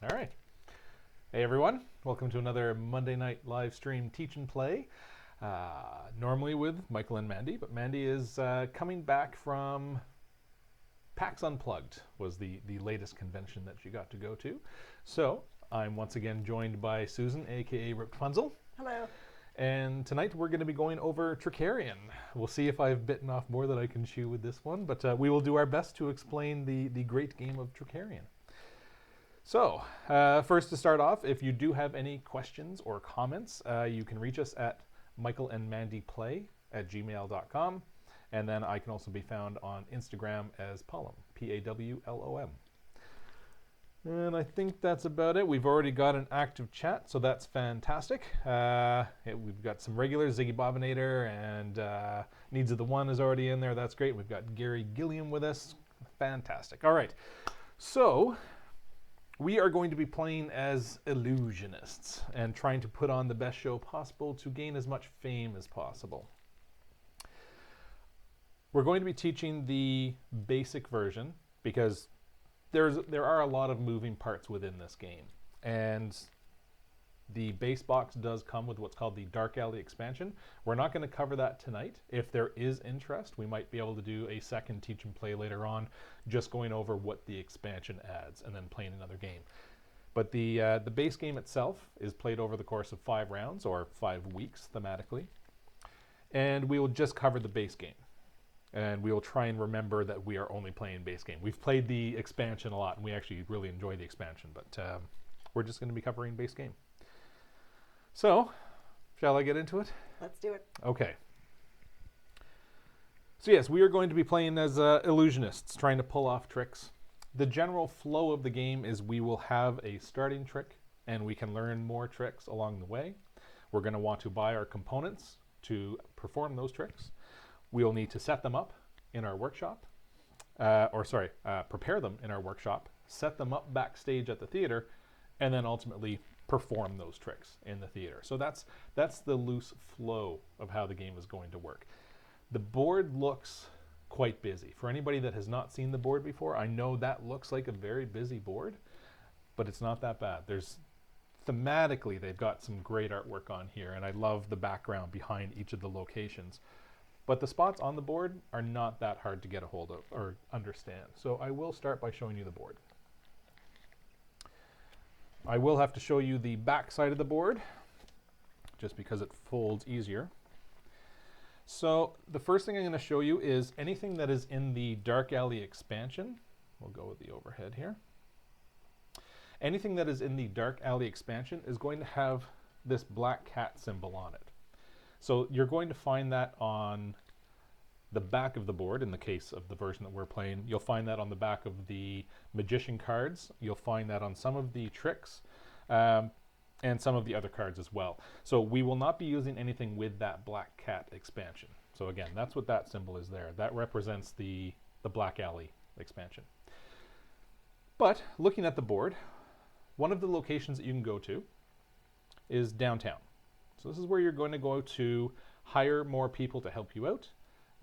All right. Hey everyone, welcome to another Monday night live stream teach and play. Normally with Michael and Mandy, but Mandy is coming back from PAX Unplugged, was the latest convention that she got to go to. So I'm once again joined by Susan, aka Rapunzel. Hello. And tonight we're going to be going over Trickerion. We'll see if I've bitten off more than I can chew with this one, but we will do our best to explain the great game of Trickerion. So, first to start off, if you do have any questions or comments, you can reach us at MichaelandMandiPlay at gmail.com. And then I can also be found on Instagram as Pawlom, P-A-W-L-O-M. And I think that's about it. We've already got an active chat, so that's fantastic. We've got some regulars, Ziggy Bobinator, and Needs of the One is already in there. That's great. We've got Gary Gilliam with us. Fantastic. All right. So we are going to be playing as illusionists and trying to put on the best show possible to gain as much fame as possible. We're going to be teaching the basic version because there are a lot of moving parts within this game, and the base box does come with what's called the Dark Alley expansion. We're not going to cover that tonight. If there is interest, we might be able to do a second teach and play later on, just going over what the expansion adds and then playing another game. But the base game itself is played over the course of 5 rounds or 5 weeks thematically, and we will just cover the base game. And we will try and remember that we are only playing base game. We've played the expansion a lot, and we actually really enjoy the expansion, but we're just going to be covering base game. So, shall I get into it? Let's do it. Okay. So yes, we are going to be playing as illusionists, trying to pull off tricks. The general flow of the game is we will have a starting trick, and we can learn more tricks along the way. We're going to want to buy our components to perform those tricks. We'll need to set them up in our workshop, prepare them in our workshop, set them up backstage at the theater, and then ultimately perform those tricks in the theater. So that's the loose flow of how the game is going to work. The board looks quite busy. For anybody that has not seen the board before, I know that looks like a very busy board, but it's not that bad. Thematically, they've got some great artwork on here, and I love the background behind each of the locations. But the spots on the board are not that hard to get a hold of or understand. So I will start by showing you the board. I will have to show you the back side of the board just because it folds easier. So the first thing I'm going to show you is anything that is in the Dark Alley expansion. We'll go with the overhead here. Anything that is in the Dark Alley expansion is going to have this black cat symbol on it. So you're going to find that on the back of the board in the case of the version that we're playing. You'll find that on the back of the magician cards. You'll find that on some of the tricks and some of the other cards as well. So we will not be using anything with that black cat expansion. So again, that's what that symbol is there. That represents the Black Alley expansion. But looking at the board, one of the locations that you can go to is downtown. So this is where you're going to go to hire more people to help you out,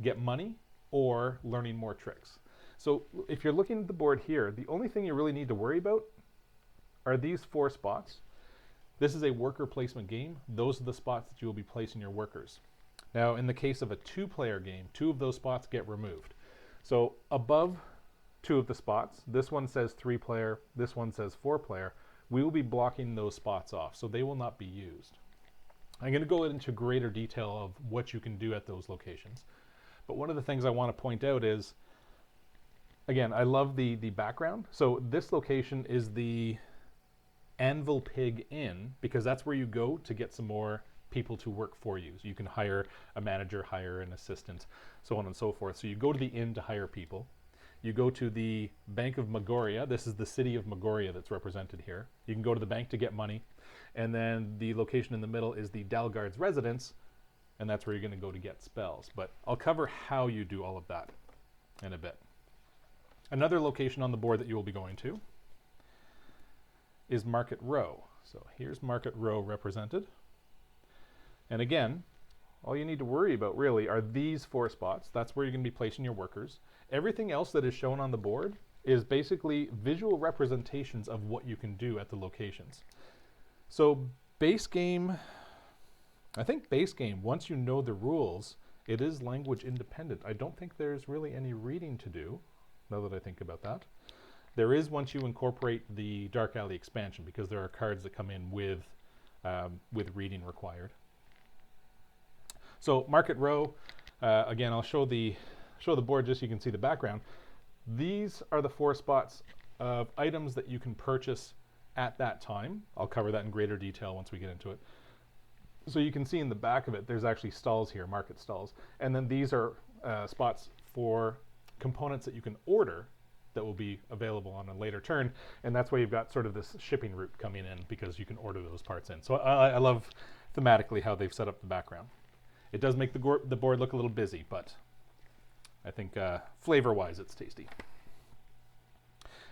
get money, or learning more tricks. So if you're looking at the board here, the only thing you really need to worry about are these 4 spots. This is a worker placement game. Those are the spots that you will be placing your workers. Now, in the case of a 2-player game, 2 of those spots get removed. So above 2 of the spots, this one says 3-player, this one says 4-player, we will be blocking those spots off, so they will not be used. I'm going to go into greater detail of what you can do at those locations. But one of the things I want to point out is, again, I love the background. So this location is the Anvil Pig Inn, because that's where you go to get some more people to work for you. So you can hire a manager, hire an assistant, so on and so forth. So you go to the inn to hire people. You go to the Bank of Magoria. This is the city of Magoria that's represented here. You can go to the bank to get money. And then the location in the middle is the Dalgard's residence, and that's where you're going to go to get spells. But I'll cover how you do all of that in a bit. Another location on the board that you will be going to is Market Row. So here's Market Row represented. And again, all you need to worry about really are these 4 spots. That's where you're going to be placing your workers. Everything else that is shown on the board is basically visual representations of what you can do at the locations. So base game, I think base game, once you know the rules, it is language independent. I don't think there's really any reading to do, now that I think about that. There is once you incorporate the Dark Alley expansion, because there are cards that come in with reading required. So Market Row, again, I'll show the board just so you can see the background. These are the 4 spots of items that you can purchase at that time. I'll cover that in greater detail once we get into it. So you can see in the back of it, there's actually stalls here, market stalls. And then these are spots for components that you can order that will be available on a later turn. And that's why you've got sort of this shipping route coming in, because you can order those parts in. So I love thematically how they've set up the background. It does make the board look a little busy, but I think flavor-wise it's tasty.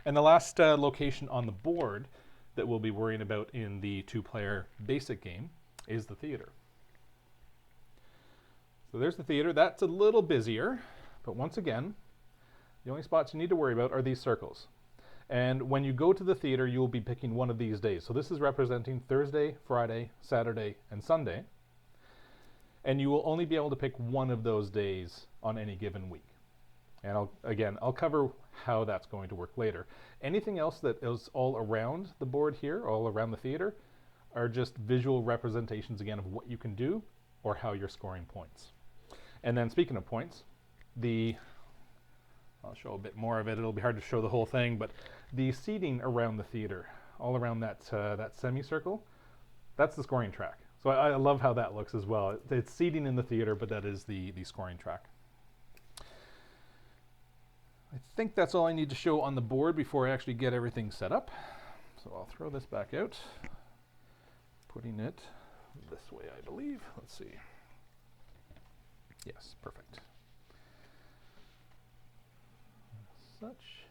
And the last location on the board that we'll be worrying about in the 2-player basic game is the theater. So there's the theater. That's a little busier, but once again, the only spots you need to worry about are these circles. And when you go to the theater, you will be picking one of these days. So this is representing Thursday, Friday, Saturday, and Sunday. And you will only be able to pick one of those days on any given week. And I'll cover how that's going to work later. Anything else that is all around the board here, all around the theater, are just visual representations again of what you can do or how you're scoring points. And then speaking of points, I'll show a bit more of it. It'll be hard to show the whole thing, but the seating around the theater, all around that semicircle, that's the scoring track. So I love how that looks as well. It's seating in the theater, but that is the scoring track. I think that's all I need to show on the board before I actually get everything set up. So I'll throw this back out, putting it this way, I believe. Let's see. Yes, perfect. Such.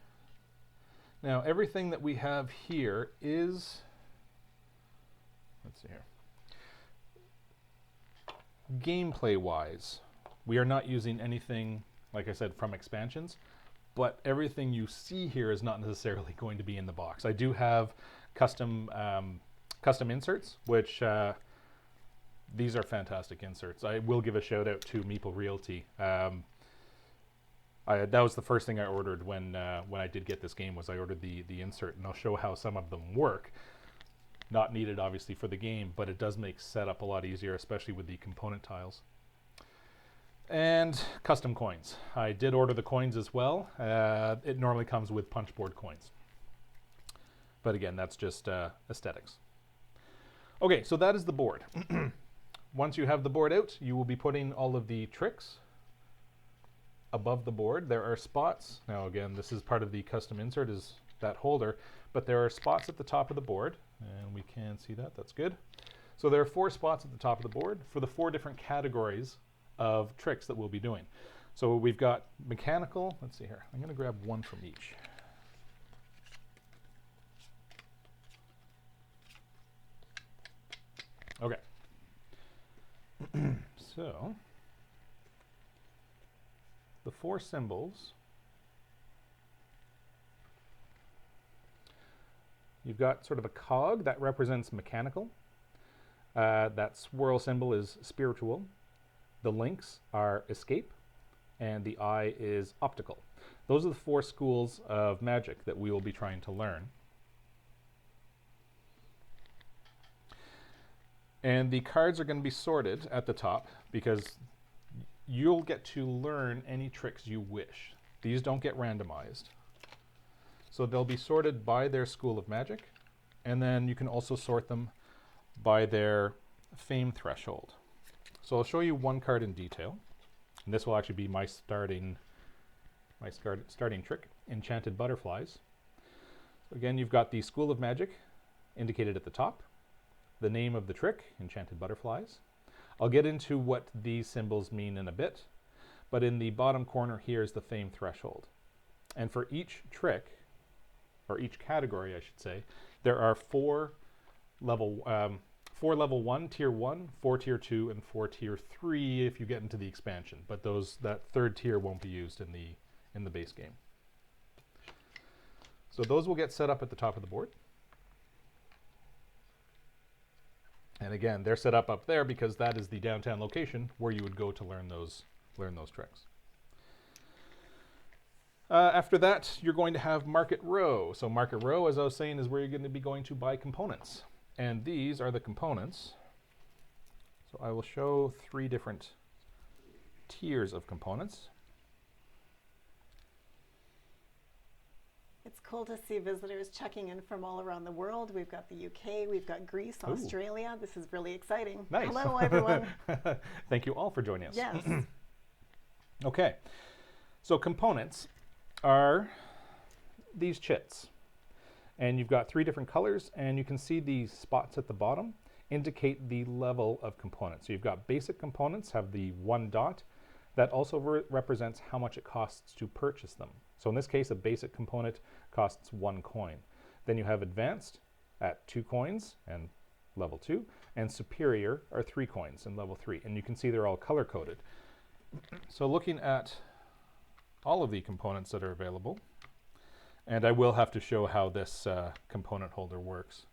Now everything that we have here is, let's see here, gameplay wise, we are not using anything, like I said, from expansions, but everything you see here is not necessarily going to be in the box. I do have custom inserts, which these are fantastic inserts. I will give a shout out to Meeple Realty. That was the first thing I ordered when I did get this game, was I ordered the insert, and I'll show how some of them work. Not needed obviously for the game, but it does make setup a lot easier, especially with the component tiles. And custom coins. I did order the coins as well. It normally comes with punchboard coins. But again, that's just aesthetics. Okay, so that is the board. Once you have the board out, you will be putting all of the tricks above the board. There are spots. Now again, this is part of the custom insert, is that holder, but there are spots at the top of the board, and we can see that. That's good. So there are 4 spots at the top of the board for the 4 different categories of tricks that we'll be doing. So we've got mechanical. Let's see here. I'm going to grab one from each. Okay. So the 4 symbols. You've got sort of a cog that represents mechanical. That swirl symbol is spiritual. The links are escape, and the eye is optical. Those are the 4 schools of magic that we will be trying to learn. And the cards are going to be sorted at the top, because you'll get to learn any tricks you wish. These don't get randomized. So they'll be sorted by their school of magic, and then you can also sort them by their fame threshold. So I'll show you one card in detail, and this will actually be my starting trick, Enchanted Butterflies. So again, you've got the School of Magic indicated at the top, the name of the trick, Enchanted Butterflies. I'll get into what these symbols mean in a bit, but in the bottom corner here is the fame threshold. And for each trick, or each category I should say, there are 4 level 1, tier 1, 4 tier 2, and 4 tier 3 if you get into the expansion. But that 3rd tier won't be used in the base game. So those will get set up at the top of the board. And again, they're set up there because that is the downtown location where you would go to learn those tricks. After that, you're going to have Market Row. So Market Row, as I was saying, is where you're going to be going to buy components. And these are the components. So I will show 3 different tiers of components. It's cool to see visitors checking in from all around the world. We've got the UK, we've got Greece, Australia. This is really exciting. Nice. Hello, everyone. Thank you all for joining us. Yes. Okay, so components are these chits. And you've got 3 different colors, and you can see the spots at the bottom indicate the level of components. So you've got basic components, have the 1 dot. That also represents how much it costs to purchase them. So in this case, a basic component costs 1 coin. Then you have advanced at 2 coins and level 2, and superior are 3 coins and level 3. And you can see they're all color coded. So looking at all of the components that are available, and I will have to show how this component holder works.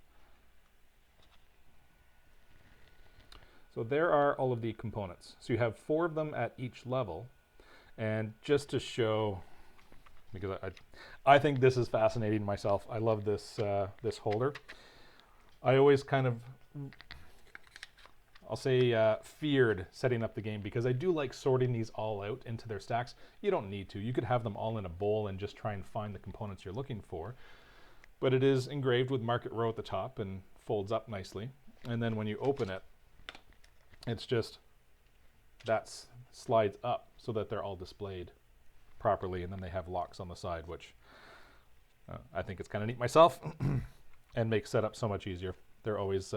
So there are all of the components. So you have 4 of them at each level. And just to show, because I think this is fascinating myself. I love this, this holder. I always kind of, I'll say feared setting up the game because I do like sorting these all out into their stacks. You don't need to. You could have them all in a bowl and just try and find the components you're looking for. But it is engraved with Market Row at the top and folds up nicely. And then when you open it, it's just that slides up so that they're all displayed properly, and then they have locks on the side, which I think it's kind of neat myself and makes setup so much easier. They're always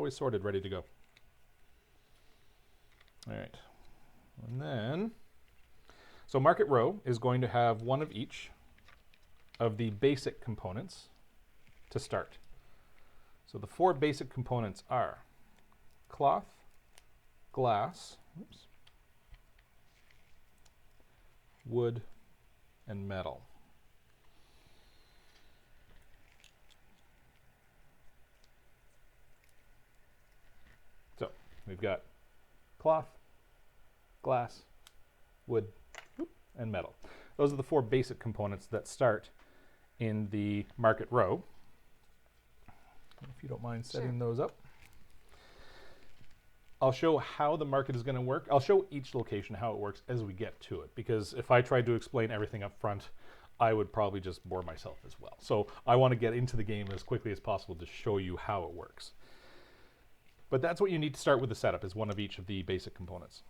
sorted, ready to go. All right, and then so Market Row is going to have 1 of each of the basic components to start. So the 4 basic components are cloth, glass, wood, and metal. So we've got cloth, glass, wood, and metal. Those are the 4 basic components that start in the Market Row. If you don't mind setting those up. I'll show how the market is going to work. I'll show each location how it works as we get to it, because if I tried to explain everything up front, I would probably just bore myself as well. So I want to get into the game as quickly as possible to show you how it works. But that's what you need to start with the setup, is 1 of each of the basic components.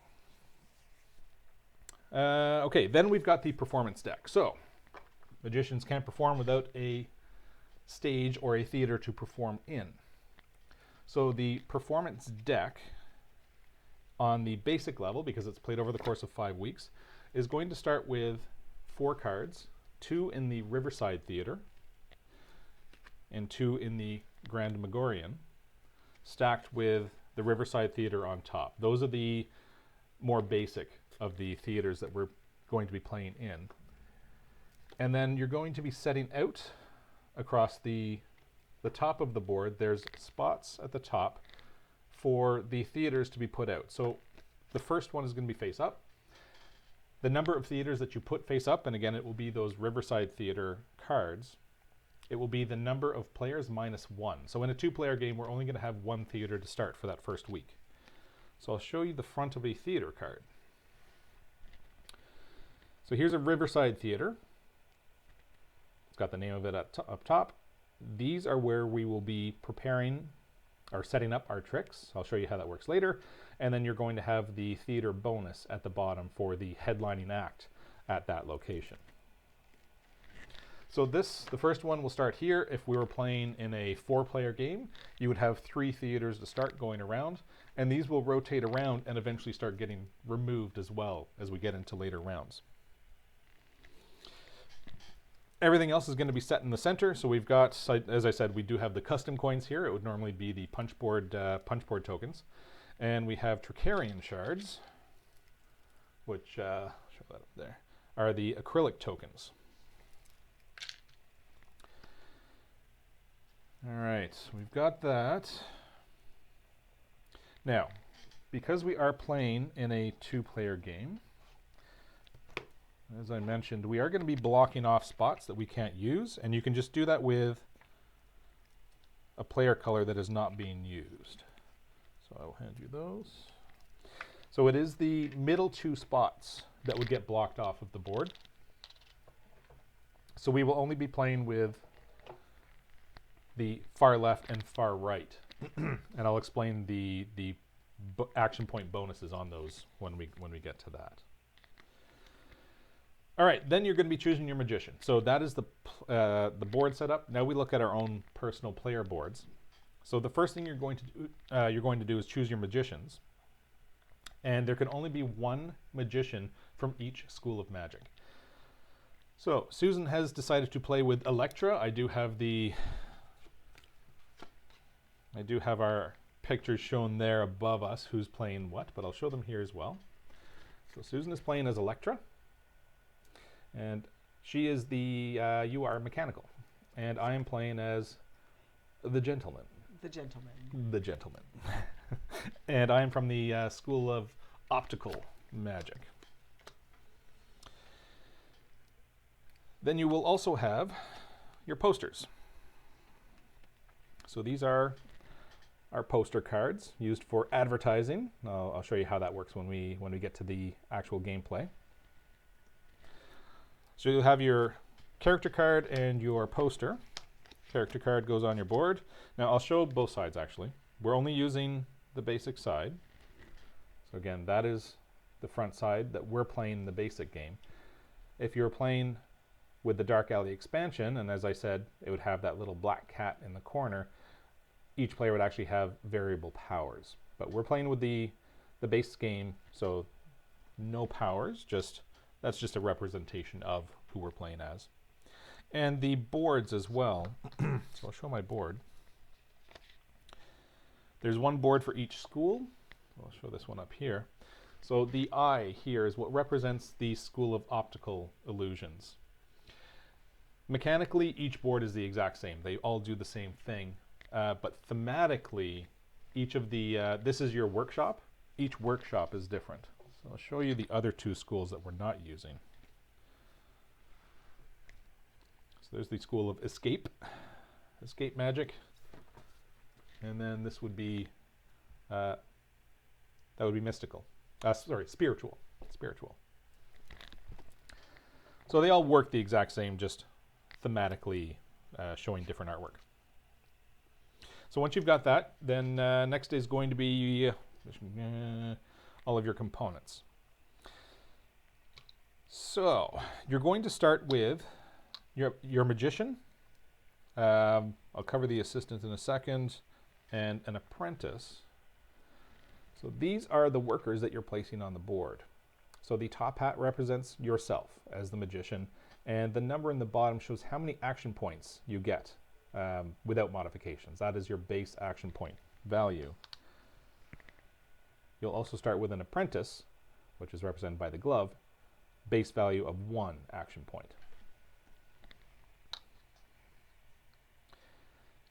Okay, then we've got the performance deck. So magicians can't perform without a stage or a theater to perform in. So the performance deck on the basic level, because it's played over the course of 5 weeks, is going to start with 4 cards, 2 in the Riverside Theater and 2 in the Grand Megorian, stacked with the Riverside Theater on top. Those are the more basic of the theaters that we're going to be playing in. And then you're going to be setting out across the top of the board. There's spots at the top for the theaters to be put out. So the first one is going to be face up. The number of theaters that you put face up, and again, it will be those Riverside Theater cards, it will be the number of players minus 1. So in a 2-player game, we're only going to have 1 theater to start for that first week. So I'll show you the front of a theater card. So here's a Riverside Theater. It's got the name of it up top. These are where we will be preparing or setting up our tricks. I'll show you how that works later. And then you're going to have the theater bonus at the bottom for the headlining act at that location. So the first one will start here. If we were playing in a 4-player game, you would have 3 theaters to start going around, and these will rotate around and eventually start getting removed as well as we get into later rounds. Everything else is going to be set in the center. So we've got, as I said, we do have the custom coins here. It would normally be the punchboard tokens. And we have Trickerion shards, which, show that up there, are the acrylic tokens. All right, we've got that. Now, because we are playing in a two-player game, as I mentioned, we are going to be blocking off spots that we can't use, and you can just do that with a player color that is not being used. So I will hand you those. So it is the middle two spots that would get blocked off of the board. So we will only be playing with the far left and far right. And I'll explain the action point bonuses on those when we get to that. All right, then you're going to be choosing your magician. So that is the board setup. Now we look at our own personal player boards. So the first thing you're going to do is choose your magicians, and there can only be one magician from each school of magic. So Susan has decided to play with Electra. I do have our pictures shown there above us who's playing what, but I'll show them here as well. So Susan is playing as Electra, and she is the you are mechanical, and I am playing as the gentleman. The gentleman. The gentleman. And I am from the School of Optical Magic. Then you will also have your posters. So these are our poster cards used for advertising. I'll show you how that works when we get to the actual gameplay. So you'll have your character card and your poster. Character card goes on your board. Now I'll show both sides actually. We're only using the basic side. So again, that is the front side that we're playing the basic game. If you're playing with the Dark Alley expansion, and as I said, it would have that little black cat in the corner, each player would actually have variable powers. But we're playing with the base game, so no powers, that's just a representation of who we're playing as. And the boards as well. So I'll show my board. There's one board for each school. I'll show this one up here. So the eye here is what represents the School of Optical Illusions. Mechanically, each board is the exact same. They all do the same thing. But thematically, each of the, this is your workshop. Each workshop is different. So I'll show you the other two schools that we're not using. So there's the School of Escape Magic. And then this would be, that would be mystical. Sorry, spiritual. So they all work the exact same, just thematically showing different artwork. So once you've got that, then next is going to be all of your components. So you're going to start with your magician. I'll cover the assistant in a second, and an apprentice. So these are the workers that you're placing on the board. So the top hat represents yourself as the magician, and the number in the bottom shows how many action points you get without modifications. That is your base action point value. You'll also start with an apprentice, which is represented by the glove, base value of 1 action point.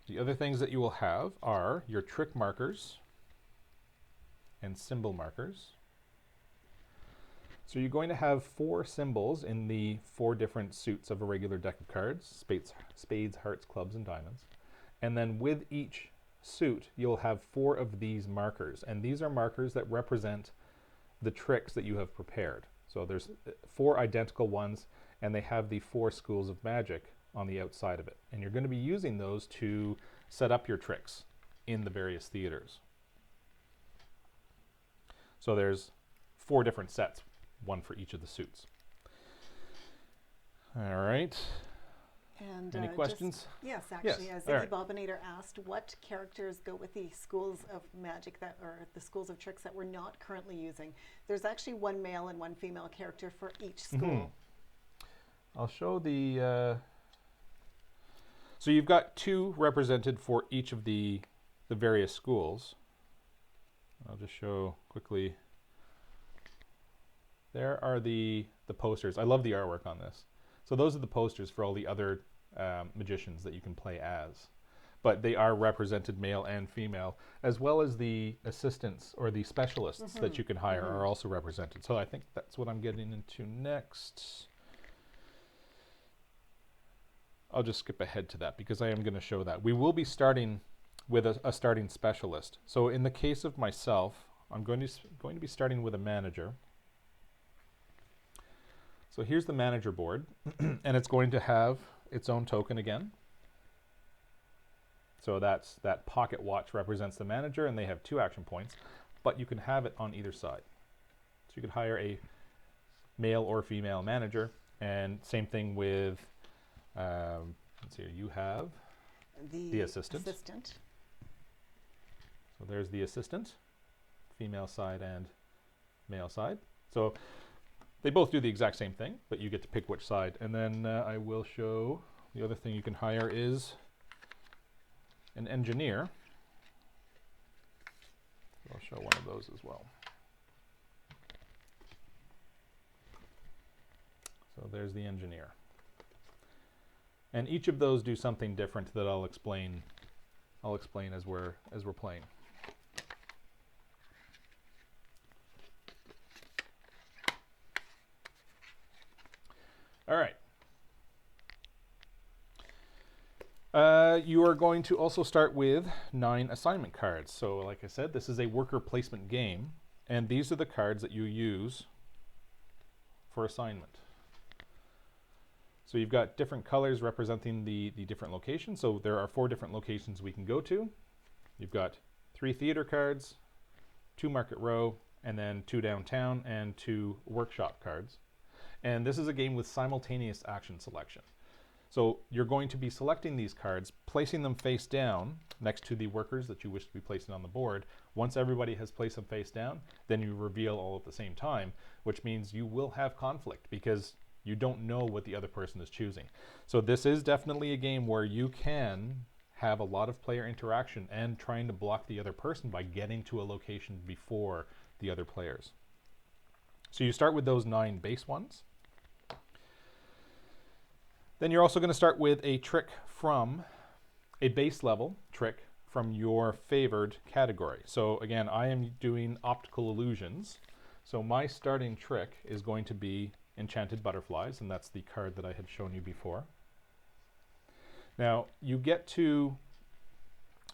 The other things that you will have are your trick markers and symbol markers. So you're going to have 4 symbols in the 4 different suits of a regular deck of cards: spades, hearts, clubs, and diamonds. And then with each suit, you'll have 4 of these markers. And these are markers that represent the tricks that you have prepared. So there's 4 identical ones, and they have the 4 schools of magic on the outside of it. And you're going to be using those to set up your tricks in the various theaters. So there's 4 different sets, 1 for each of the suits. All right. And any questions? Yes, actually, Yes. as All Ziggy right. Bobbinator asked, what characters go with the schools of magic or the schools of tricks that we're not currently using? There's actually 1 male and 1 female character for each school. I'll show the. So you've got 2 represented for each of the various schools. I'll just show quickly. There are the posters. I love the artwork on this. So those are the posters for all the other magicians that you can play as. but they are represented male and female, as well as the assistants or the specialists that you can hire are also represented. So I think that's what I'm getting into next. I'll just skip ahead to that because I am going to show that. We will be starting with a starting specialist. So in the case of myself, I'm going to be starting with a manager. So here's the manager board, and it's going to have its own token again. So that pocket watch represents the manager, and they have 2 action points, but you can have it on either side. So you could hire a male or female manager, and same thing with, let's see here, you have the assistant. So there's the assistant, female side and male side. So they both do the exact same thing, but you get to pick which side. And then I will show the other thing you can hire is an engineer. I'll show one of those as well. So there's the engineer. And each of those do something different that I'll explain as we're playing. All right. You are going to also start with 9 assignment cards. So like I said, this is a worker placement game, and these are the cards that you use for assignment. So you've got different colors representing the different locations. So there are 4 different locations we can go to. You've got 3 theater cards, 2 Market Row, and then 2 downtown and 2 workshop cards. And this is a game with simultaneous action selection. So you're going to be selecting these cards, placing them face down next to the workers that you wish to be placing on the board. Once everybody has placed them face down, then you reveal all at the same time, which means you will have conflict because you don't know what the other person is choosing. So this is definitely a game where you can have a lot of player interaction and trying to block the other person by getting to a location before the other players. So you start with those 9 base ones. Then you're also going to start with a trick from a base level trick from your favored category. So again, I am doing optical illusions. So my starting trick is going to be Enchanted Butterflies, and that's the card that I had shown you before. Now you get to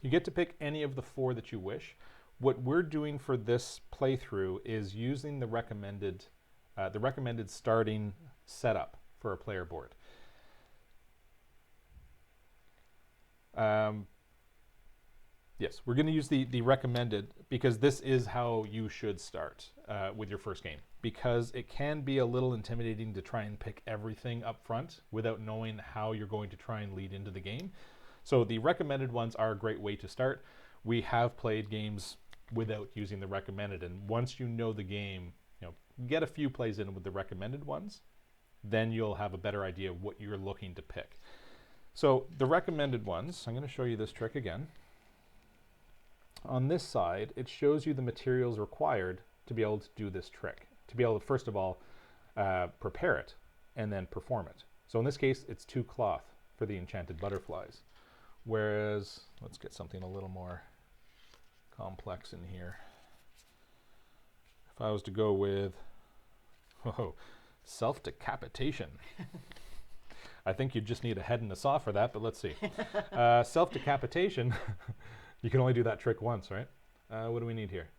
pick any of the 4 that you wish. What we're doing for this playthrough is using the recommended starting setup for a player board. Yes, we're going to use the recommended because this is how you should start with your first game, because it can be a little intimidating to try and pick everything up front without knowing how you're going to try and lead into the game. So the recommended ones are a great way to start. We have played games without using the recommended, and once you know the game, get a few plays in with the recommended ones, then you'll have a better idea of what you're looking to pick. So the recommended ones, I'm going to show you this trick again. On this side, it shows you the materials required to be able to do this trick, to be able to, first of all, prepare it and then perform it. So in this case, it's 2 cloth for the Enchanted Butterflies. Whereas, let's get something a little more complex in here. If I was to go with, self-decapitation. I think you just need a head and a saw for that, but let's see. Self-decapitation, you can only do that trick once, right? What do we need here?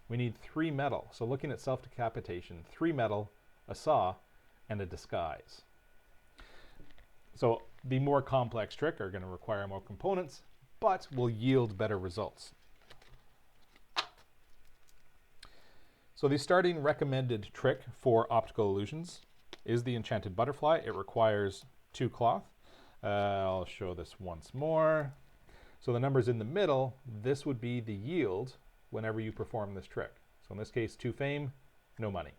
We need 3 metal. So looking at self-decapitation, 3 metal, a saw, and a disguise. So the more complex trick are going to require more components, but will yield better results. So the starting recommended trick for optical illusions is the Enchanted Butterfly. It requires 2 cloth. I'll show this once more. So the numbers in the middle, this would be the yield whenever you perform this trick. So in this case, 2 fame, no money.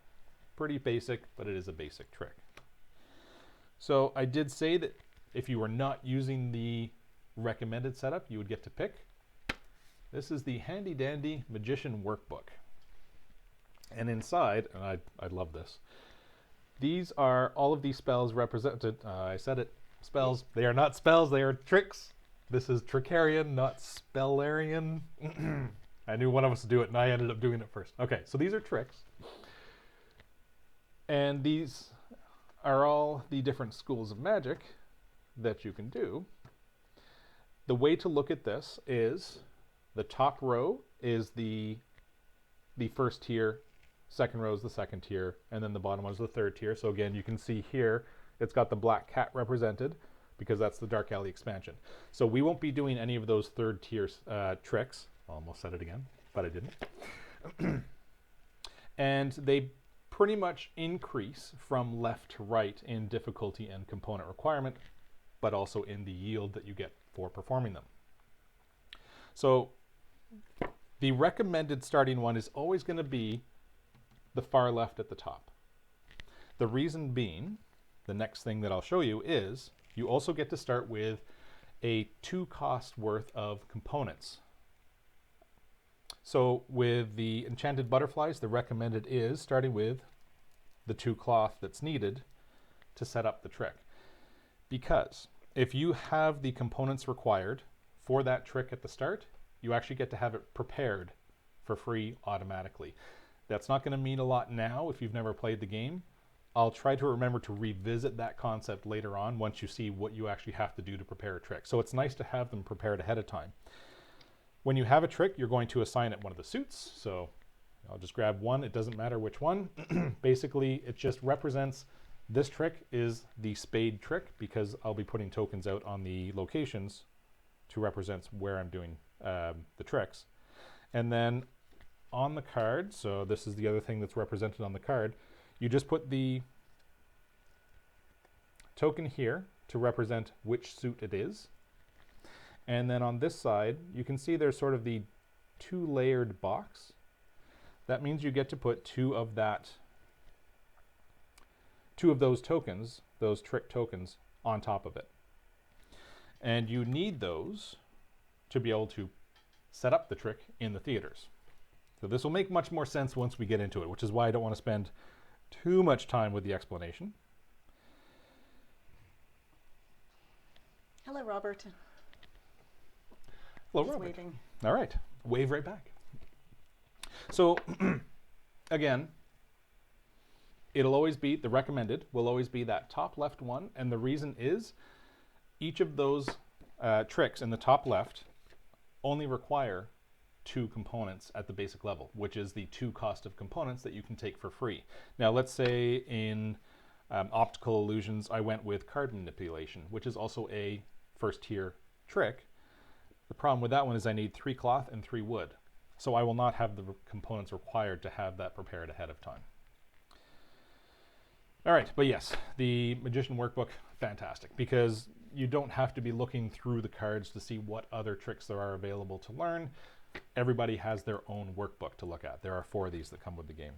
Pretty basic, but it is a basic trick. So I did say that if you were not using the recommended setup, you would get to pick. This is the handy dandy Magician Workbook. And inside, and I love this, these are all of these spells represented. I said it, spells. They are not spells, they are tricks. This is Trickerion, not Spellarion. I knew one of us would do it, and I ended up doing it first. Okay, so these are tricks. And these are all the different schools of magic that you can do. The way to look at this is the top row is the first tier, second row is the second tier, and then the bottom one is the third tier. So again, you can see here, it's got the black cat represented because that's the Dark Alley expansion. So we won't be doing any of those third tier tricks. Almost said it again, but I didn't. And they pretty much increase from left to right in difficulty and component requirement, but also in the yield that you get for performing them. So the recommended starting one is always going to be the far left at the top. The reason being, the next thing that I'll show you is you also get to start with a 2 cost worth of components. So with the enchanted butterflies, the recommended is starting with the 2 cloth that's needed to set up the trick. Because if you have the components required for that trick at the start, you actually get to have it prepared for free automatically. That's not going to mean a lot now if you've never played the game. I'll try to remember to revisit that concept later on once you see what you actually have to do to prepare a trick. So it's nice to have them prepared ahead of time. When you have a trick, you're going to assign it one of the suits. So I'll just grab one. It doesn't matter which one. Basically, it just represents this trick is the spade trick because I'll be putting tokens out on the locations to represent where I'm doing the tricks. And then on the card, so this is the other thing that's represented on the card, you just put the token here to represent which suit it is. And then on this side, you can see there's sort of the 2-layered box. That means you get to put 2 of those tokens, those trick tokens, on top of it. And you need those to be able to set up the trick in the theaters. So this will make much more sense once we get into it, which is why I don't want to spend too much time with the explanation. Hello, Robert. Hello, He's Robert. waving. All right, wave right back. So again, it'll always be, the recommended will always be that top left one, and the reason is each of those tricks in the top left only require 2 components at the basic level, which is the 2 cost of components that you can take for free. Now let's say in optical illusions I went with card manipulation, which is also a first tier trick. The problem with that one is I need 3 cloth and 3 wood. So I will not have the components required to have that prepared ahead of time. All right, but yes, the Magician Workbook, fantastic, because you don't have to be looking through the cards to see what other tricks there are available to learn. Everybody has their own workbook to look at. There are 4 of these that come with the game.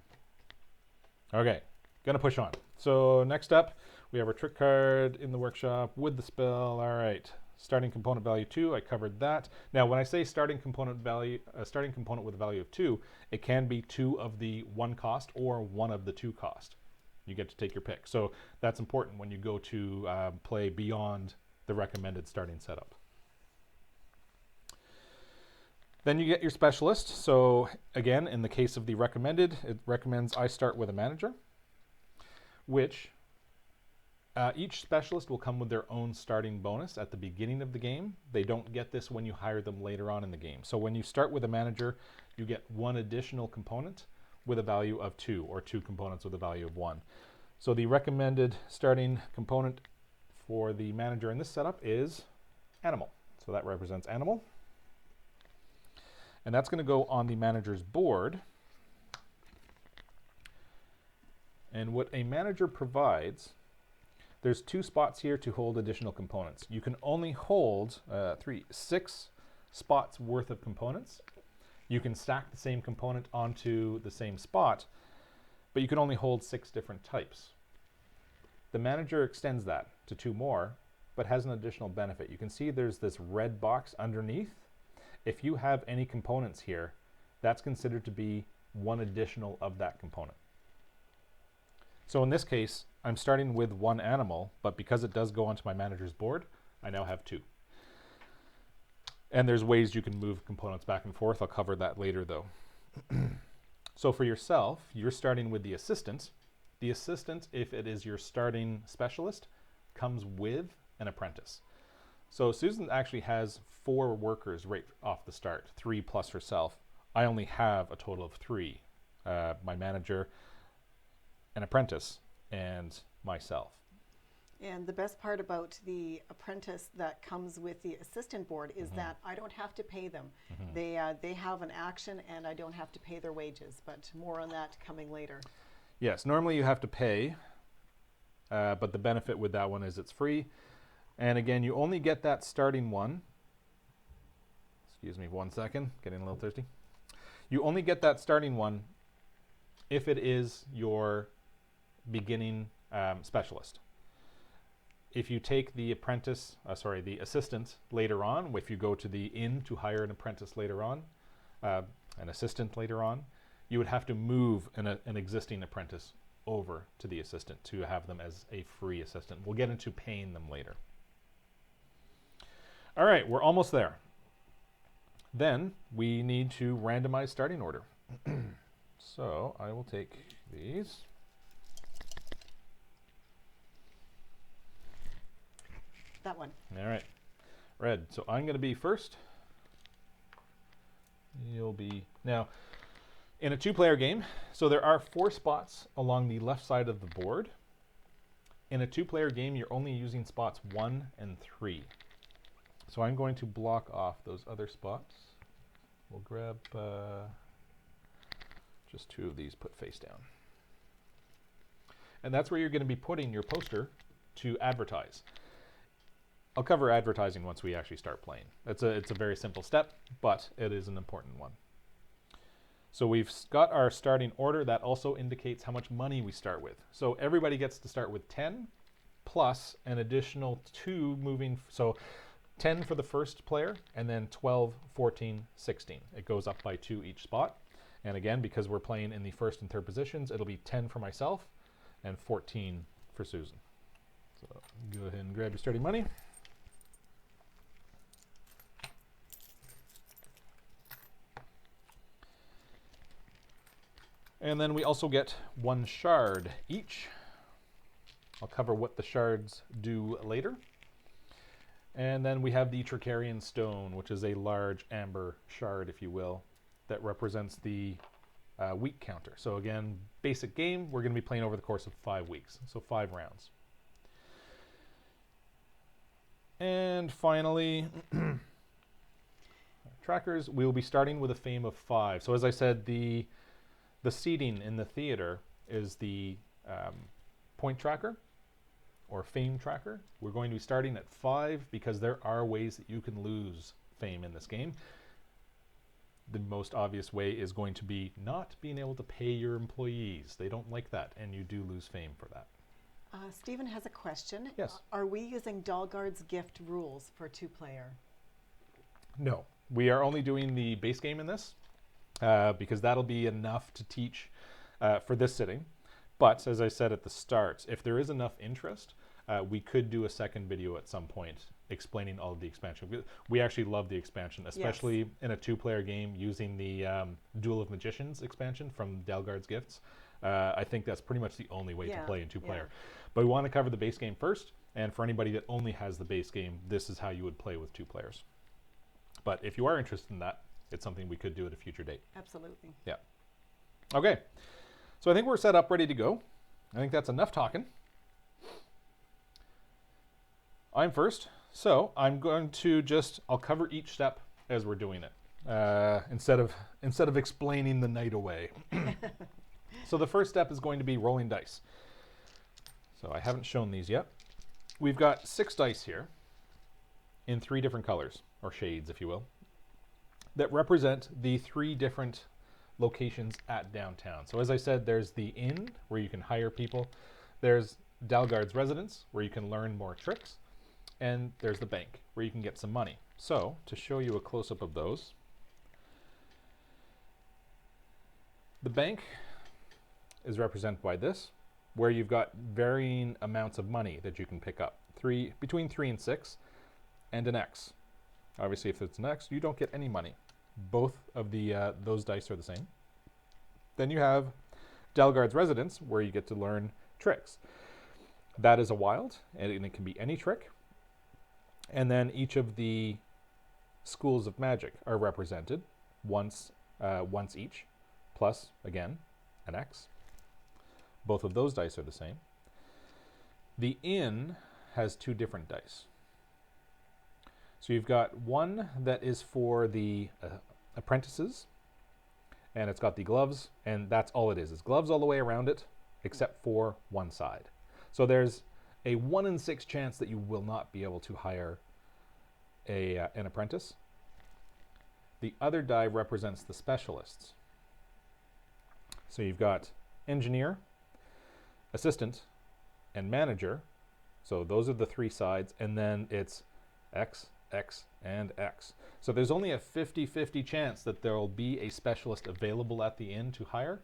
Okay, gonna push on. So next up, we have our trick card in the workshop with the spell. All right, starting component value 2, I covered that. Now, when I say starting component value, starting component with a value of 2, it can be 2 of the 1 cost or 1 of the 2 cost. You get to take your pick. So that's important when you go to play beyond the recommended starting setup. Then you get your specialist. So again, in the case of the recommended, it recommends I start with a manager, which each specialist will come with their own starting bonus at the beginning of the game. They don't get this when you hire them later on in the game. So when you start with a manager, you get 1 additional component with a value of 2, or 2 components with a value of 1. So the recommended starting component for the manager in this setup is animal. So that represents animal. And that's going to go on the manager's board. And what a manager provides, there's 2 spots here to hold additional components. You can only hold 6 spots worth of components. You can stack the same component onto the same spot, but you can only hold 6 different types. The manager extends that to 2 more, but has an additional benefit. You can see there's this red box underneath. If you have any components here, that's considered to be 1 additional of that component. So in this case, I'm starting with 1 animal, but because it does go onto my manager's board, I now have 2. And there's ways you can move components back and forth. I'll cover that later though. So for yourself, you're starting with the assistant. The assistant, if it is your starting specialist, comes with an apprentice. So Susan actually has 4 workers right off the start, 3 plus herself. I only have a total of 3. My manager, an apprentice, and myself. And the best part about the apprentice that comes with the assistant board is that I don't have to pay them. They have an action and I don't have to pay their wages, but more on that coming later. Yes, normally you have to pay, but the benefit with that one is it's free. And again, you only get that starting one. Excuse me 1 second, getting a little thirsty. You only get that starting one if it is your beginning specialist. If you take the the assistant later on, if you go to the inn to hire an apprentice later on, an assistant later on, you would have to move an existing apprentice over to the assistant to have them as a free assistant. We'll get into paying them later. All right, we're almost there. Then we need to randomize starting order. So I will take these. That one. All right, red. So I'm going to be first. You'll be now in a 2-player game. So there are 4 spots along the left side of the board. In a 2-player game, you're only using spots 1 and 3. So I'm going to block off those other spots. We'll grab just 2 of these, put face down. And that's where you're going to be putting your poster to advertise. I'll cover advertising once we actually start playing. It's a very simple step, but it is an important one. So we've got our starting order. That also indicates how much money we start with. So everybody gets to start with 10 plus an additional 2 moving. So 10 for the first player, and then 12, 14, 16. It goes up by 2 each spot. And again, because we're playing in the first and third positions, it'll be 10 for myself and 14 for Susan. So go ahead and grab your starting money. And then we also get 1 shard each. I'll cover what the shards do later. And then we have the Trickerion stone, which is a large amber shard, if you will, that represents the week counter. So again, basic game, we're going to be playing over the course of 5 weeks, so 5 rounds. And finally, trackers, we will be starting with a fame of 5. So as I said, the seating in the theater is the point tracker or fame tracker. We're going to be starting at 5 because there are ways that you can lose fame in this game. The most obvious way is going to be not being able to pay your employees. They don't like that, and you do lose fame for that. Stephen has a question. Yes. Are we using Dalgard's gift rules for 2-player? No, we are only doing the base game in this because that'll be enough to teach for this sitting. But as I said at the start, if there is enough interest, we could do a second video at some point explaining all of the expansion. We actually love the expansion, especially Yes. in a 2-player game using the Duel of Magicians expansion from Dalgard's Gifts. I think that's pretty much the only way to play in 2-player. But we want to cover the base game first, and for anybody that only has the base game, this is how you would play with 2 players. But if you are interested in that, it's something we could do at a future date. Absolutely. Yeah. Okay. So I think we're set up, ready to go. I think that's enough talking. I'm first. So I'm going to I'll cover each step as we're doing it, instead of explaining the night away. So the first step is going to be rolling dice. So I haven't shown these yet. We've got 6 dice here in 3 different colors, or shades, if you will, that represent the 3 different locations at downtown. So as I said, there's the inn, where you can hire people. There's Dalgard's residence, where you can learn more tricks. And there's the bank, where you can get some money. So to show you a close-up of those, the bank is represented by this, where you've got varying amounts of money that you can pick up, between 3 and 6, and an X. Obviously, if it's an X, you don't get any money. Both of the those dice are the same. Then you have Delgard's Residence, where you get to learn tricks. That is a wild, and it can be any trick. And then each of the schools of magic are represented once each, plus, again, an X. Both of those dice are the same. The inn has 2 different dice. So you've got one that is for the apprentices, and it's got the gloves, and that's all it is gloves all the way around it, except for one side. So there's a 1 in 6 chance that you will not be able to hire an apprentice. The other die represents the specialists. So you've got engineer, assistant, and manager. So those are the 3 sides, and then it's X, X, and X. So there's only a 50-50 chance that there will be a specialist available at the inn to hire,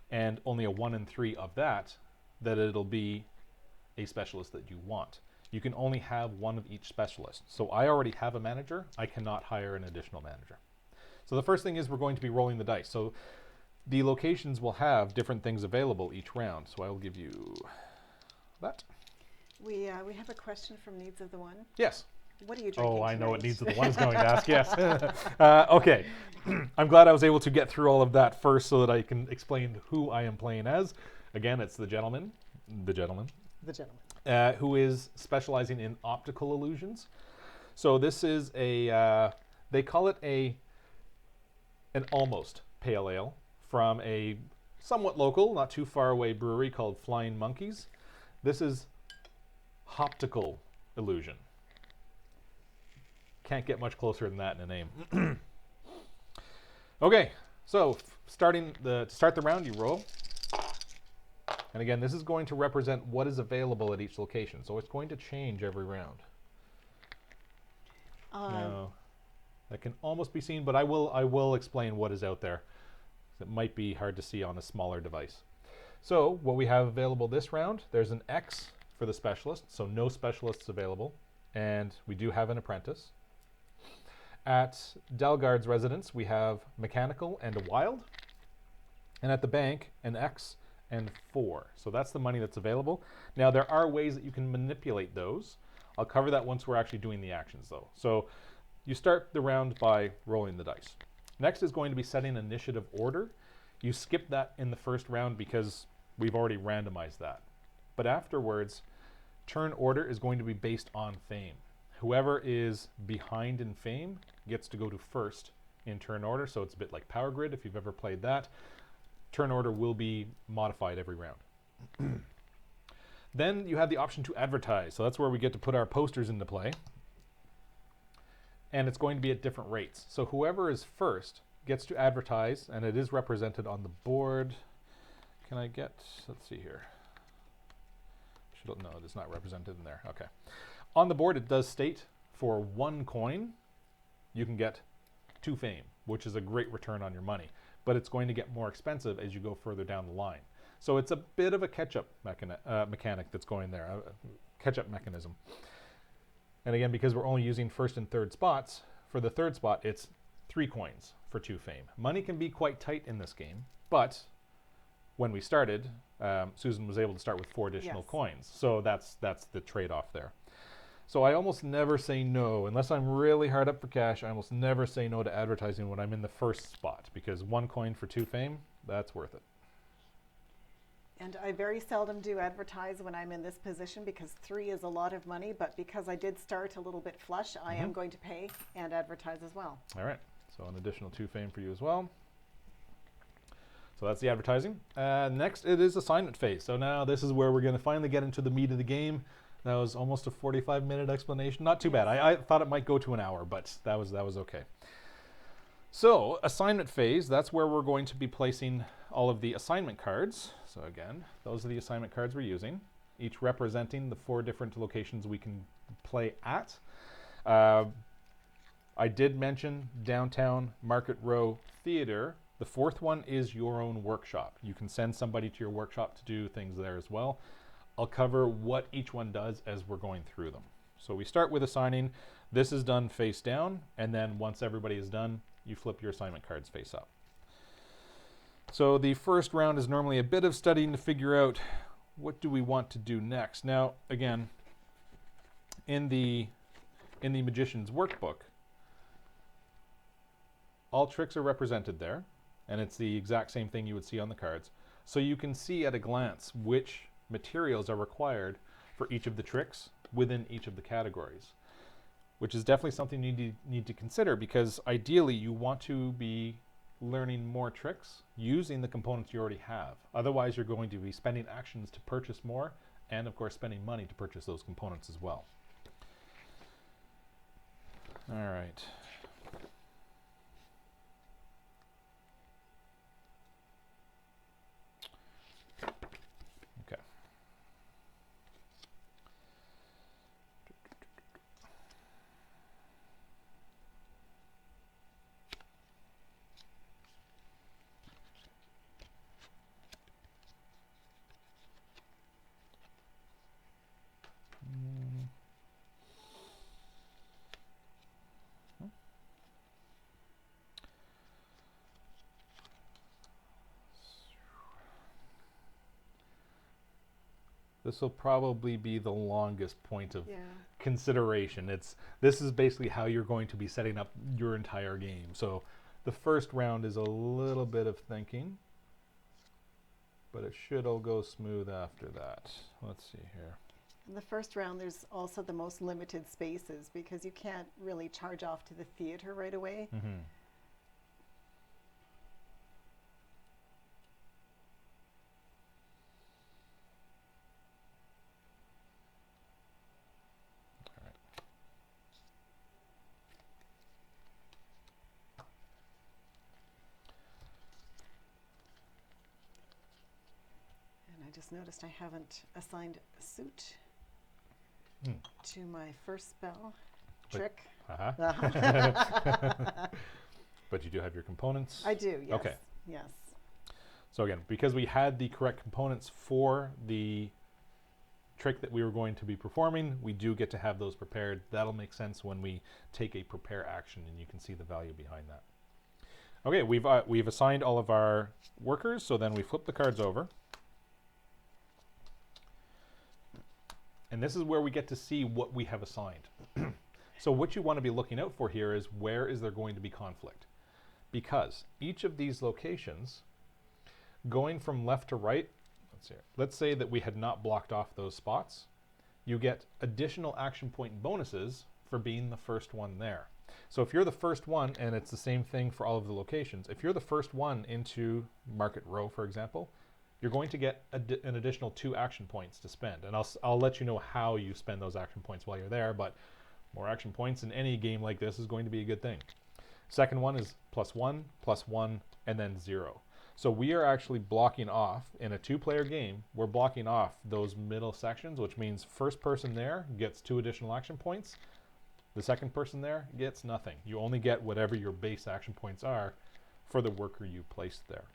and only a 1 in 3 of that it'll be a specialist that you want. You can only have one of each specialist. So I already have a manager. I cannot hire an additional manager. So the first thing is we're going to be rolling the dice. So the locations will have different things available each round. So I will give you that. We have a question from Needs of the One. Yes. What are you drinking Oh, I know what tonight? Needs of the One is going to ask. Yes. Okay. I'm glad I was able to get through all of that first so that I can explain who I am playing as. Again, it's the gentleman, who is specializing in optical illusions. So this is they call it an almost pale ale from a somewhat local, not too far away brewery called Flying Monkeys. This is optical illusion. Can't get much closer than that in a name. Okay, so to start the round, you roll. And again, this is going to represent what is available at each location. So it's going to change every round. Now, that can almost be seen, but I will explain what is out there. It might be hard to see on a smaller device. So what we have available this round, there's an X for the specialist, so no specialists available. And we do have an apprentice. At Delgard's Residence, we have mechanical and a wild. And at the bank, an X and 4. So that's the money that's available. Now there are ways that you can manipulate those. I'll cover that once we're actually doing the actions though. So you start the round by rolling the dice. Next is going to be setting initiative order. You skip that in the first round because we've already randomized that. But afterwards, turn order is going to be based on fame. Whoever is behind in fame gets to go to first in turn order. So it's a bit like Power Grid if you've ever played that. Turn order will be modified every round. Then you have the option to advertise. So that's where we get to put our posters into play. And it's going to be at different rates. So whoever is first gets to advertise, and it is represented on the board. Can I get, let's see here. No, it is not represented in there. Okay. On the board, it does state for 1 coin, you can get 2 fame, which is a great return on your money. But it's going to get more expensive as you go further down the line. So it's a bit of a catch-up mechanic that's going there, a catch-up mechanism. And again, because we're only using first and third spots, for the third spot, it's 3 coins for 2 fame. Money can be quite tight in this game, but when we started, Susan was able to start with 4 additional coins. So that's the trade-off there. So I almost never say no. Unless I'm really hard up for cash, I almost never say no to advertising when I'm in the first spot, because 1 coin for 2 fame, that's worth it. And I very seldom do advertise when I'm in this position because 3 is a lot of money, but because I did start a little bit flush, I am going to pay and advertise as well. All right, so an additional 2 fame for you as well. So that's the advertising. Next, it is assignment phase. So now this is where we're going to finally get into the meat of the game. That was almost a 45-minute explanation. Not too bad. I thought it might go to an hour, but that was okay. So assignment phase, that's where we're going to be placing all of the assignment cards. So again, those are the assignment cards we're using, each representing the 4 different locations we can play at. I did mention Downtown, Market Row, Theater. The 4th one is your own workshop. You can send somebody to your workshop to do things there as well. I'll cover what each one does as we're going through them. So we start with assigning. This is done face down, and then once everybody is done, you flip your assignment cards face up. So the first round is normally a bit of studying to figure out what do we want to do next. Now, again, in the Magician's Workbook, all tricks are represented there, and it's the exact same thing you would see on the cards. So you can see at a glance which materials are required for each of the tricks within each of the categories, which is definitely something you need to consider, because ideally you want to be learning more tricks using the components you already have. Otherwise, you're going to be spending actions to purchase more, and of course spending money to purchase those components as well. All right. Okay. This will probably be the longest point of consideration. This is basically how you're going to be setting up your entire game. So the first round is a little bit of thinking, but it should all go smooth after that. Let's see here. In the first round, there's also the most limited spaces, because you can't really charge off to the theater right away. Mm-hmm. I just noticed I haven't assigned a suit to my first spell trick. But you do have your components? I do, yes. Okay. Yes. So again, because we had the correct components for the trick that we were going to be performing, we do get to have those prepared. That'll make sense when we take a prepare action, and you can see the value behind that. Okay, we've assigned all of our workers, so then we flip the cards over. And this is where we get to see what we have assigned. So what you want to be looking out for here is, where is there going to be conflict? Because each of these locations, going from left to right, let's say that we had not blocked off those spots, you get additional action point bonuses for being the first one there. So if you're the first one, and it's the same thing for all of the locations, if you're the first one into Market Row, for example, you're going to get an additional 2 action points to spend. And I'll let you know how you spend those action points while you're there, but more action points in any game like this is going to be a good thing. Second one is +1, and then 0. So we are actually blocking off, in a 2-player game, we're blocking off those middle sections, which means first person there gets 2 additional action points. The second person there gets nothing. You only get whatever your base action points are for the worker you placed there.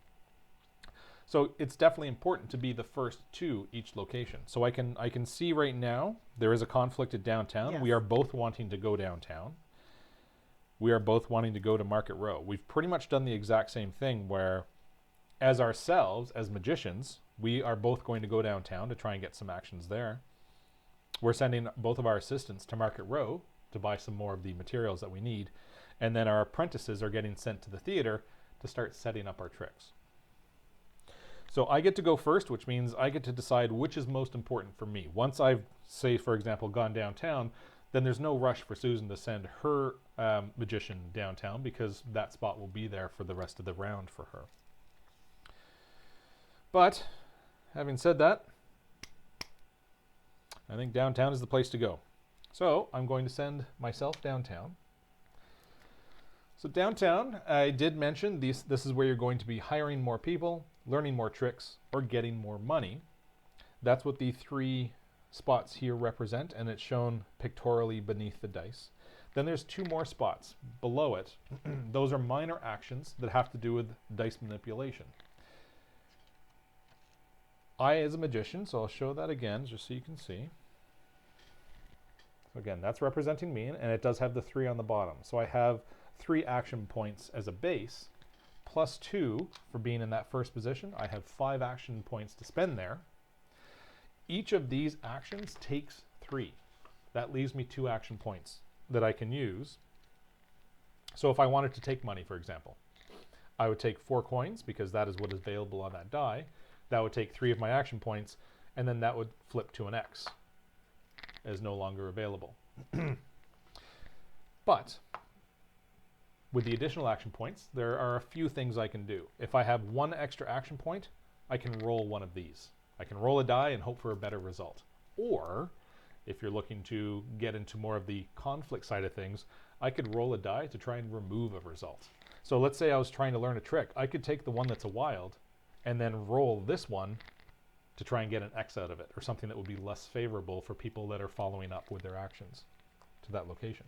So it's definitely important to be the first to each location. So I can see right now there is a conflict at downtown. Yes. We are both wanting to go downtown. We are both wanting to go to Market Row. We've pretty much done the exact same thing, where as ourselves, as magicians, we are both going to go downtown to try and get some actions there. We're sending both of our assistants to Market Row to buy some more of the materials that we need. And then our apprentices are getting sent to the theater to start setting up our tricks. So I get to go first, which means I get to decide which is most important for me. Once I've, say, for example, gone downtown, then there's no rush for Susan to send her magician downtown, because that spot will be there for the rest of the round for her. But having said that, I think downtown is the place to go. So I'm going to send myself downtown. So downtown, I did mention this is where you're going to be hiring more people, learning more tricks, or getting more money. That's what the 3 spots here represent, and it's shown pictorially beneath the dice. Then there's 2 more spots below it. Those are minor actions that have to do with dice manipulation. I, as a magician, so I'll show that again just so you can see. So again, that's representing me, and it does have the 3 on the bottom. So I have 3 action points as a base, plus 2 for being in that first position. I have 5 action points to spend there. Each of these actions takes 3. That leaves me 2 action points that I can use. So if I wanted to take money, for example, I would take 4 coins, because that is what is available on that die. That would take 3 of my action points, and then that would flip to an X as no longer available. But with the additional action points, there are a few things I can do. If I have 1 extra action point, I can roll one of these. I can roll a die and hope for a better result. Or, if you're looking to get into more of the conflict side of things, I could roll a die to try and remove a result. So let's say I was trying to learn a trick. I could take the one that's a wild and then roll this one to try and get an X out of it, or something that would be less favorable for people that are following up with their actions to that location.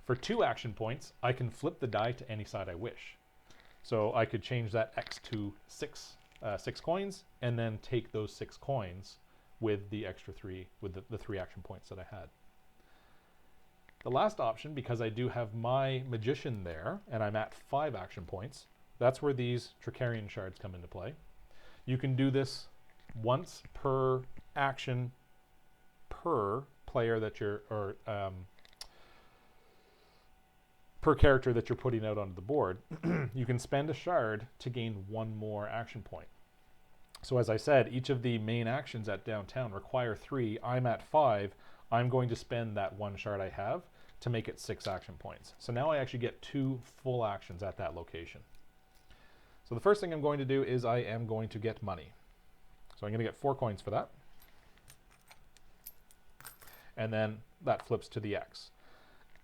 For 2 action points, I can flip the die to any side I wish. So I could change that X to 6 coins, and then take those 6 coins with the extra 3, with the 3 action points that I had. The last option, because I do have my magician there, and I'm at 5 action points, that's where these Trickerion shards come into play. You can do this once per action per player that you're, or per character that you're putting out onto the board. You can spend a shard to gain 1 more action point. So as I said, each of the main actions at downtown require 3. I'm at 5. I'm going to spend that 1 shard I have to make it 6 action points. So now I actually get 2 full actions at that location. So the first thing I'm going to do is I am going to get money. So I'm going to get 4 coins for that. And then that flips to the X.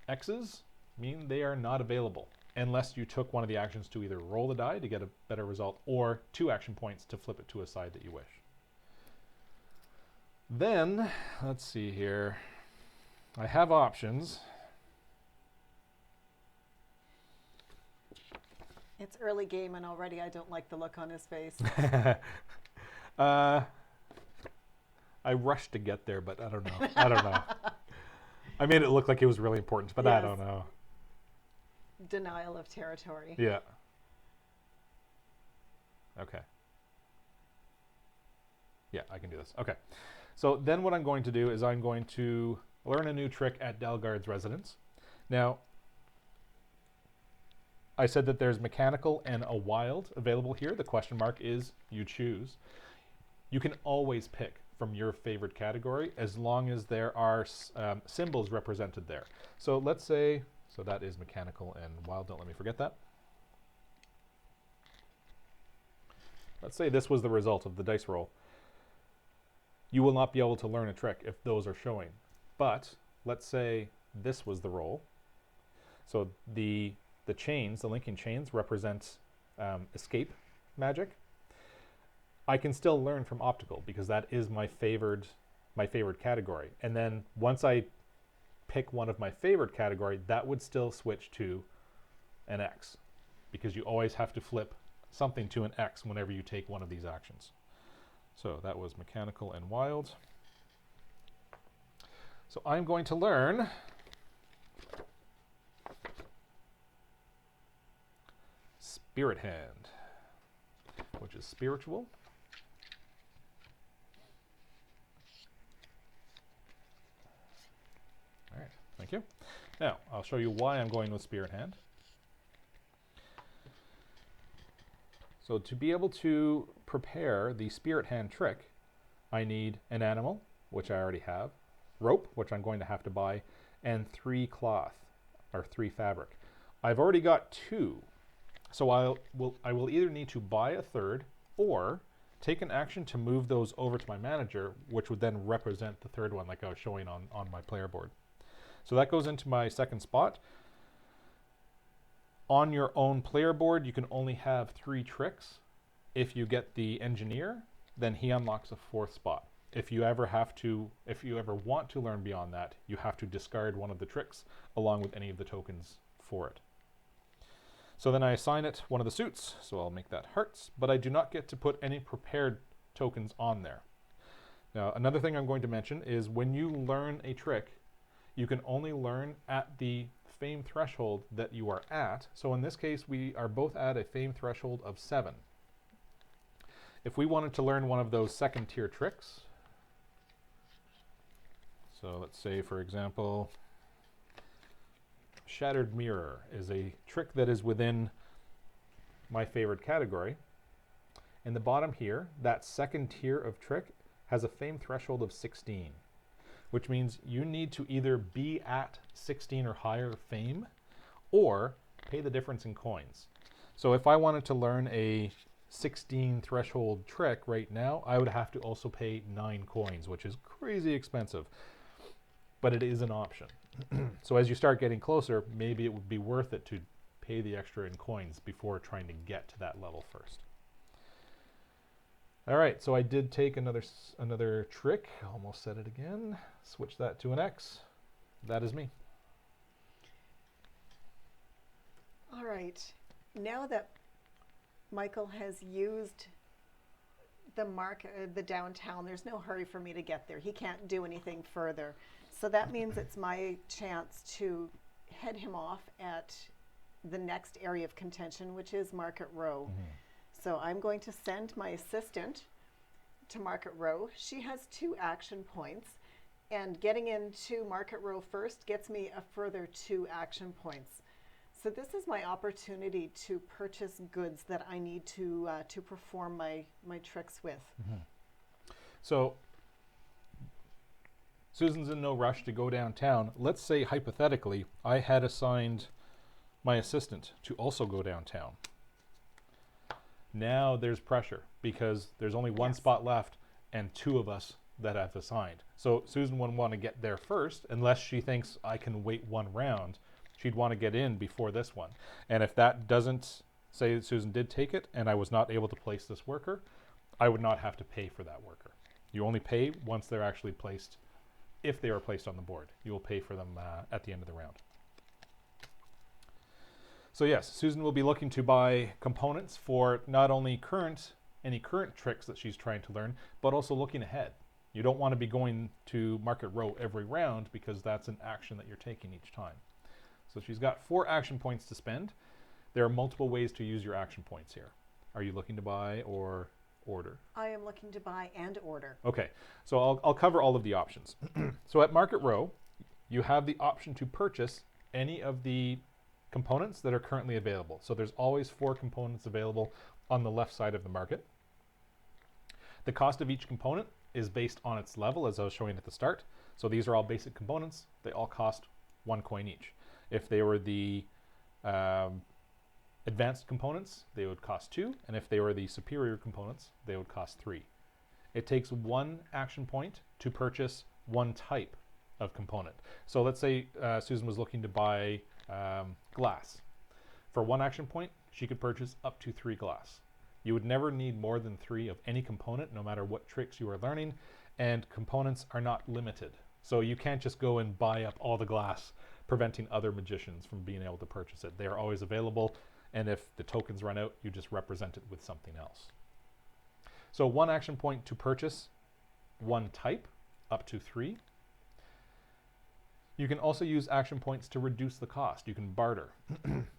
X's mean they are not available unless you took one of the actions to either roll the die to get a better result, or 2 action points to flip it to a side that you wish. Then, let's see here. I have options. It's early game, and already I don't like the look on his face. I rushed to get there, but I don't know. I don't know. I made it look like it was really important, but I don't know. Denial of territory. Yeah. Okay. Yeah, I can do this. Okay. So then what I'm going to do is I'm going to learn a new trick at Dalgard's residence. Now, I said that there's mechanical and a wild available here. The question mark is you choose. You can always pick from your favorite category as long as there are symbols represented there. So let's say, so that is mechanical and wild, don't let me forget that. Let's say this was the result of the dice roll. You will not be able to learn a trick if those are showing. But let's say this was the roll. So the chains, the linking chains, represent escape magic. I can still learn from optical because that is my favorite category. And then once I pick one of my favorite category, that would still switch to an X, because you always have to flip something to an X whenever you take one of these actions. So that was mechanical and wild. So I'm going to learn Spirit Hand, which is spiritual. All right, thank you. Now, I'll show you why I'm going with Spirit Hand. So to be able to prepare the Spirit Hand trick, I need an animal, which I already have, rope, which I'm going to have to buy, and 3 cloth, or 3 fabric. I've already got 2, so I will either need to buy a 3rd, or take an action to move those over to my manager, which would then represent the 3rd one like I was showing on my player board. So that goes into my 2nd spot. On your own player board, you can only have 3 tricks. If you get the engineer, then he unlocks a 4th spot. If you ever want to learn beyond that, you have to discard one of the tricks along with any of the tokens for it. So then I assign it one of the suits, so I'll make that hearts, but I do not get to put any prepared tokens on there. Now, another thing I'm going to mention is when you learn a trick, you can only learn at the fame threshold that you are at. So in this case, we are both at a fame threshold of 7. If we wanted to learn one of those second tier tricks, so let's say, for example, Shattered Mirror is a trick that is within my favorite category. In the bottom here, that second tier of trick has a fame threshold of 16, which means you need to either be at 16 or higher fame or pay the difference in coins. So if I wanted to learn a 16 threshold trick right now, I would have to also pay 9 coins, which is crazy expensive, but it is an option. So as you start getting closer, maybe it would be worth it to pay the extra in coins before trying to get to that level first. All right, so I did take another trick. Almost said it again. Switch that to an X. That is me. All right. Now that Michael has used the market, the downtown, there's no hurry for me to get there. He can't do anything further. So that means it's my chance to head him off at the next area of contention, which is Market Row. So I'm going to send my assistant to Market Row. She has 2 action points, and getting into Market Row first gets me a further 2 action points. So this is my opportunity to purchase goods that I need to perform my tricks with. So Susan's in no rush to go downtown. Let's say hypothetically I had assigned my assistant to also go downtown. Now there's pressure because there's only one spot left and 2 of us that I've assigned. So Susan wouldn't want to get there first unless she thinks I can wait 1 round. She'd want to get in before this one. And if that doesn't, say that Susan did take it and I was not able to place this worker, I would not have to pay for that worker. You only pay once they're actually placed, if they are placed on the board. You will pay for them at the end of the round. So yes, Susan will be looking to buy components for not only any current tricks that she's trying to learn, but also looking ahead. You don't want to be going to Market Row every round because that's an action that you're taking each time. So she's got 4 action points to spend. There are multiple ways to use your action points here. Are you looking to buy or order? I am looking to buy and order. Okay, so I'll cover all of the options. So at Market Row, you have the option to purchase any of the components that are currently available. So there's always 4 components available on the left side of the market. The cost of each component is based on its level, as I was showing at the start. So these are all basic components. They all cost 1 coin each. If they were the advanced components, they would cost 2. And if they were the superior components, they would cost 3. It takes 1 action point to purchase 1 type of component. So let's say Susan was looking to buy glass. For 1 action point, she could purchase up to 3 glass. You would never need more than 3 of any component, no matter what tricks you are learning, and components are not limited. So you can't just go and buy up all the glass, preventing other magicians from being able to purchase it. They are always available, and if the tokens run out, you just represent it with something else. So 1 action point to purchase 1 type, up to 3. You can also use action points to reduce the cost. You can barter.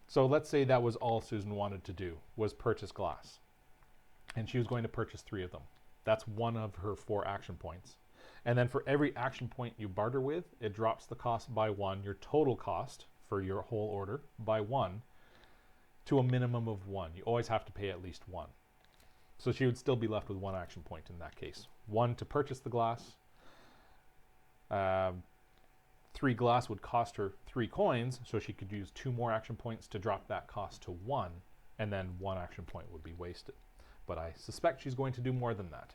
So let's say that was all Susan wanted to do, was purchase glass. And she was going to purchase 3 of them. That's 1 of her 4 action points. And then for every action point you barter with, it drops the cost by 1, your total cost for your whole order by 1, to a minimum of 1. You always have to pay at least 1. So she would still be left with 1 action point in that case. 1 to purchase the glass. 3 glass would cost her 3 coins, so she could use 2 more action points to drop that cost to 1, and then 1 action point would be wasted. But I suspect she's going to do more than that.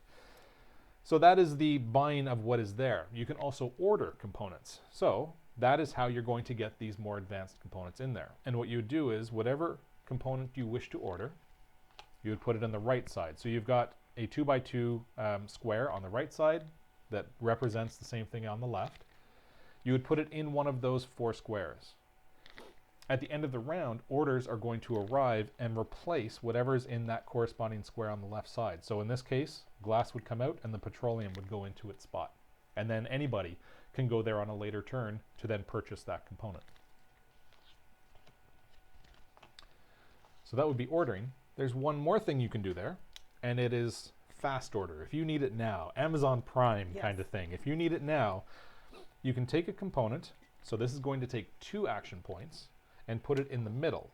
So that is the buying of what is there. You can also order components. So that is how you're going to get these more advanced components in there. And what you would do is whatever component you wish to order, you would put it on the right side. So you've got a 2x2 square on the right side that represents the same thing on the left. You would put it in one of those 4 squares. At the end of the round, orders are going to arrive and replace whatever's in that corresponding square on the left side. So in this case, glass would come out and the petroleum would go into its spot. And then anybody can go there on a later turn to then purchase that component. So that would be ordering. There's one more thing you can do there, and it is fast order. If you need it now, Amazon Prime kind of thing. If you need it now, you can take a component. So this is going to take 2 action points and put it in the middle.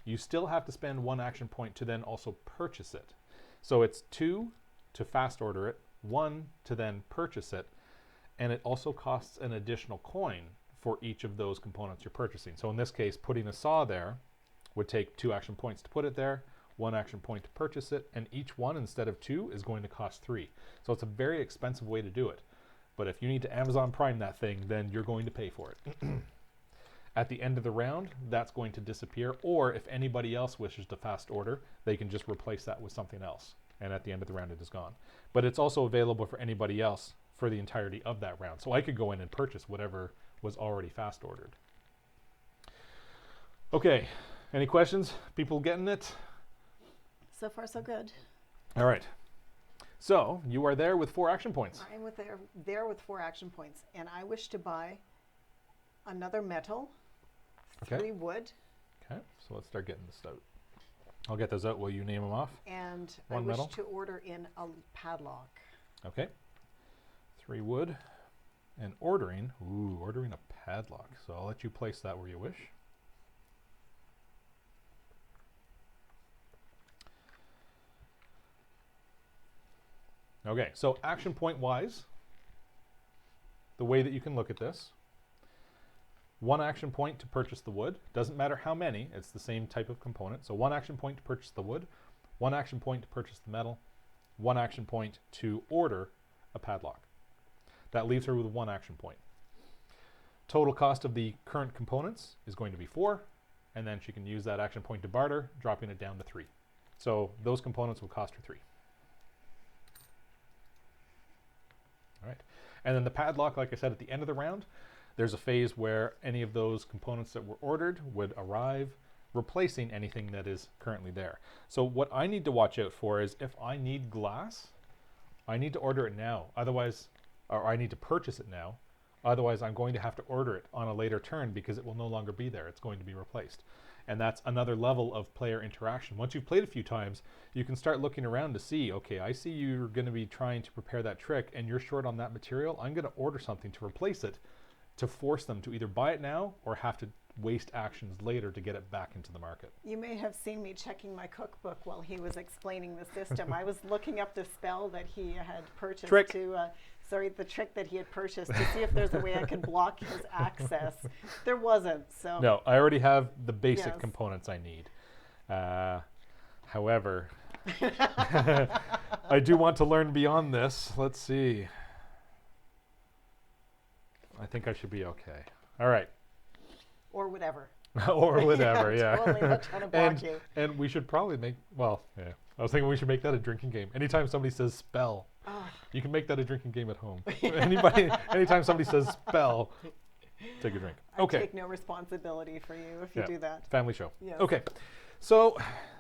You still have to spend 1 action point to then also purchase it. So it's 2 to fast order it, 1 to then purchase it, and it also costs an additional coin for each of those components you're purchasing. So in this case, putting a saw there would take 2 action points to put it there, 1 action point to purchase it, and each one instead of 2 is going to cost 3. So it's a very expensive way to do it. But if you need to Amazon Prime that thing, then you're going to pay for it. At the end of the round, that's going to disappear, or if anybody else wishes to fast order, they can just replace that with something else. And at the end of the round, it is gone. But it's also available for anybody else for the entirety of that round. So I could go in and purchase whatever was already fast ordered. Okay, any questions? People getting it? So far, so good. All right. So you are there with 4 action points. I'm there with 4 action points, and I wish to buy another metal, 3 wood. Okay, so let's start getting this out. I'll get those out while you name them off. And 1 I wish metal. to order in a padlock. Okay. 3 wood. And ordering, ordering a padlock. So I'll let you place that where you wish. Okay, so action point wise, the way that you can look at this, 1 action point to purchase the wood. Doesn't matter how many, it's the same type of component. So 1 action point to purchase the wood, 1 action point to purchase the metal, 1 action point to order a padlock. That leaves her with 1 action point. Total cost of the current components is going to be 4, and then she can use that action point to barter, dropping it down to 3. So those components will cost her 3. All right. And then the padlock, like I said, at the end of the round, there's a phase where any of those components that were ordered would arrive, replacing anything that is currently there. So what I need to watch out for is if I need glass, I need to order it now. Otherwise, or I need to purchase it now. Otherwise, I'm going to have to order it on a later turn because it will no longer be there. It's going to be replaced. And that's another level of player interaction. Once you've played a few times, you can start looking around to see, okay, I see you're going to be trying to prepare that trick and you're short on that material. I'm going to order something to replace it to force them to either buy it now or have to waste actions later to get it back into the market. You may have seen me checking my cookbook while he was explaining the system. I was looking up the spell that he had purchased Trick. The trick that he had purchased to see if there's a way I could block his access. There wasn't, so. No, I already have the basic Yes. components I need. However, I do want to learn beyond this. Let's see. I think I should be okay. All right. Or whatever. Or whatever, yeah. Totally not trying to block you. And we should probably make, well, yeah. I was thinking we should make that a drinking game. Anytime somebody says spell, you can make that a drinking game at home. Anytime somebody says spell, take a drink. Okay. I take no responsibility for you if you do that. Family show. Yes. Okay. So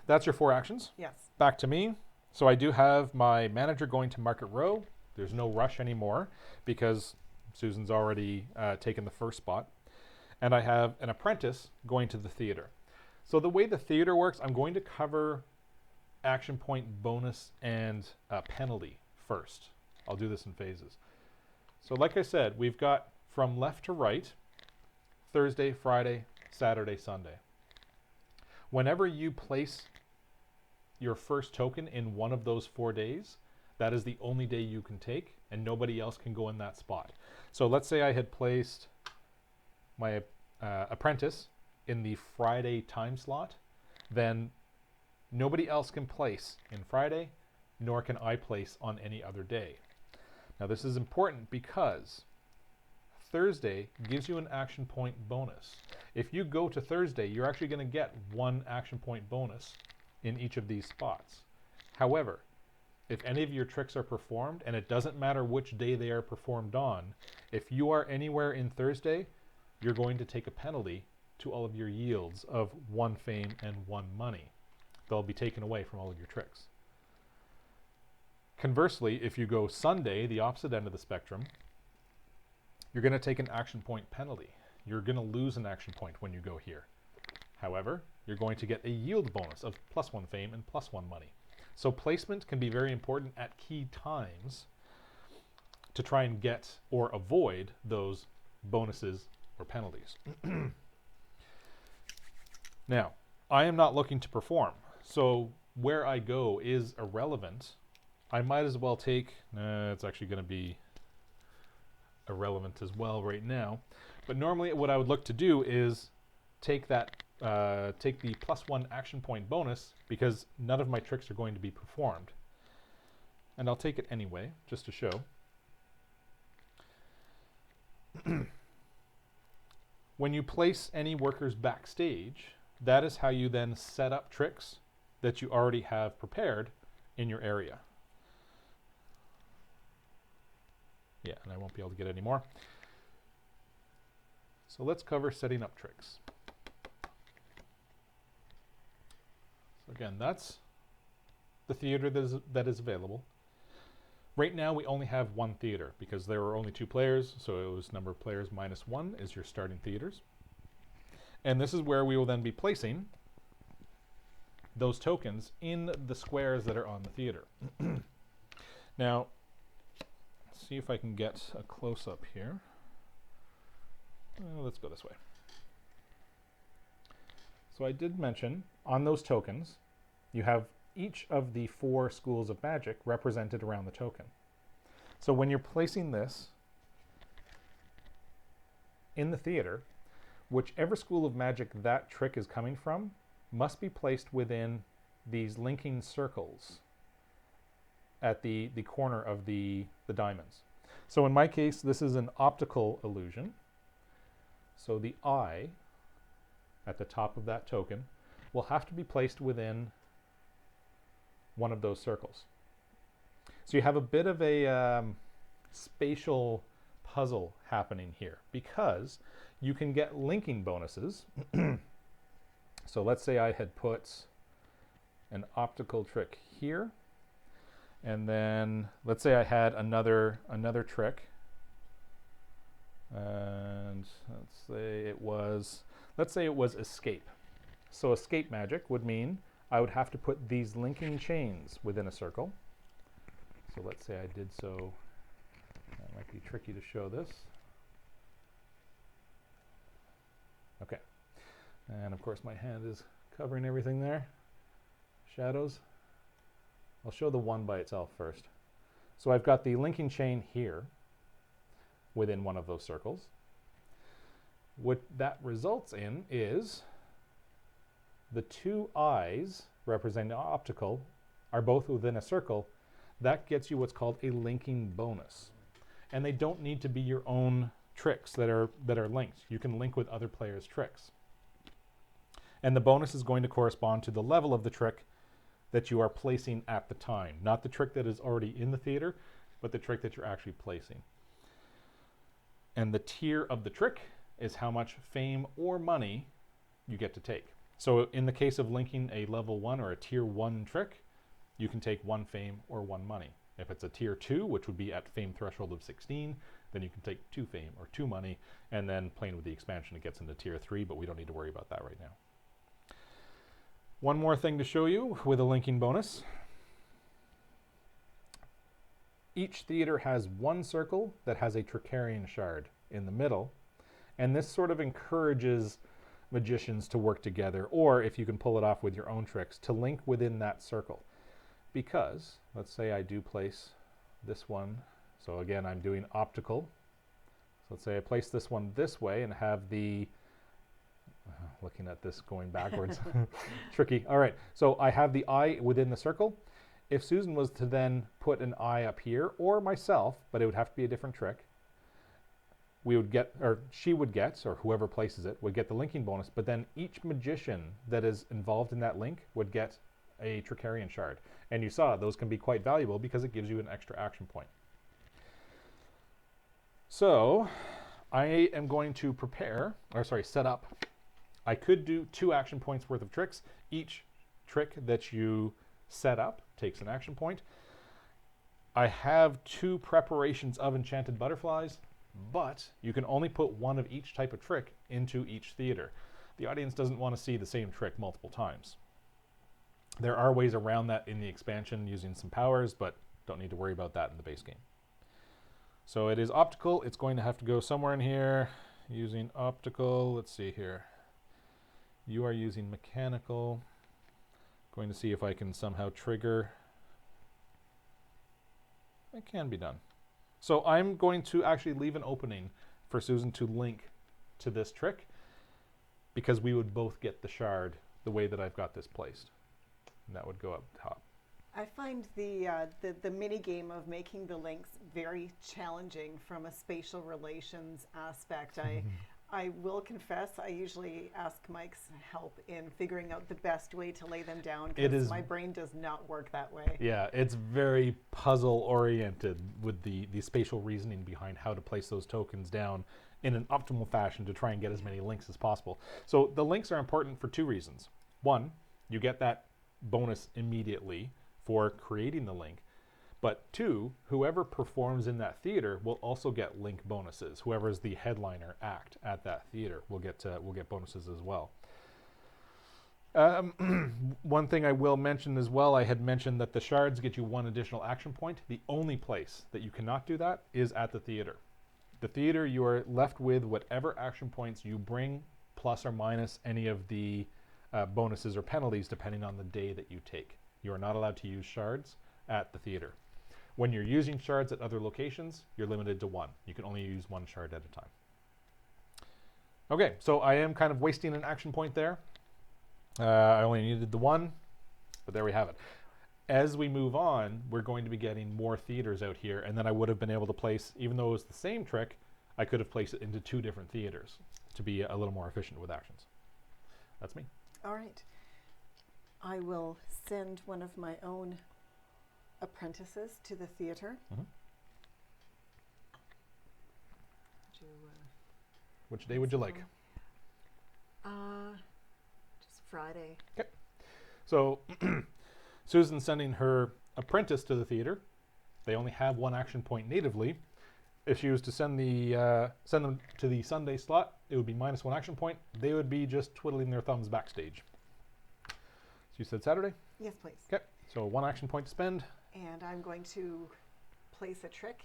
that's your 4 actions. Yes. Back to me. So I do have my manager going to Market Row. There's no rush anymore because Susan's already taken the first spot. And I have an apprentice going to the theater. So the way the theater works, I'm going to cover action point bonus and penalty first. I'll do this in phases. So like I said, we've got from left to right, Thursday, Friday, Saturday, Sunday. Whenever you place your first token in one of those 4 days, that is the only day you can take, and nobody else can go in that spot. So let's say I had placed my apprentice in the Friday time slot, then nobody else can place in Friday, nor can I place on any other day. Now this is important because Thursday gives you an action point bonus. If you go to Thursday, you're actually going to get 1 action point bonus in each of these spots. However, if any of your tricks are performed, and it doesn't matter which day they are performed on, if you are anywhere in Thursday, you're going to take a penalty to all of your yields of 1 fame and 1 money. They'll be taken away from all of your tricks. Conversely, if you go Sunday, the opposite end of the spectrum, you're going to take an action point penalty. You're going to lose an action point when you go here. However, you're going to get a yield bonus of +1 fame and +1 money. So placement can be very important at key times to try and get or avoid those bonuses or penalties. Now, I am not looking to perform, so where I go is irrelevant. I might as well take, it's actually going to be irrelevant as well right now, but normally what I would look to do is take that, take the +1 action point bonus, because none of my tricks are going to be performed. And I'll take it anyway, just to show. When you place any workers backstage, that is how you then set up tricks that you already have prepared in your area. Yeah, and I won't be able to get any more. So let's cover setting up tricks. So again, that's the theater that is available. Right now we only have one theater because there were only 2 players, so it was number of players -1 is your starting theaters. And this is where we will then be placing those tokens in the squares that are on the theater. Now, let's see if I can get a close-up here. Let's go this way. So I did mention on those tokens, you have each of the 4 schools of magic represented around the token. So when you're placing this in the theater, whichever school of magic that trick is coming from must be placed within these linking circles at the corner of the diamonds. So in my case, this is an optical illusion. So the eye at the top of that token will have to be placed within one of those circles. So you have a bit of a spatial puzzle happening here, because you can get linking bonuses. So let's say I had put an optical trick here, and then let's say I had another trick, and let's say it was escape. So escape magic would mean I would have to put these linking chains within a circle. So let's say I did so. That might be tricky to show this. Okay. And of course my hand is covering everything there. Shadows. I'll show the one by itself first. So I've got the linking chain here within one of those circles. What that results in is the 2 eyes representing optical are both within a circle. That gets you what's called a linking bonus. And they don't need to be your own tricks that are linked. You can link with other players' tricks. And the bonus is going to correspond to the level of the trick that you are placing at the time. Not the trick that is already in the theater, but the trick that you're actually placing. And the tier of the trick is how much fame or money you get to take. So in the case of linking a level 1 or a tier 1 trick, you can take 1 fame or 1 money. If it's a tier 2, which would be at fame threshold of 16, then you can take 2 fame or 2 money, and then playing with the expansion it gets into tier 3, but we don't need to worry about that right now. One more thing to show you with a linking bonus. Each theater has 1 circle that has a Trickerion shard in the middle, and this sort of encourages magicians to work together, or if you can pull it off with your own tricks, to link within that circle. Because, let's say I do place this one, so again I'm doing optical. So let's say I place this one this way and have the, looking at this going backwards, tricky. All right, so I have the eye within the circle. If Susan was to then put an eye up here, or myself, but it would have to be a different trick, we would get, or she would get, or whoever places it, would get the linking bonus, but then each magician that is involved in that link would get a Trickerion shard. And you saw those can be quite valuable because it gives you an extra action point. So I am going to set up. I could do 2 action points worth of tricks. Each trick that you set up takes an action point. I have 2 preparations of enchanted butterflies. but you can only put one of each type of trick into each theater. The audience doesn't want to see the same trick multiple times. There are ways around that in the expansion using some powers, but don't need to worry about that in the base game. So it is optical. It's going to have to go somewhere in here using optical. Let's see here. You are using mechanical. Going to see if I can somehow trigger. It can be done. So I'm going to actually leave an opening for Susan to link to this trick, because we would both get the shard the way that I've got this placed. And that would go up top. I find the mini game of making the links very challenging from a spatial relations aspect. I will confess, I usually ask Mike's help in figuring out the best way to lay them down, because my brain does not work that way. Yeah, it's very puzzle oriented with the spatial reasoning behind how to place those tokens down in an optimal fashion to try and get as many links as possible. So the links are important for two reasons. One, you get that bonus immediately for creating the link. But two, whoever performs in that theater will also get link bonuses. Whoever is the headliner act at that theater will get bonuses as well. One thing I will mention as well, I had mentioned that the shards get you one additional action point. The only place that you cannot do that is at the theater. The theater, you are left with whatever action points you bring, plus or minus any of the bonuses or penalties depending on the day that you take. You are not allowed to use shards at the theater. When you're using shards at other locations, you're limited to one. You can only use one shard at a time. Okay, so I am kind of wasting an action point there. I only needed the one, but there we have it. As we move on, we're going to be getting more theaters out here, and then I would have been able to place, even though it was the same trick, I could have placed it into two different theaters to be a little more efficient with actions. That's me. All right. I will send one of my own apprentices to the theater. Mm-hmm. Which day would you like? Just Friday. Okay. So Susan's sending her apprentice to the theater. They only have one action point natively. If she was to send them to the Sunday slot, it would be -1 action point. They would be just twiddling their thumbs backstage. So you said Saturday? Yes, please. Okay. So 1 action point to spend. And I'm going to place a trick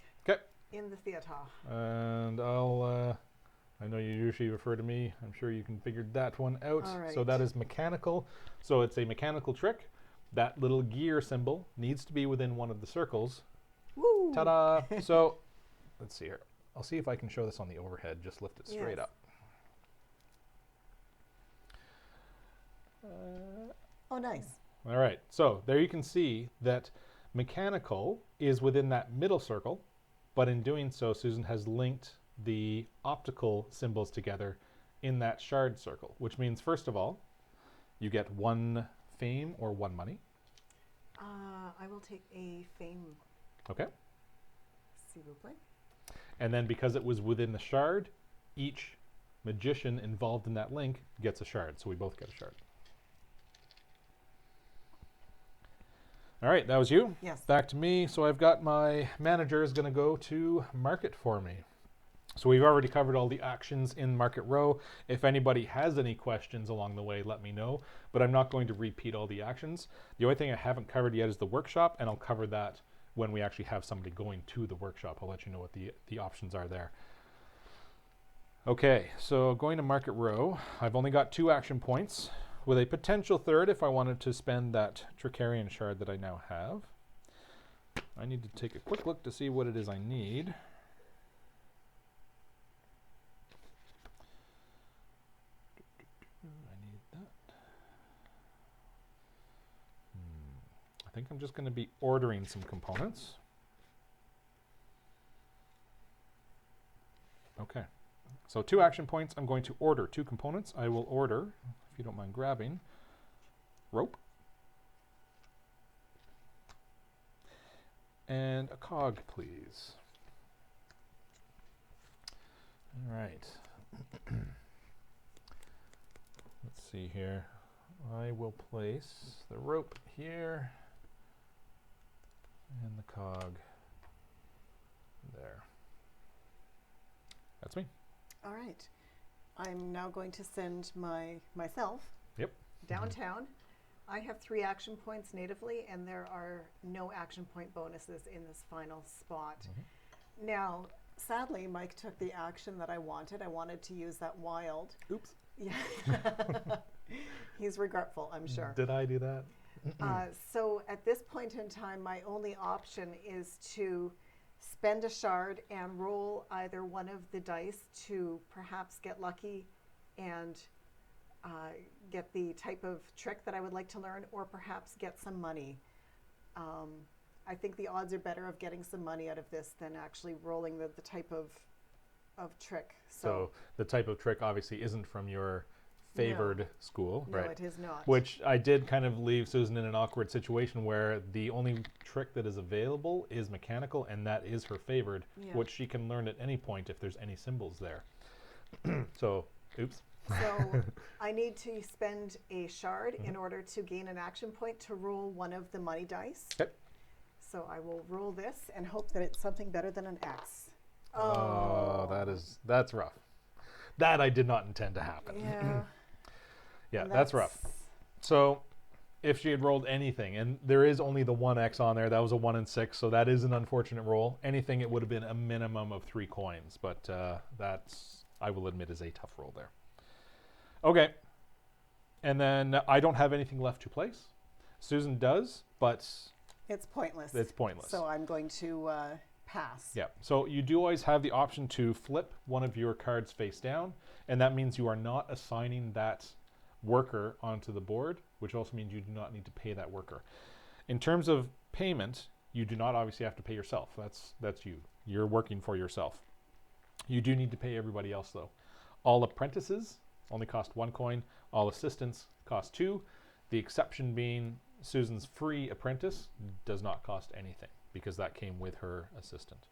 in the theater. And I know you usually refer to me. I'm sure you can figure that one out. All right. So that is mechanical. So it's a mechanical trick. That little gear symbol needs to be within one of the circles. Woo! Ta-da! So let's see here. I'll see if I can show this on the overhead. Just lift it straight up. Oh, nice. All right. So there you can see that mechanical is within that middle circle, but in doing so, Susan has linked the optical symbols together in that shard circle, which means, first of all, you get 1 fame or 1 money. I will take a fame. Okay. S'il vous plaît. And then because it was within the shard, each magician involved in that link gets a shard. So we both get a shard. All right, that was you. Yes. Back to me. So I've got my manager is going to go to market for me. So we've already covered all the actions in Market Row. If anybody has any questions along the way, let me know. But I'm not going to repeat all the actions. The only thing I haven't covered yet is the workshop, and I'll cover that when we actually have somebody going to the workshop. I'll let you know what the options are there. Okay, so going to Market Row, I've only got 2 action points, with a potential third if I wanted to spend that Trickerion shard that I now have. I need to take a quick look to see what it is I need. I need that. I think I'm just going to be ordering some components. Okay. So 2 action points. I'm going to order 2 components. I will order, if you don't mind grabbing, rope and a cog, please. All right. Let's see here. I will place the rope here and the cog there. That's me. All right. I'm now going to send myself Yep. downtown. I have 3 action points natively, and there are no action point bonuses in this final spot. Now, sadly, Mike took the action that I wanted. I wanted to use that wild. Oops. Yeah. He's regretful, I'm sure. Did I do that? So at this point in time, my only option is to spend a shard and roll either one of the dice to perhaps get lucky and get the type of trick that I would like to learn, or perhaps get some money. I think the odds are better of getting some money out of this than actually rolling the type of trick. So the type of trick obviously isn't from your favored school, no, right? it is not. Which I did kind of leave Susan in an awkward situation where the only trick that is available is mechanical, and that is her favored, which she can learn at any point if there's any symbols there. So, oops. So I need to spend a shard in order to gain an action point to roll one of the money dice. Okay. So I will roll this and hope that it's something better than an X. Oh, that's rough. That I did not intend to happen. Yeah. Yeah, that's rough. So if she had rolled anything, and there is only the 1 X on there, that was a 1 and 6, so that is an unfortunate roll. Anything, it would have been a minimum of 3 coins, but that's, I will admit, is a tough roll there. Okay. And then I don't have anything left to place. Susan does, but It's pointless. it's pointless. So I'm going to pass. Yeah, so you do always have the option to flip one of your cards face down, and that means you are not assigning that worker onto the board, which also means you do not need to pay that worker. In terms of payment, you do not obviously have to pay yourself. That's you. You're working for yourself. You do need to pay everybody else, though. All apprentices only cost 1 coin. All assistants cost 2. The exception being Susan's free apprentice does not cost anything, because that came with her assistant.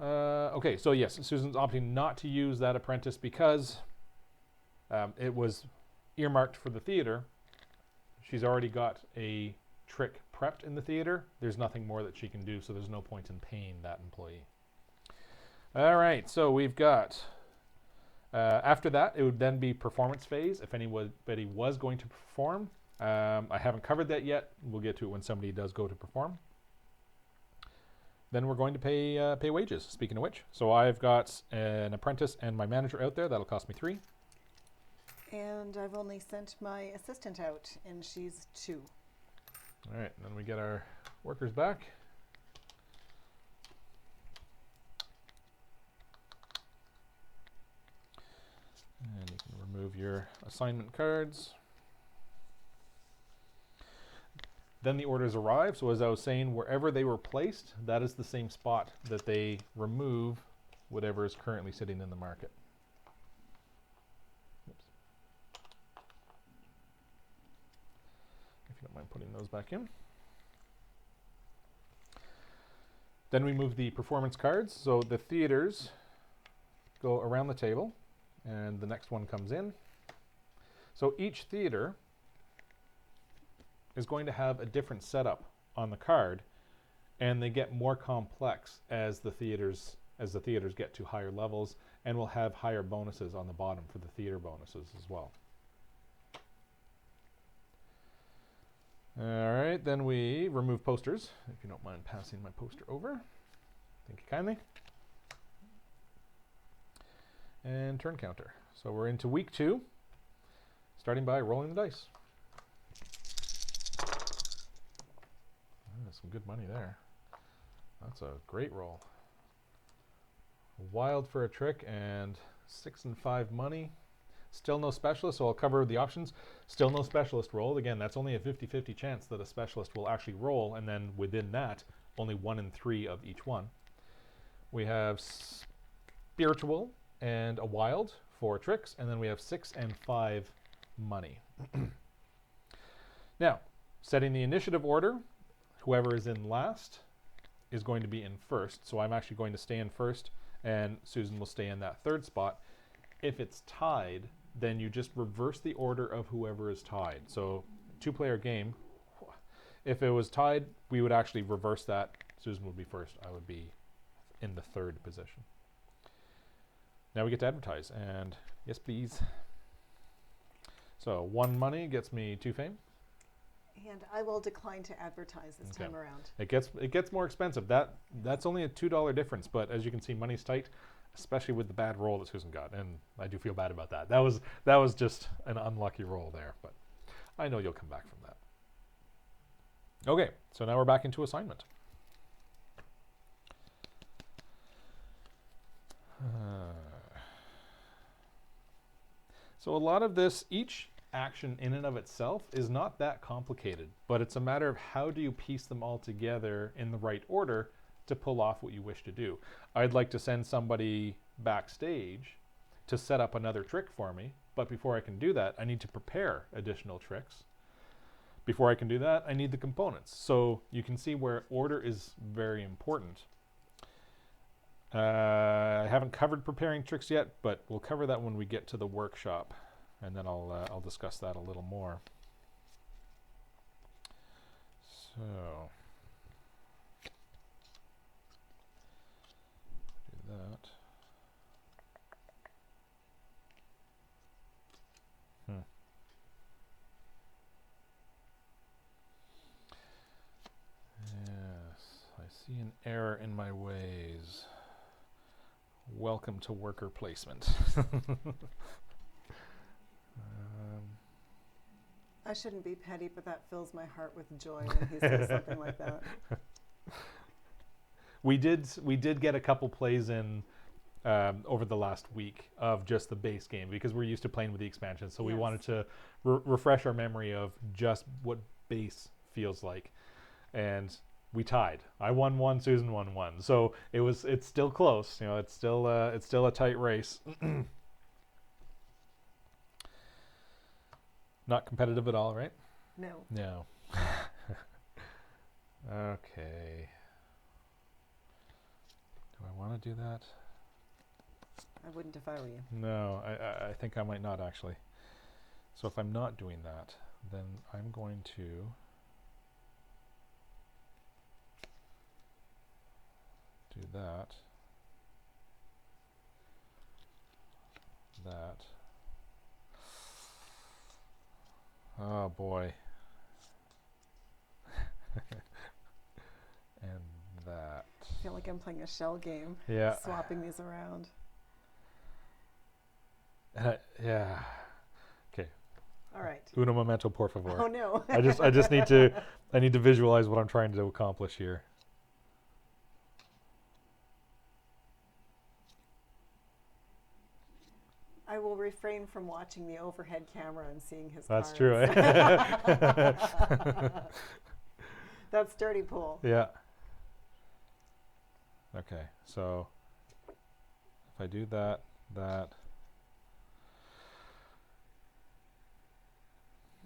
Okay, so yes, Susan's opting not to use that apprentice because it was earmarked for the theater. She's already got a trick prepped in the theater. There's nothing more that she can do, so there's no point in paying that employee. All right, so we've got, after that, it would then be performance phase if anybody was going to perform. I haven't covered that yet. We'll get to it when somebody does go to perform. Then we're going to pay wages, speaking of which. So I've got an apprentice and my manager out there. That'll cost me 3. And I've only sent my assistant out, and she's 2. All right, then we get our workers back. And you can remove your assignment cards. Then the orders arrive. So as I was saying, wherever they were placed, that is the same spot that they remove whatever is currently sitting in the market. Oops. If you don't mind putting those back in. Then we move the performance cards. So the theaters go around the table, and the next one comes in. So each theater is going to have a different setup on the card, and they get more complex as the theaters get to higher levels, and will have higher bonuses on the bottom for the theater bonuses as well. All right, then we remove posters. If you don't mind passing my poster over. Thank you kindly. And turn counter. So we're into week 2, starting by rolling the dice. Some good money there. That's a great roll. Wild for a trick and 6 and 5 money. Still no specialist, so I'll cover the options. Still no specialist rolled. Again, that's only a 50-50 chance that a specialist will actually roll, and then within that, only 1 in 3 of each one. We have spiritual and a wild for tricks, and then we have 6 and 5 money. Now, setting the initiative order, whoever is in last is going to be in first. So I'm actually going to stay in first, and Susan will stay in that 3rd spot. If it's tied, then you just reverse the order of whoever is tied. So 2-player game. If it was tied, we would actually reverse that. Susan would be first. I would be in the 3rd position. Now we get to advertise, and yes, please. So 1 money gets me 2 fame. And I will decline to advertise this time around. It gets more expensive. That's only a $2 difference, but as you can see, money's tight, especially with the bad roll that Susan got, and I do feel bad about that. That was just an unlucky roll there, but I know you'll come back from that. Okay, so now we're back into assignment. So a lot of this, each action in and of itself is not that complicated, but it's a matter of how do you piece them all together in the right order to pull off what you wish to do. I'd like to send somebody backstage to set up another trick for me, but before I can do that, I need to prepare additional tricks. Before I can do that, I need the components. So you can see where order is very important. I haven't covered preparing tricks yet, but we'll cover that when we get to the workshop, and then I'll discuss that a little more. So do that. Yes, I see an error in my ways. Welcome to worker placement. I shouldn't be petty, but that fills my heart with joy when he says something like that. We did get a couple plays in over the last week of just the base game because we're used to playing with the expansion. So we wanted to refresh our memory of just what base feels like. And we tied. I won 1, Susan won 1. So it's still close. You know, it's still a tight race. Not competitive at all, right? No. No. Okay. Do I want to do that? I wouldn't if I were you. No, I think I might not actually. So if I'm not doing that, then I'm going to do that. That. Oh boy. And that. I feel like I'm playing a shell game. Yeah. Swapping these around. Yeah. Okay. All right. Uno momento, por favor. Oh no. I just need to visualize what I'm trying to accomplish here. I will refrain from watching the overhead camera and seeing his That's cards. true. That's dirty pool. Yeah. Okay, so if I do that. And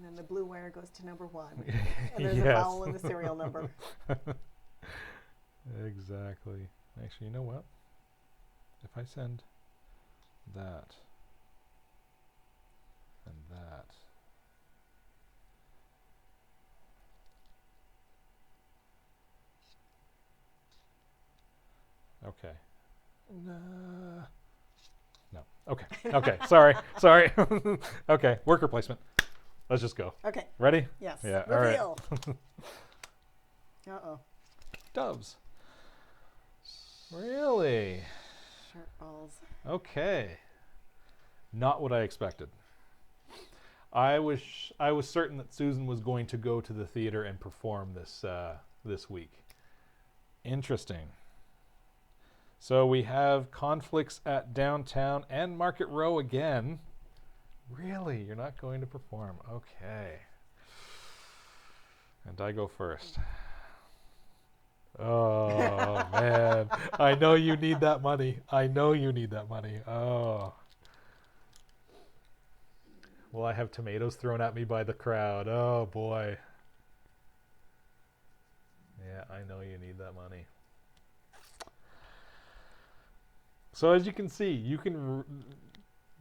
then the blue wire goes to number 1. And there's a vowel in the serial number. Exactly. Actually, you know what? If I send that and that. Okay. No. Okay. Okay. Sorry. Okay. Worker placement. Let's just go. Okay. Ready? Yes. Yeah. Reveal. All right. Uh-oh. Doves. Really? Sharp balls. Okay. Not what I expected. I was certain that Susan was going to go to the theater and perform this week. Interesting. So we have conflicts at Downtown and Market Row again. Really? You're not going to perform? Okay. And I go first. Oh, man. I know you need that money. Oh. Will I have tomatoes thrown at me by the crowd? Oh, boy. Yeah, I know you need that money. So as you can see,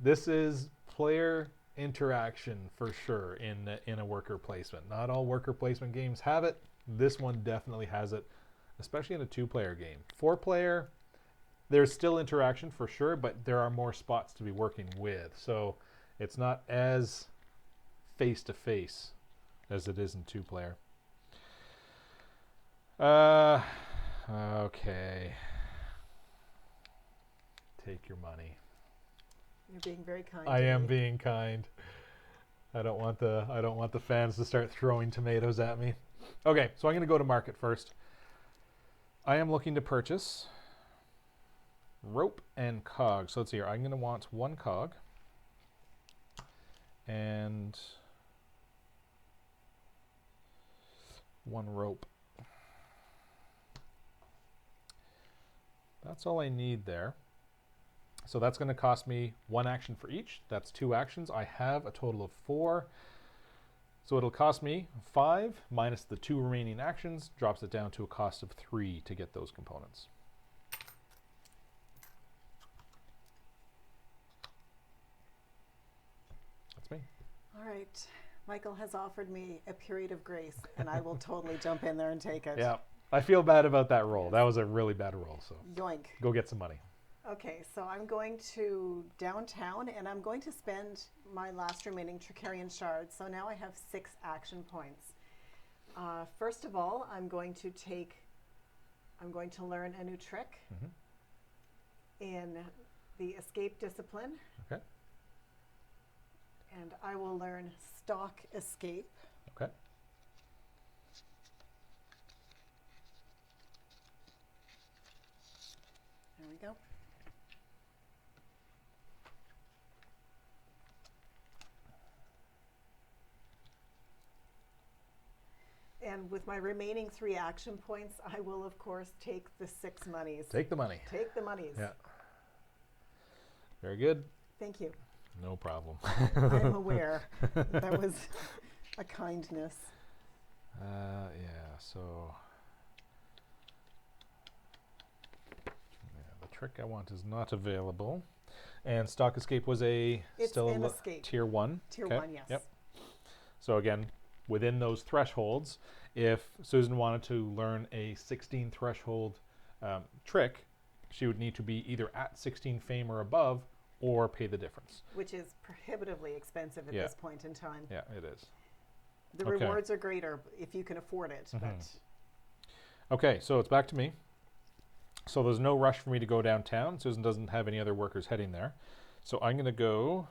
this is player interaction for sure in a worker placement. Not all worker placement games have it. This one definitely has it, especially in a 2-player game. 4-player, There's still interaction for sure, but there are more spots to be working with. So it's not as face-to-face as it is in two-player. Okay. Take your money. You're being very kind. I am being kind. I don't want the fans to start throwing tomatoes at me. Okay, so I'm going to go to market first. I am looking to purchase rope and cog. So let's see here. I'm going to want one cog and one rope. That's all I need there. So that's going to cost me one action for each. That's 2 actions. I have a total of 4. So it'll cost me 5 minus the 2 remaining actions, drops it down to a cost of 3 to get those components. That's me. All right. Michael has offered me a period of grace, and I will totally jump in there and take it. Yeah. I feel bad about that roll. That was a really bad roll. So yoink. Go get some money. Okay, so I'm going to downtown, and I'm going to spend my last remaining Trickerion shards. So now I have 6 action points. First of all, I'm going to learn a new trick in the escape discipline. Okay. And I will learn stock escape. Okay. There we go. And with my remaining 3 action points, I will, of course, take the 6 monies. Take the money. Take the monies. Yeah. Very good. Thank you. No problem. I'm aware. That was a kindness. Yeah, so... Yeah, the trick I want is not available. And stock escape was still an escape. tier 1. Tier 1, yes. Yep. So again, within those thresholds, if Susan wanted to learn a 16 threshold trick, she would need to be either at 16 fame or above, or pay the difference. Which is prohibitively expensive at this point in time. Yeah, it is. The rewards are greater if you can afford it. But okay, so it's back to me. So there's no rush for me to go downtown. Susan doesn't have any other workers heading there. So I'm going to go...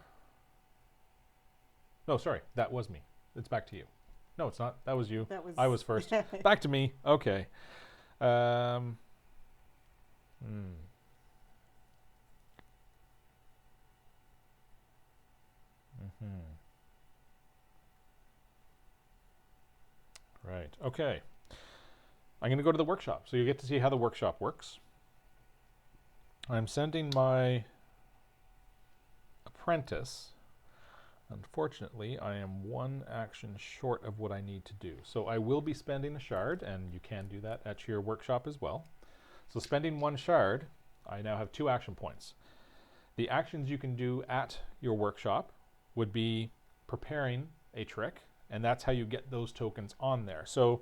No, sorry, that was me. It's back to you. No, it's not. That was you. I was first. Back to me. Okay. Right. Okay. I'm going to go to the workshop. So you get to see how the workshop works. I'm sending my apprentice. Unfortunately, I am 1 action short of what I need to do. So I will be spending a shard, and you can do that at your workshop as well. So spending 1 shard, I now have 2 action points. The actions you can do at your workshop would be preparing a trick, and that's how you get those tokens on there. So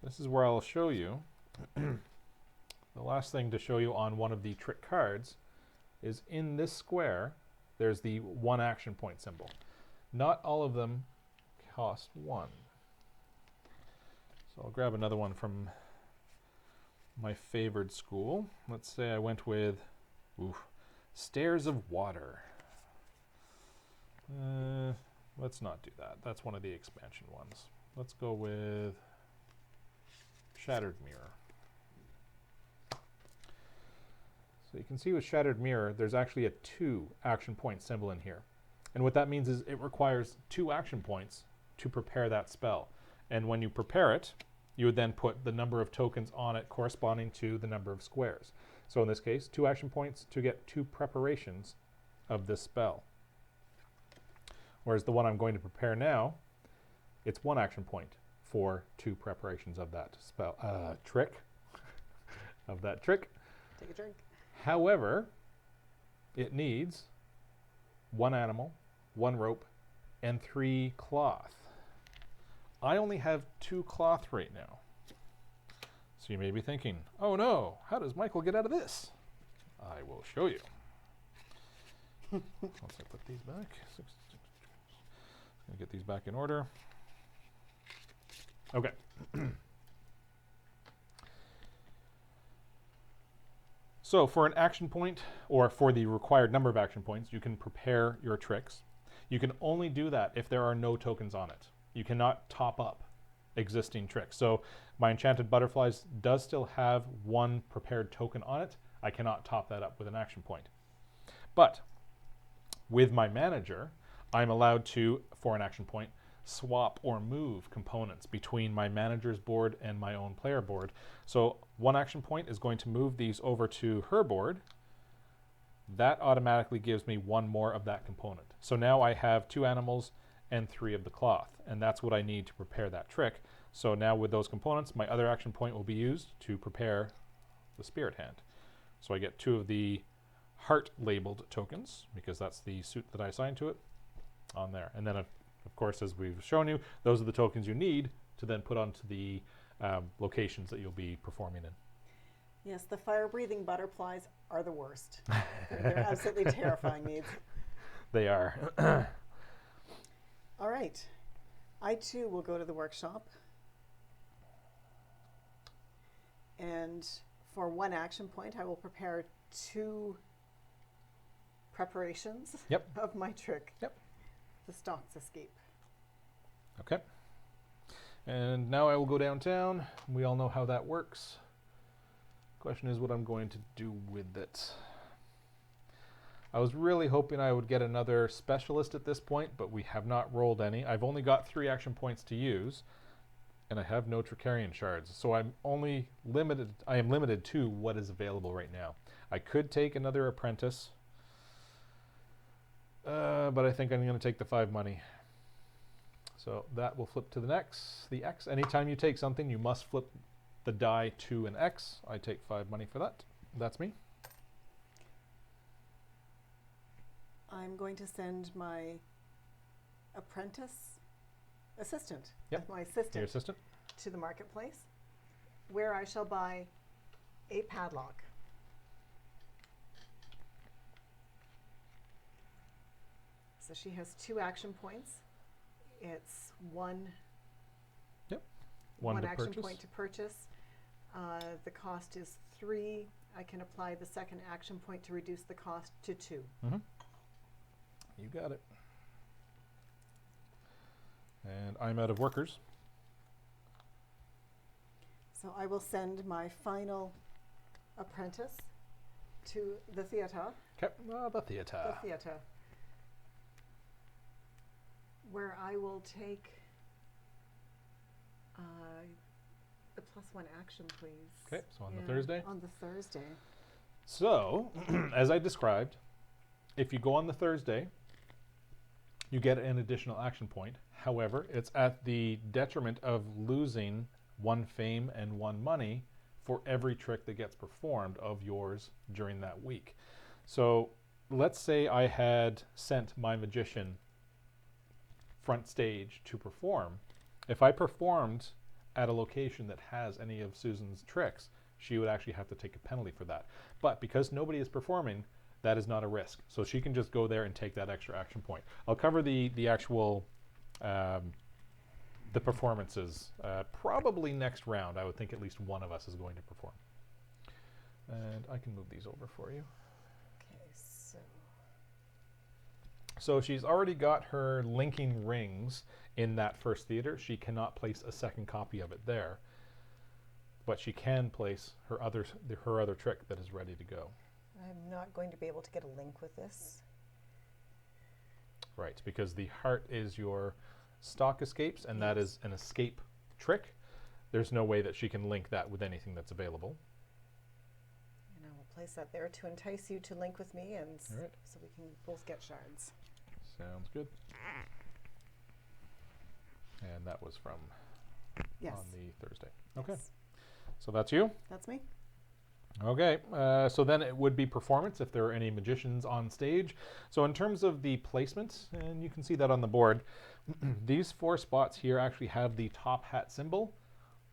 this is where I'll show you. The last thing to show you on one of the trick cards is in this square, there's the 1 action point symbol. Not all of them cost 1. So I'll grab another one from my favored school. Let's say I went with Stairs of Water. Let's not do that. That's one of the expansion ones. Let's go with Shattered Mirror. So you can see with Shattered Mirror, there's actually a 2 action point symbol in here. And what that means is it requires 2 action points to prepare that spell. And when you prepare it, you would then put the number of tokens on it corresponding to the number of squares. So in this case, 2 action points to get 2 preparations of this spell. Whereas the one I'm going to prepare now, it's 1 action point for 2 preparations of that spell trick. Of that trick. Take a drink. However, it needs 1 animal, 1 rope, and 3 cloth. I only have 2 cloth right now. So you may be thinking, oh no, how does Michael get out of this? I will show you. Once I put these back, gonna get these back in order. Okay. So for an action point, or for the required number of action points, you can prepare your tricks. You can only do that if there are no tokens on it. You cannot top up existing tricks. So my Enchanted Butterflies does still have one prepared token on it. I cannot top that up with an action point. But with my manager, I'm allowed to, for an action point, swap or move components between my manager's board and my own player board. So one action point is going to move these over to her board. That automatically gives me one more of that component. So now I have 2 animals and 3 of the cloth, and that's what I need to prepare that trick. So now with those components, my other action point will be used to prepare the spirit hand. So I get 2 of the heart labeled tokens, because that's the suit that I assigned to it, on there. And then of course, as we've shown you, those are the tokens you need to then put onto the locations that you'll be performing in. Yes, the fire-breathing butterflies are the worst. They're absolutely terrifying needs. They are. All right. I too will go to the workshop. And for one action point, I will prepare 2 preparations of my trick. Yep. The Stalks Escape. Okay. And now I will go downtown. We all know how that works. Question is what I'm going to do with it. I was really hoping I would get another specialist at this point, but we have not rolled any. I've only got 3 action points to use, and I have no Trickerion shards. So I am limited to what is available right now. I could take another apprentice, but I think I'm going to take the 5 money. So that will flip to the X. Anytime you take something, you must flip the die to an X. I take 5 money for that. That's me. I'm going to send my assistant, my assistant, Your assistant, to the marketplace, where I shall buy a padlock. So she has 2 action points. It's one action purchase. point to purchase. The cost is 3. I can apply the second action point to reduce the cost to 2. Mm-hmm. You got it. And I'm out of workers. So I will send my final apprentice to the theater. Okay. The theater. The theater. Where I will take the +1 action, please. Okay, so on the Thursday? On the Thursday. So, as I described, if you go on the Thursday, you get an additional action point. However, it's at the detriment of losing 1 fame and 1 money for every trick that gets performed of yours during that week. So, let's say I had sent my magician front stage to perform. If I performed at a location that has any of Susan's tricks, she would actually have to take a penalty for that. But because nobody is performing, that is not a risk. So she can just go there and take that extra action point. I'll cover the actual the performances probably next round. I would think at least one of us is going to perform. And I can move these over for you. Okay, so she's already got her linking rings in that first theater. She cannot place a second copy of it there, but she can place her other trick that is ready to go. I'm not going to be able to get a link with this. Right, because the heart is your stock escapes, and that is an escape trick. There's no way that she can link that with anything that's available. And I will place that there to entice you to link with me, and right, so we can both get shards. Sounds good. And that was from on the Thursday. Okay, so that's you? That's me. Okay, so then it would be performance if there are any magicians on stage. So in terms of the placement, and you can see that on the board, these 4 spots here actually have the top hat symbol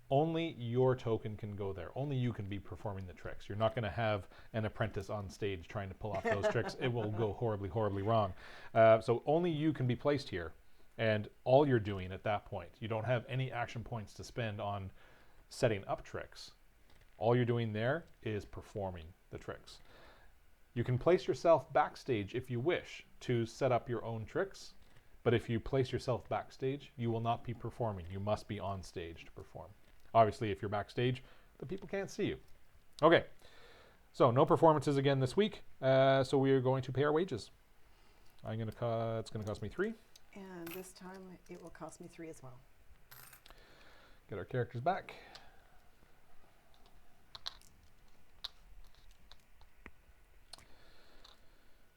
only your token can go there. Only you can be performing the tricks. You're not going to have an apprentice on stage trying to pull off those tricks. It will go horribly, horribly wrong. So only you can be placed here. And all you're doing at that point, you don't have any action points to spend on setting up tricks. All you're doing there is performing the tricks. You can place yourself backstage if you wish to set up your own tricks, but if you place yourself backstage, you will not be performing. You must be on stage to perform. Obviously, if you're backstage, the people can't see you. Okay, so no performances again this week, so we are going to pay our wages. It's going to cost me 3. And this time it will cost me 3 as well. Get our characters back.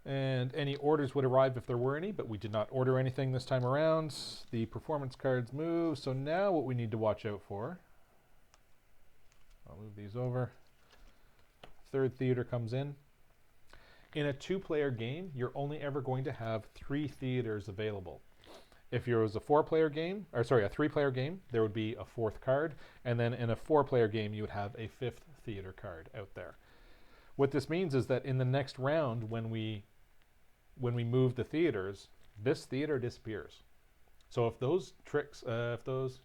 And any orders would arrive if there were any, but we did not order anything this time around. The performance cards move, so now what we need to watch out for, I'll move these over. Third theater comes in. In a 2-player game, you're only ever going to have 3 theaters available. If it was a 4-player game, or sorry, a 3-player game, there would be a 4th card, and then in a 4-player game, you would have a 5th theater card out there. What this means is that in the next round, when we move the theaters, this theater disappears. So if those tricks,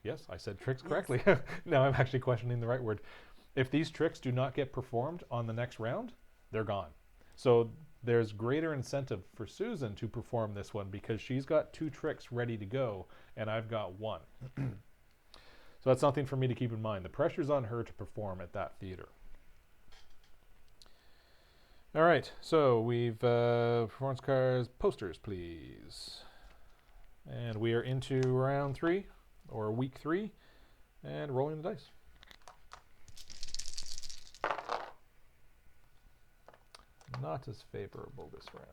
yes, I said tricks correctly. Yes. Now I'm actually questioning the right word. If these tricks do not get performed on the next round, they're gone. So there's greater incentive for Susan to perform this one because she's got 2 tricks ready to go and I've got 1. So that's something for me to keep in mind. The pressure's on her to perform at that theater. All right, so we've performance cards, posters, please. And we are into round 3, or week 3, and rolling the dice. Not as favorable this round.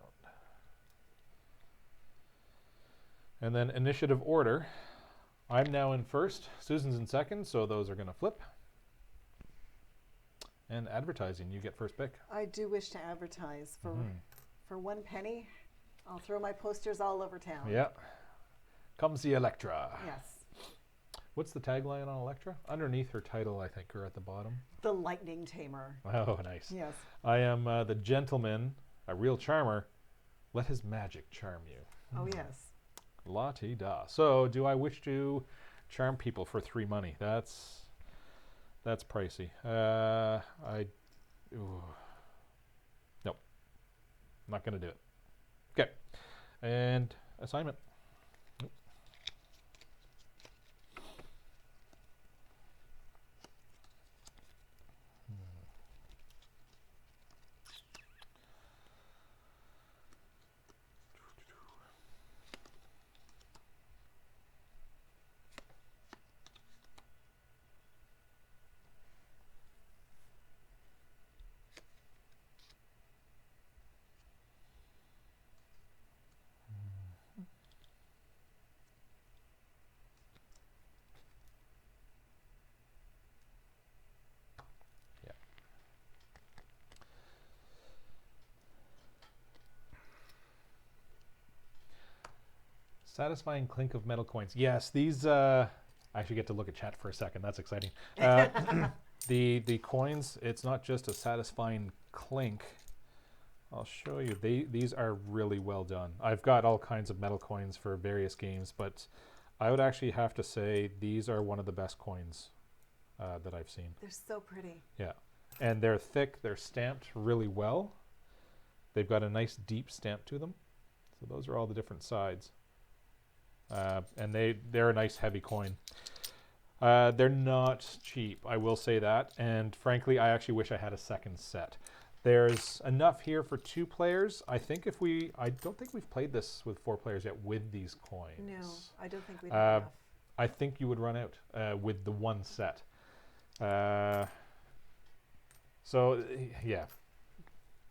And then initiative order. I'm now in first, Susan's in second, so those are going to flip. And advertising, you get first pick. I do wish to advertise for 1 penny. I'll throw my posters all over town. Yeah. Come see Electra. Yes. What's the tagline on Electra? Underneath her title, I think, or at the bottom. The Lightning Tamer. Oh, nice. Yes. I am the gentleman, a real charmer. Let his magic charm you. Oh, yes. La-ti-da. So, do I wish to charm people for 3 money? That's pricey. Nope. I'm not going to do it. Okay. And assignment. Satisfying clink of metal coins. Yes, these, I actually get to look at chat for a second. That's exciting. The coins, it's not just a satisfying clink. I'll show you. These are really well done. I've got all kinds of metal coins for various games, but I would actually have to say these are one of the best coins that I've seen. They're so pretty. Yeah. And they're thick. They're stamped really well. They've got a nice deep stamp to them. So those are all the different sides. And they're a nice heavy coin. They're not cheap, I will say that. And frankly, I actually wish I had a second set. There's enough here for 2 players. I don't think we've played this with 4 players yet with these coins. No, I don't think we have enough. I think you would run out with the 1 set. So yeah,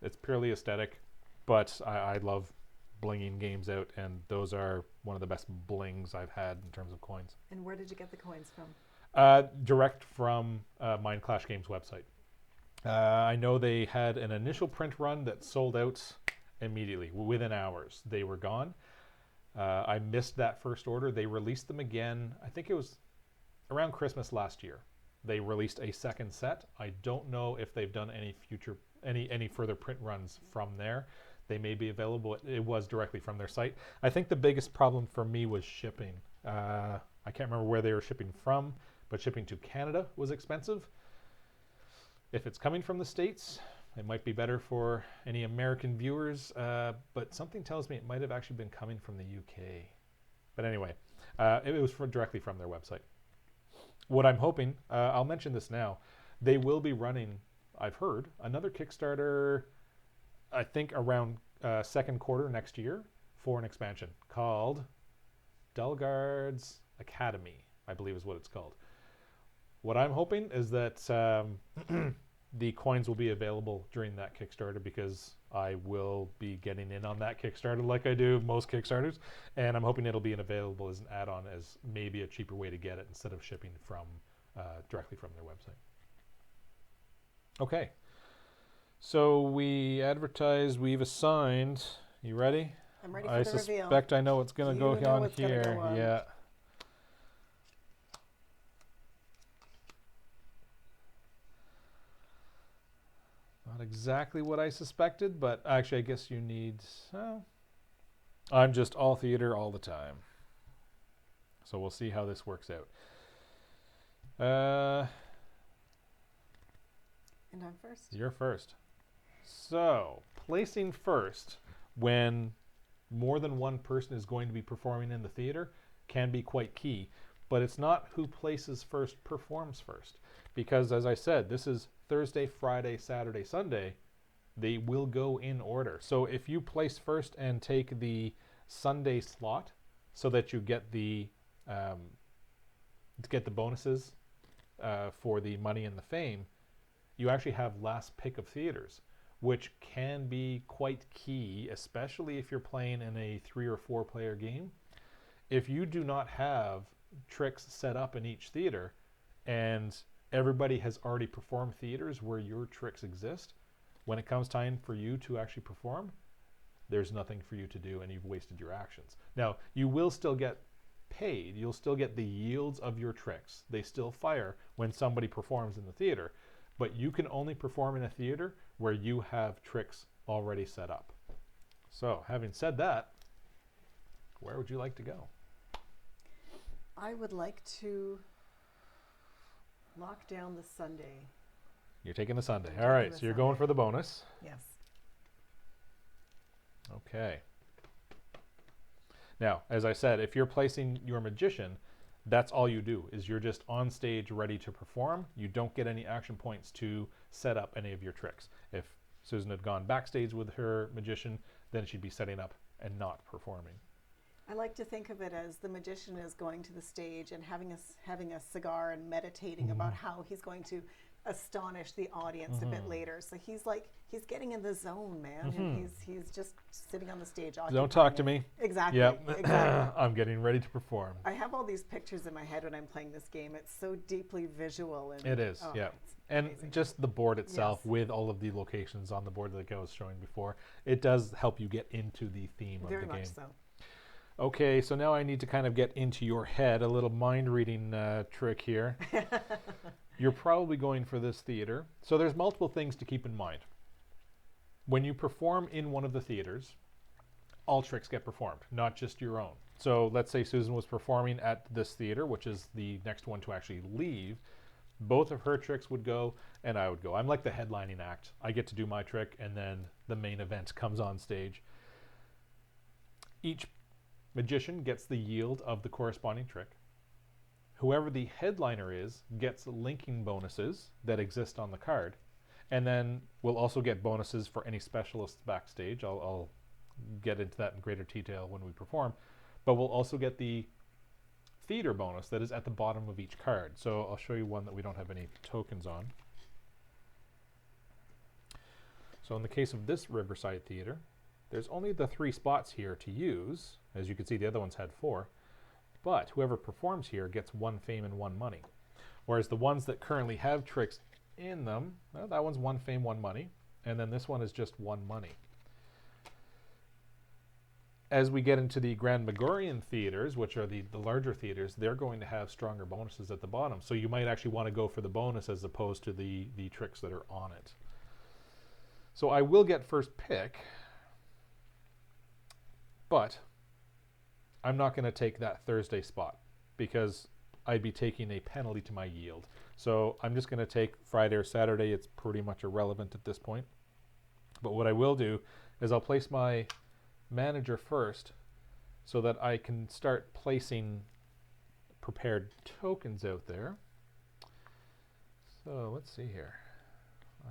it's purely aesthetic, but I love blinging games out, and those are one of the best blings I've had in terms of coins. And where did you get the coins from? Direct from Mindclash Games website. I know they had an initial print run that sold out immediately. Within hours, they were gone. I missed that first order. They released them again, I think it was around Christmas last year. they released a second set. I don't know if they've done any further print runs from there. They may be available. It was directly from their site. I think the biggest problem for me was shipping. I can't remember where they were shipping from, but shipping to Canada was expensive. If it's coming from the States, it might be better for any American viewers, but something tells me it might have actually been coming from the UK. But anyway, it was directly from their website. What I'm hoping, I'll mention this now, they will be running, I've heard, another Kickstarter, I think around second quarter next year for an expansion called Dulgard's Academy, I believe is what it's called. What I'm hoping is that the coins will be available during that Kickstarter, because I will be getting in on that Kickstarter like I do most Kickstarters, and I'm hoping it'll be available as an add-on, as maybe a cheaper way to get it instead of shipping from directly from their website. Okay, so we advertised, we've assigned. You ready? I'm ready for I the reveal. suspect I know what's going to go on here. Yeah. Not exactly what I suspected, but actually I guess you need... I'm just all theater all the time. So we'll see how this works out. And I'm first. You're first. So, placing first when more than one person is going to be performing in the theater can be quite key. But it's not who places first performs first. Because as I said, this is Thursday, Friday, Saturday, Sunday. They will go in order. So if you place first and take the Sunday slot so that you get the bonuses for the money and the fame, you actually have last pick of theaters, which can be quite key, especially if you're playing in a 3 or 4 player game. If you do not have tricks set up in each theater and everybody has already performed theaters where your tricks exist, when it comes time for you to actually perform, there's nothing for you to do and you've wasted your actions. Now, you will still get paid. You'll still get the yields of your tricks. They still fire when somebody performs in the theater, but you can only perform in a theater where you have tricks already set up. So, having said that, where would you like to go? I would like to lock down the Sunday. You're taking the Sunday. I'm All right, taking so the you're going Sunday. for the bonus. Yes. Okay. Now, as I said, if you're placing your magician, that's all you do, is you're just on stage ready to perform. You don't get any action points to set up any of your tricks. If Susan had gone backstage with her magician, then she'd be setting up and not performing. I like to think of it as the magician is going to the stage and having a cigar and meditating about how he's going to astonish the audience a bit later. So he's getting in the zone, man, and he's just sitting on the stage. Don't talk to me. Exactly. Yep. Exactly. I'm getting ready to perform. I have all these pictures in my head when I'm playing this game. It's so deeply visual. And It is, yeah. it's And amazing. just the board itself, Yes. with all of the locations on the board that I was showing before, it does help you get into the theme Very of the much game. so. Okay, so now I need to kind of get into your head, a little mind reading trick here. You're probably going for this theater. So there's multiple things to keep in mind. When you perform in one of the theaters, all tricks get performed, not just your own. So let's say Susan was performing at this theater, which is the next one to actually leave. Both of her tricks would go, and I would go. I'm like the headlining act. I get to do my trick, and then the main event comes on stage. Each magician gets the yield of the corresponding trick. Whoever the headliner is gets linking bonuses that exist on the card, and then we'll also get bonuses for any specialists backstage. I'll get into that in greater detail when we perform, but we'll also get the theater bonus that is at the bottom of each card. So I'll show you one that we don't have any tokens on. So in the case of this Riverside Theater, there's only the 3 spots here to use. As you can see, the other ones had 4. But whoever performs here gets 1 fame and 1 money. Whereas the ones that currently have tricks in them, well, that one's 1 fame, 1 money. And then this one is just 1 money. as we get into the Grand Megorian theaters, which are the larger theaters, they're going to have stronger bonuses at the bottom. So you might actually want to go for the bonus as opposed to the tricks that are on it. So I will get first pick, but I'm not going to take that Thursday spot because I'd be taking a penalty to my yield. So I'm just going to take Friday or Saturday. It's pretty much irrelevant at this point. But what I will do is I'll place my manager first so that I can start placing prepared tokens out there. So let's see here.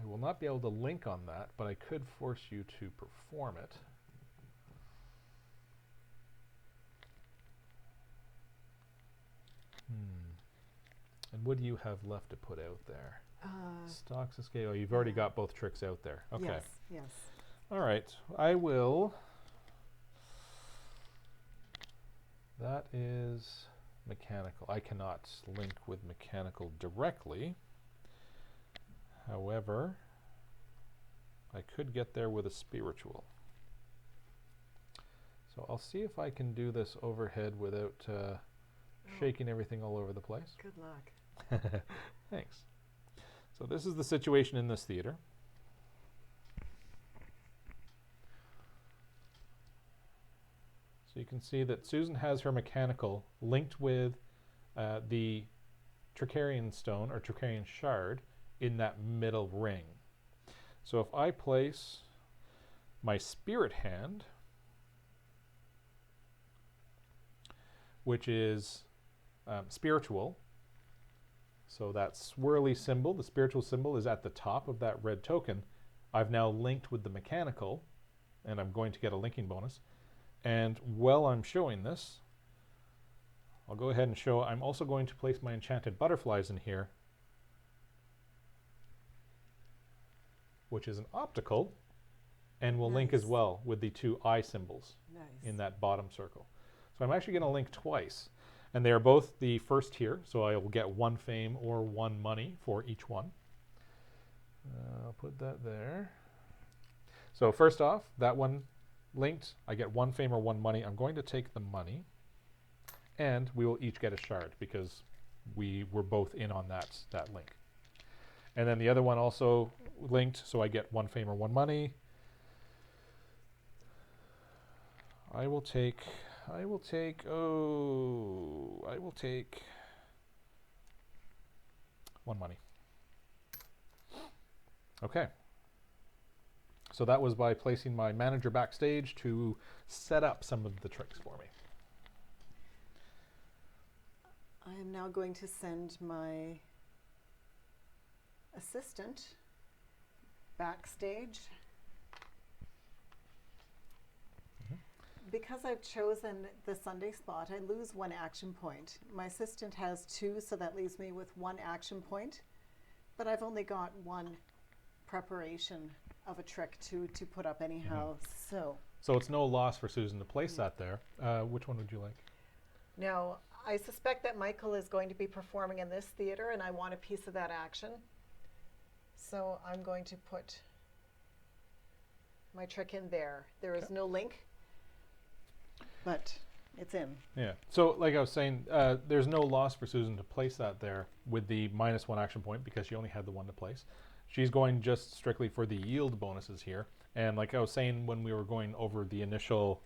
I will not be able to link on that, but I could force you to perform it. And what do you have left to put out there? Stocks and scale. Oh, you've already got both tricks out there. Okay. Yes, yes. All right. I will. That is mechanical. I cannot link with mechanical directly. However, I could get there with a spiritual. So I'll see if I can do this overhead without shaking everything all over the place. Good luck. Thanks. So this is the situation in this theater. So you can see that Susan has her mechanical linked with the Trickerion stone or Trickerion shard in that middle ring. So if I place my spirit hand, which is spiritual, so that swirly symbol, the spiritual symbol, is at the top of that red token. I've now linked with the mechanical, and I'm going to get a linking bonus. And while I'm showing this, I'll go ahead and show, I'm also going to place my enchanted butterflies in here, which is an optical, and will link as well with the two eye symbols in that bottom circle. So I'm actually going to link twice. And they are both the first tier, so I will get 1 fame or 1 money for each one. I'll put that there. So first off, that one linked, I get 1 fame or 1 money. I'm going to take the money, and we will each get a shard because we were both in on that link. And then the other one also linked, so I get 1 fame or 1 money. I will take 1 money. Okay. So that was by placing my manager backstage to set up some of the tricks for me. I am now going to send my assistant backstage. Because I've chosen the Sunday spot, I lose 1 action point. My assistant has 2, so that leaves me with 1 action point. But I've only got 1 preparation of a trick to put up anyhow. So it's no loss for Susan to place that there. Which one would you like? now I suspect that Michael is going to be performing in this theater, and I want a piece of that action. So I'm going to put my trick in there. There is no link, but it's in. Yeah. So like I was saying, there's no loss for Susan to place that there with the -1 action point because she only had the 1 to place. She's going just strictly for the yield bonuses here. And like I was saying when we were going over the initial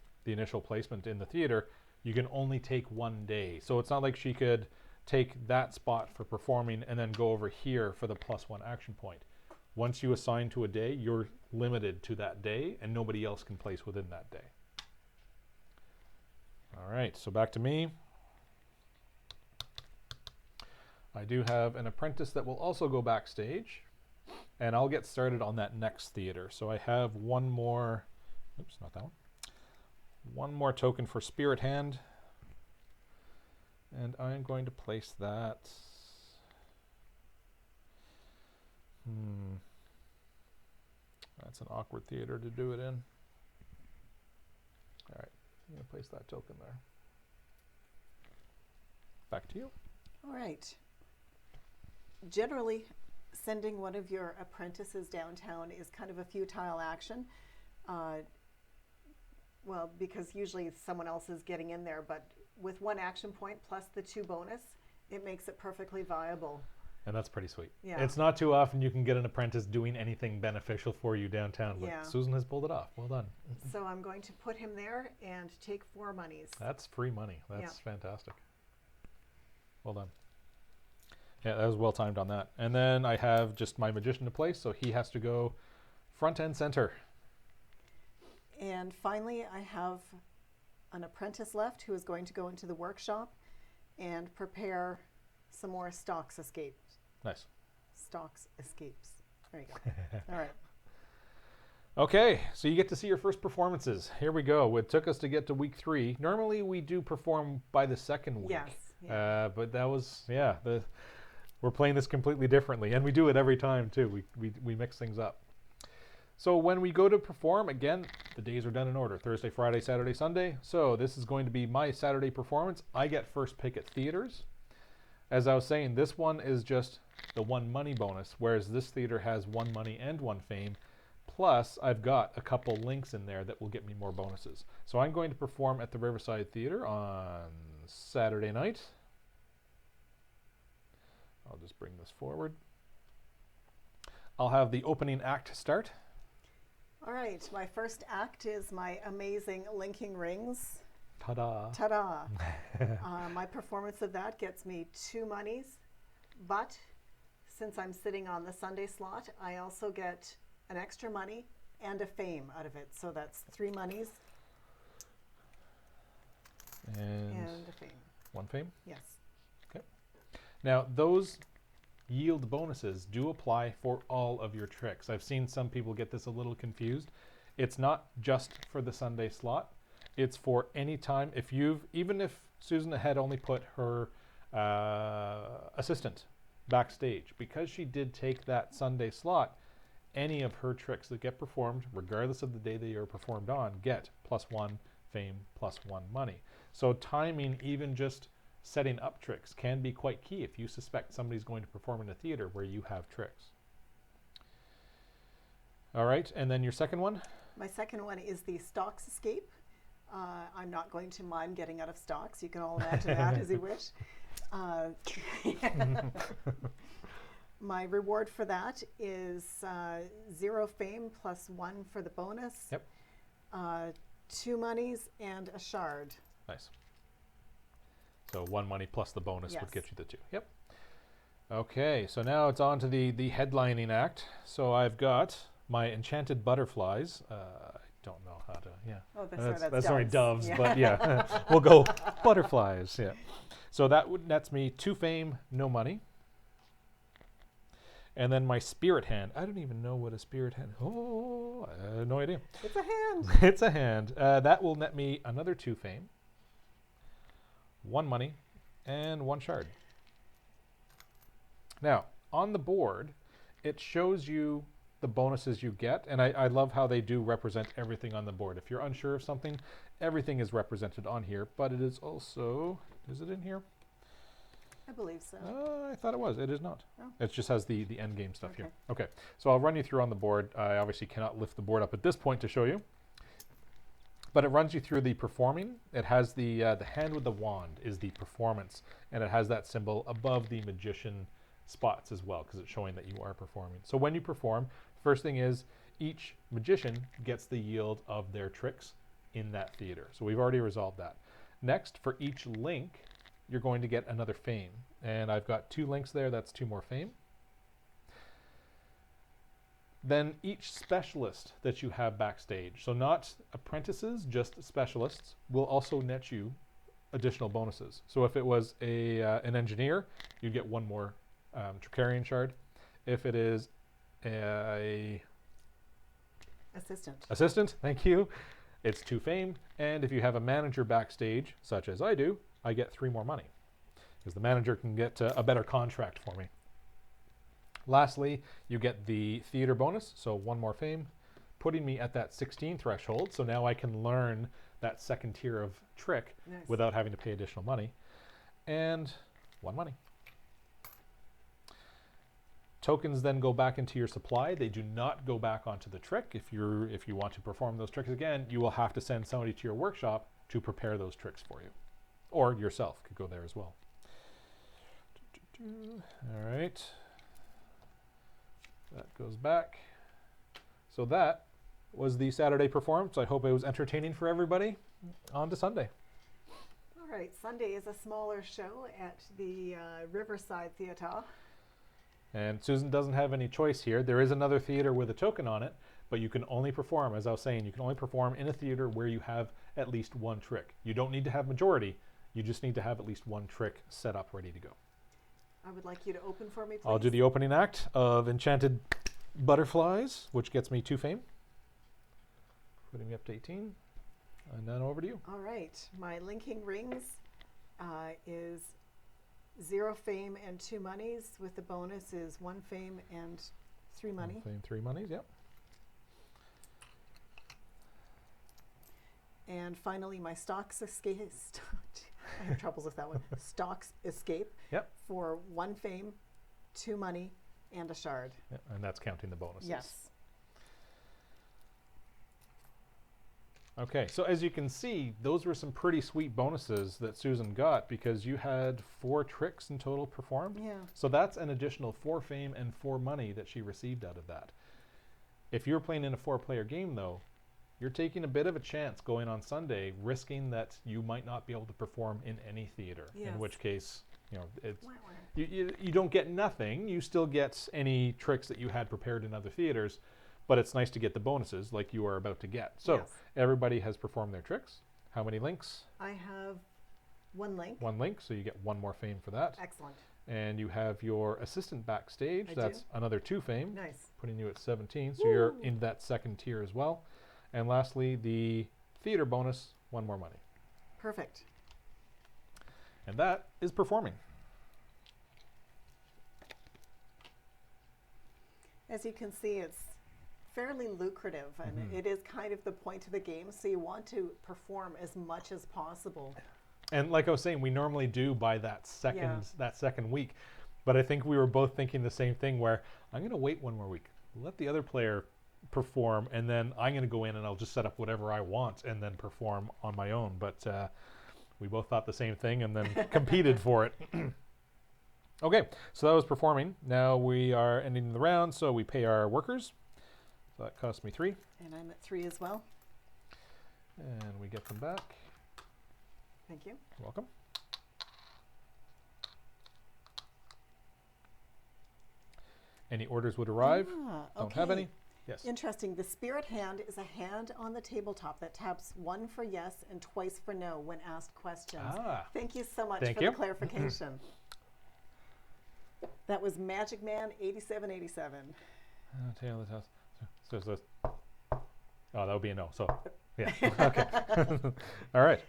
placement in the theater, you can only take 1 day. So it's not like she could take that spot for performing and then go over here for the +1 action point. Once you assign to a day, you're limited to that day and nobody else can place within that day. All right, so back to me. I do have an apprentice that will also go backstage, and I'll get started on that next theater. So I have 1 more, oops, not that one. 1 more token for Spirit Hand, and I'm going to place that. That's an awkward theater to do it in. All right. I'm going to place that token there. Back to you. All right. Generally, sending one of your apprentices downtown is kind of a futile action. Well, because usually someone else is getting in there, but with 1 action point plus the 2 bonus, it makes it perfectly viable. And that's pretty sweet. Yeah. It's not too often you can get an apprentice doing anything beneficial for you downtown, but Yeah. Susan has pulled it off. Well done. So I'm going to put him there and take 4 monies. That's free money. That's Yeah. fantastic. Well done. Yeah, that was well timed on that. And then I have just my magician to place, so he has to go front and center. And finally, I have an apprentice left who is going to go into the workshop and prepare some more stocks escapes. Nice. Stocks escapes. There you go. All right. Okay, so you get to see your first performances. Here we go. It took us to get to week 3. Normally we do perform by the second week. Yes. Yeah. But that was, yeah, we're playing this completely differently. And we do it every time too. We mix things up. So when we go to perform, again, the days are done in order. Thursday, Friday, Saturday, Sunday. So this is going to be my Saturday performance. I get first pick at theaters. As I was saying, this one is just the 1 money bonus, whereas this theater has 1 money and 1 fame. Plus, I've got a couple links in there that will get me more bonuses. So I'm going to perform at the Riverside Theater on Saturday night. I'll just bring this forward. I'll have the opening act start. All right. My first act is my amazing linking rings. Ta-da. Ta-da. My performance of that gets me 2 monies, but since I'm sitting on the Sunday slot, I also get an extra money and a fame out of it. So that's 3 monies and a fame. 1 fame? Yes. Okay. Now, those yield bonuses do apply for all of your tricks. I've seen some people get this a little confused. It's not just for the Sunday slot. It's for any time. Even if Susan had only put her assistant backstage, because she did take that Sunday slot, any of her tricks that get performed, regardless of the day they are performed on, get +1 fame, +1 money. So timing, even just setting up tricks, can be quite key if you suspect somebody's going to perform in a theater where you have tricks. All right, and then your second one? My second one is the stocks escape. I'm not going to mime getting out of stocks. You can all imagine that as you wish. My reward for that is 0 fame +1 for the bonus. Yep. 2 monies and a shard. Nice. So 1 money plus the bonus Yes. would get you the 2. Yep. Okay, so now it's on to the headlining act. So I've got my enchanted butterflies. I don't know how to, yeah. Oh, That's only doves, Yeah. but yeah, we'll go butterflies, yeah. So nets me 2 fame, no money. And then my spirit hand. I don't even know what a spirit hand. Oh, I have no idea. It's a hand. It's a hand. That will net me another 2 fame, 1 money, and 1 shard. Now, on the board, it shows you the bonuses you get, and I love how they do represent everything on the board. If you're unsure of something, everything is represented on here, but it is also, is it in here? I believe so. I thought it was. It is not. Oh. It just has the end game stuff here. Okay. Okay, so I'll run you through on the board. I obviously cannot lift the board up at this point to show you, but it runs you through the performing. It has the hand with the wand is the performance, and it has that symbol above the magician spots as well, because it's showing that you are performing. So when you perform, first thing is each magician gets the yield of their tricks in that theater. So we've already resolved that. Next, for each link, you're going to get another fame. And I've got 2 links there, that's 2 more fame. Then each specialist that you have backstage, so not apprentices, just specialists, will also net you additional bonuses. So if it was an engineer, you'd get 1 more Trickerion shard. If it is a assistant, thank you, it's 2 fame. And if you have a manager backstage, such as I do, I get 3 more money, because the manager can get a better contract for me. Lastly, you get the theater bonus, so 1 more fame, putting me at that 16 threshold. So now I can learn that second tier of trick Nice. without having to pay additional money. And 1 money. Tokens then go back into your supply. They do not go back onto the trick. If you want to perform those tricks again, you will have to send somebody to your workshop to prepare those tricks for you. Or yourself could go there as well. All right. That goes back. So that was the Saturday performance. I hope it was entertaining for everybody. On to Sunday. All right, Sunday is a smaller show at the Riverside Theatre. And Susan doesn't have any choice here. There is another theater with a token on it, but you can only perform, as I was saying, you can only perform in a theater where you have at least one trick. You don't need to have majority. You just need to have at least one trick set up ready to go. I would like you to open for me, please. I'll do the opening act of Enchanted Butterflies, which gets me 2 fame. Putting me up to 18. And then over to you. All right. My linking rings is 0 fame and 2 monies, with the bonus is 1 fame and 3 money. 1 fame, 3 monies, yep. And finally, my stocks escape. I have troubles with that one. Stocks escape. Yep. For 1 fame, 2 money, and a shard. Yep. And that's counting the bonuses. Yes. Okay, so as you can see, those were some pretty sweet bonuses that Susan got because you had 4 tricks in total performed. Yeah. So that's an additional 4 fame and 4 money that she received out of that. If you're playing in a 4-player game, though, you're taking a bit of a chance going on Sunday, risking that you might not be able to perform in any theater. Yes. In which case, you know, it's you don't get nothing. You still get any tricks that you had prepared in other theaters. But it's nice to get the bonuses like you are about to get. So Yes. everybody has performed their tricks. How many links? I have 1 link. 1 link, so you get 1 more fame for that. Excellent. And you have your assistant backstage. I That's do. another 2 fame, Nice. putting you at 17. So Woo. you're in that 2nd tier as well. And lastly, the theater bonus, 1 more money. Perfect. And that is performing. As you can see, it's fairly lucrative, and it is kind of the point of the game, so you want to perform as much as possible. And like I was saying, we normally do by that second week. But I think we were both thinking the same thing where I'm going to wait 1 more week. Let the other player perform, and then I'm going to go in and I'll just set up whatever I want and then perform on my own. But we both thought the same thing and then competed for it. Okay, so that was performing. Now we are ending the round, so we pay our workers. So that cost me 3. And I'm at 3 as well. And we get them back. Thank you. You're welcome. Any orders would arrive. Don't have any. Yes. Interesting. The spirit hand is a hand on the tabletop that taps 1 for yes and twice for no when asked questions. Thank you so much for the clarification. That was Magic Man 8787. Tail of the house. So, oh, that would be a no. So, yeah. Okay. All right.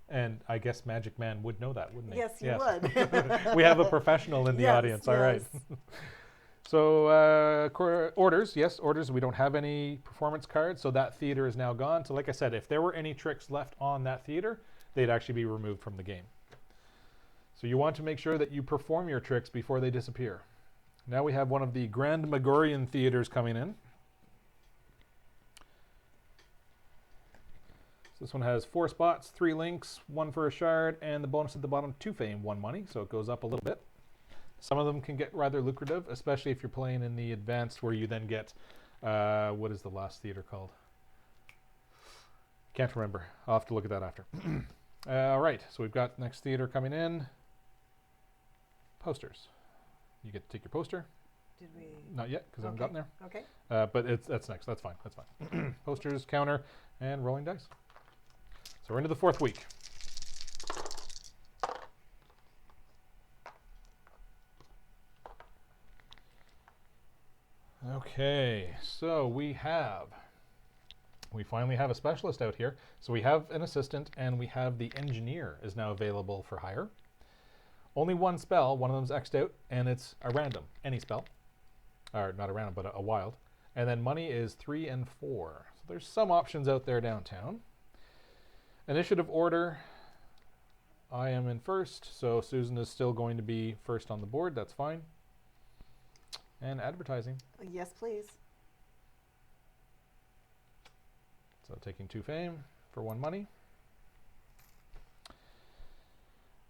And I guess Magic Man would know that, wouldn't he? Yes, you would. We have a professional in the audience. All right. So orders, yes, orders. We don't have any performance cards, so that theater is now gone. So like I said, if there were any tricks left on that theater, they'd actually be removed from the game. So you want to make sure that you perform your tricks before they disappear. Now we have one of the Grand Megorian theaters coming in. So this one has 4 spots, 3 links, 1 for a shard, and the bonus at the bottom, 2 fame, 1 money, so it goes up a little bit. Some of them can get rather lucrative, especially if you're playing in the advanced where you then get, what is the last theater called? Can't remember. I'll have to look at that after. All right, so we've got next theater coming in. Posters. You get to take your poster. Did we? Not yet, because I haven't gotten there. Okay. But that's next. That's fine. That's fine. Posters, counter, and rolling dice. So we're into the 4th week. Okay, so we finally have a specialist out here. So we have an assistant, and we have the engineer is now available for hire. Only 1 spell, one of them's X'd out, and it's a random, any spell. Or not a random, but a wild. And then money is 3 and 4. So there's some options out there downtown. Initiative order, I am in first, so Susan is still going to be first on the board, that's fine. And advertising. Yes, please. So taking 2 fame for 1 money.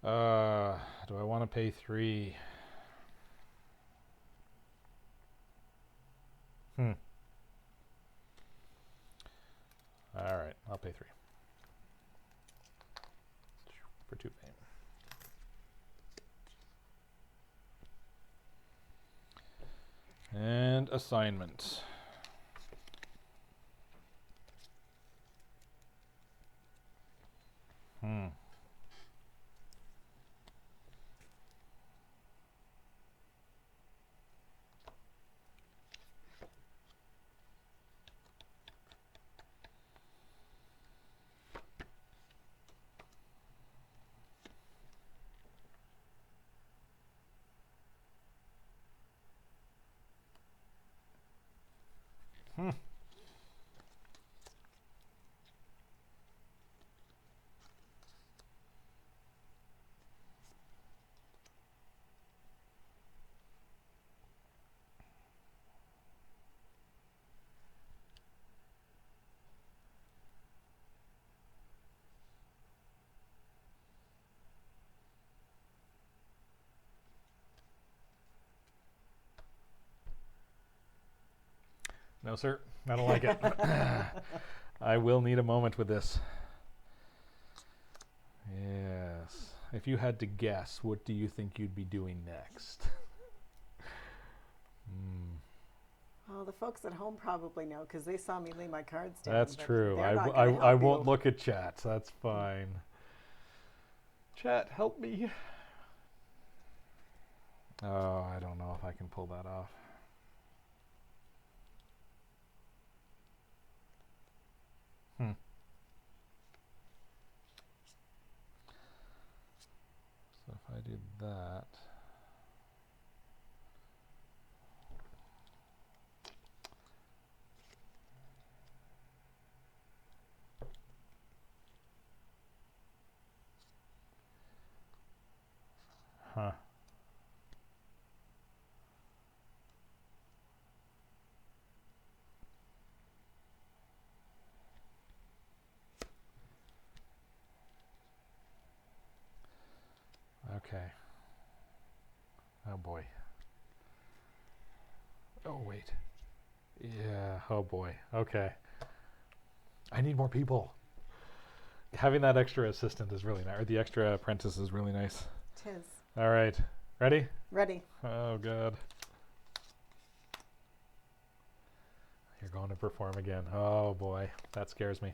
Do I want to pay 3? All right, I'll pay 3 for 2 fame. And assignment. No, sir. I don't like it. I will need a moment with this. Yes. If you had to guess, what do you think you'd be doing next? Well, the folks at home probably know because they saw me lay my cards down. That's true. I won't look at chat. That's fine. Chat, help me. Oh, I don't know if I can pull that off. So if I did that. Huh. Okay. Oh boy. Oh wait. Yeah, oh boy. Okay. I need more people. Having that extra assistant is really nice, or the extra apprentice is really nice. Tis. All right. Ready? Ready. Oh god. You're going to perform again. Oh boy. That scares me.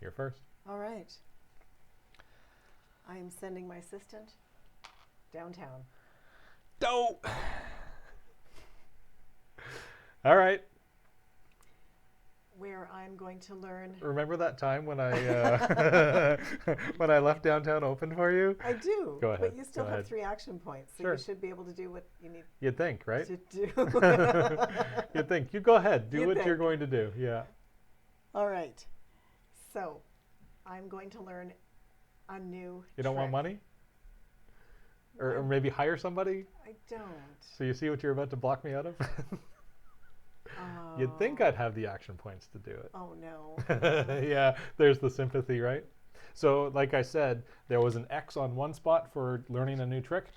You're first. All right. I am sending my assistant downtown. Dope. All right. Where I'm going to learn. Remember that time when I when I left downtown open for you? I do. Go ahead. But you still have 3 action points, so Sure. you should be able to do what you need You'd think, right? to do. You'd think. You go ahead. Do You'd what think. you're going to do. Yeah. All right. So, I'm going to learn a new You don't want trick. money? Or maybe hire somebody? I don't. So you see what you're about to block me out of? You'd think I'd have the action points to do it. Oh, no. Yeah, there's the sympathy, right? So like I said, there was an X on one spot for learning a new trick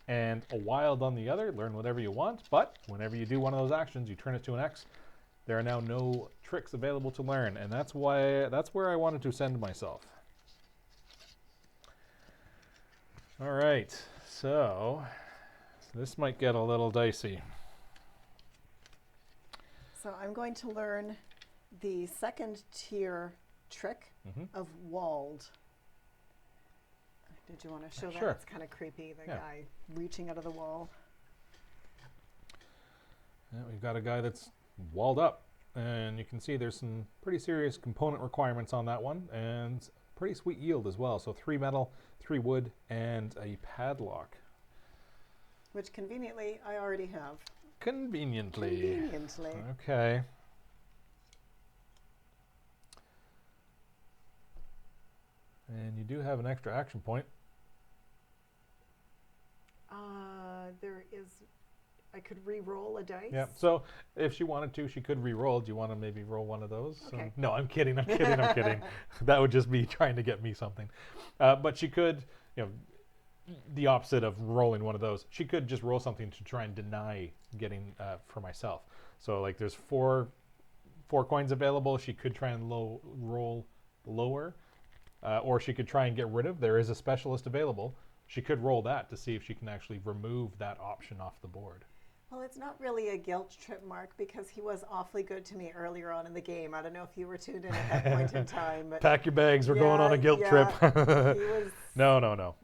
and a wild on the other. Learn whatever you want, but whenever you do one of those actions, you turn it to an X. There are now no tricks available to learn, and that's where I wanted to send myself. All right, so this might get a little dicey. So I'm going to learn the 2nd tier trick of walled. Did you want to show that? Sure. It's kind of creepy, the guy reaching out of the wall. Yeah, we've got a guy that's walled up, and you can see there's some pretty serious component requirements on that one, and pretty sweet yield as well. So 3 metal, 3 wood, and a padlock. Which conveniently I already have. Conveniently. Conveniently. Okay. And you do have an extra action point. I could re-roll a dice. Yeah. So if she wanted to, she could re-roll. Do you want to maybe roll one of those? Okay. No, I'm kidding. I'm kidding. I'm kidding. That would just be trying to get me something. But she could, the opposite of rolling one of those. She could just roll something to try and deny getting for myself. So like there's four coins available. She could try and roll lower, or she could try and get rid of. There is a specialist available. She could roll that to see if she can actually remove that option off the board. Well, it's not really a guilt trip, Mark, because he was awfully good to me earlier on in the game. I don't know if you were tuned in at that point in time. But Pack your bags. We're going on a guilt trip. he was... No.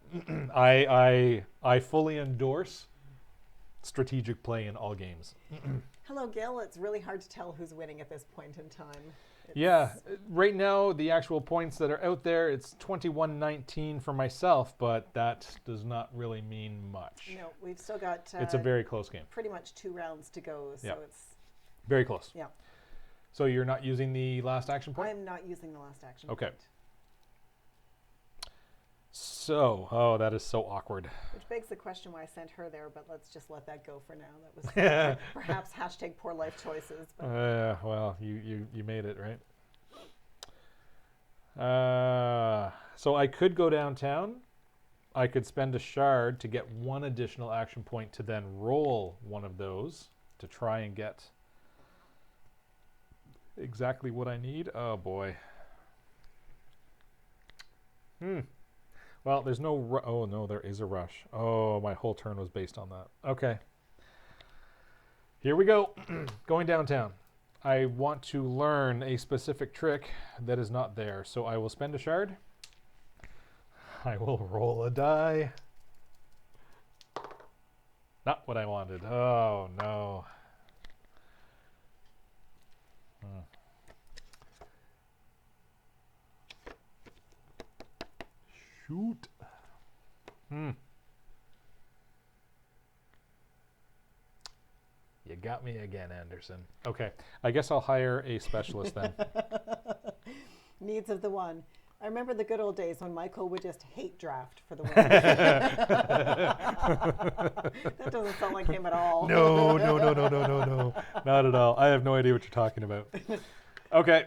I fully endorse strategic play in all games. Hello, Gil. It's really hard to tell who's winning at this point in time. Yeah, right now the actual points that are out there, it's 21-19 for myself, but that does not really mean much. No, we've still got... it's a very close game. Pretty much 2 rounds to go, so it's... Very close. Yeah. So you're not using the last action point? I'm not using the last action Okay. point. So, that is so awkward. Which begs the question why I sent her there, but let's just let that go for now. That was perhaps hashtag poor life choices. But. Well, you made it, right? So I could go downtown. I could spend a shard to get 1 additional action point to then roll one of those to try and get exactly what I need. Oh, boy. Well, there's no... oh, no, there is a rush. Oh, my whole turn was based on that. Okay. Here we go. Going downtown. I want to learn a specific trick that is not there. So I will spend a shard. I will roll a die. Not what I wanted. Oh, no. Shoot. You got me again, Anderson. Okay, I guess I'll hire a specialist then. Needs of the one. I remember the good old days when Michael would just hate draft for the win. That doesn't sound like him at all. No. Not at all. I have no idea what you're talking about. Okay.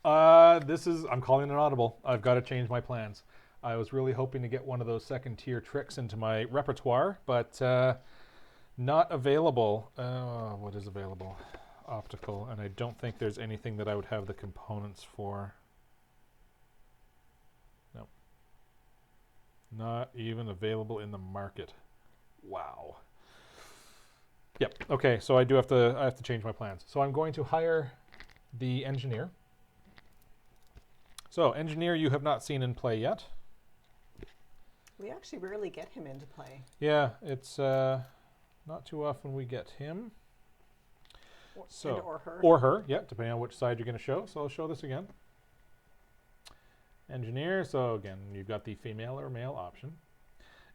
I'm calling an audible. I've got to change my plans. I was really hoping to get one of those second tier tricks into my repertoire, but not available. What is available? Optical, and I don't think there's anything that I would have the components for. No. Not even available in the market. Wow. Yep. Okay, so I have to change my plans. So I'm going to hire the engineer. So, engineer you have not seen in play yet. We actually rarely get him into play. Yeah, it's not too often we get him. Or her, yeah, depending on which side you're going to show. So I'll show this again. Engineer, so again, you've got the female or male option.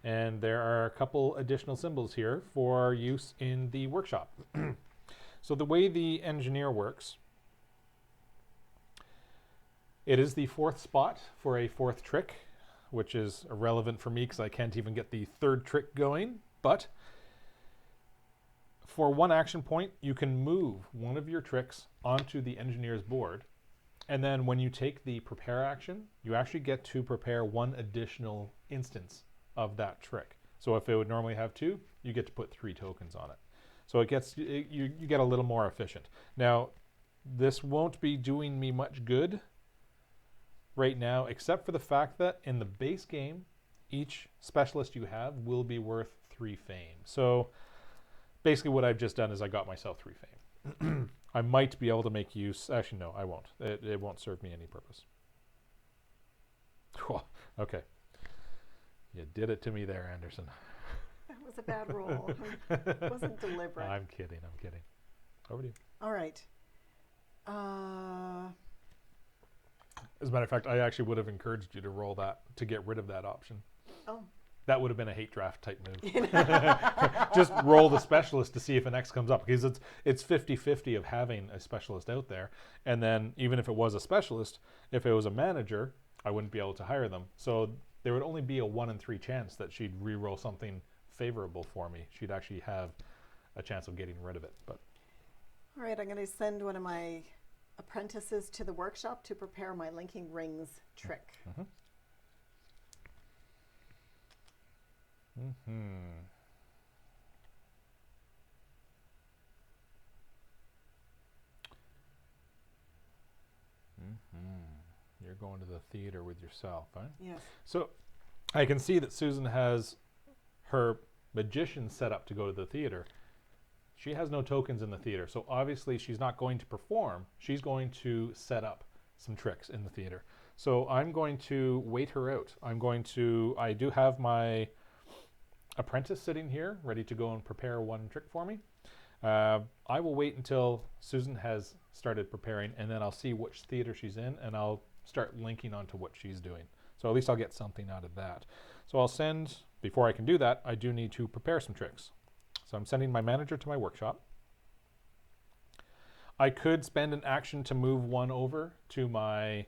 And there are a couple additional symbols here for use in the workshop. So the way the engineer works, it is the 4th spot for a 4th trick, which is irrelevant for me because I can't even get the 3rd trick going. But for 1 action point, you can move one of your tricks onto the engineer's board. And then when you take the prepare action, you actually get to prepare 1 additional instance of that trick. So if it would normally have 2, you get to put 3 tokens on it. So you get a little more efficient. Now, this won't be doing me much good right now, except for the fact that in the base game, each specialist you have will be worth 3 fame. So basically what I've just done is I got myself 3 fame. I might be able to make use... Actually, no, I won't. It won't serve me any purpose. Okay. You did it to me there, Anderson. That was a bad roll. It wasn't deliberate. I'm kidding. Over to you. All right. As a matter of fact, I actually would have encouraged you to roll that to get rid of that option. Oh. That would have been a hate draft type move. Just roll the specialist to see if an X comes up, because it's 50-50 of having a specialist out there. And then even if it was a specialist, if it was a manager, I wouldn't be able to hire them. So there would only be a 1 in 3 chance that she'd re-roll something favorable for me. She'd actually have a chance of getting rid of it. But all right, I'm going to send one of my apprentices to the workshop to prepare my linking rings trick. You're going to the theater with yourself, huh? Yes. So I can see that Susan has her magician set up to go to the theater. She has no tokens in the theater, so obviously she's not going to perform. She's going to set up some tricks in the theater. So I'm going to wait her out. I do have my apprentice sitting here ready to go and prepare one trick for me. I will wait until Susan has started preparing, and then I'll see which theater she's in, and I'll start linking onto what she's doing. So at least I'll get something out of that. So I'll send, before I can do that, I do need to prepare some tricks. So I'm sending my manager to my workshop. I could spend an action to move one over to my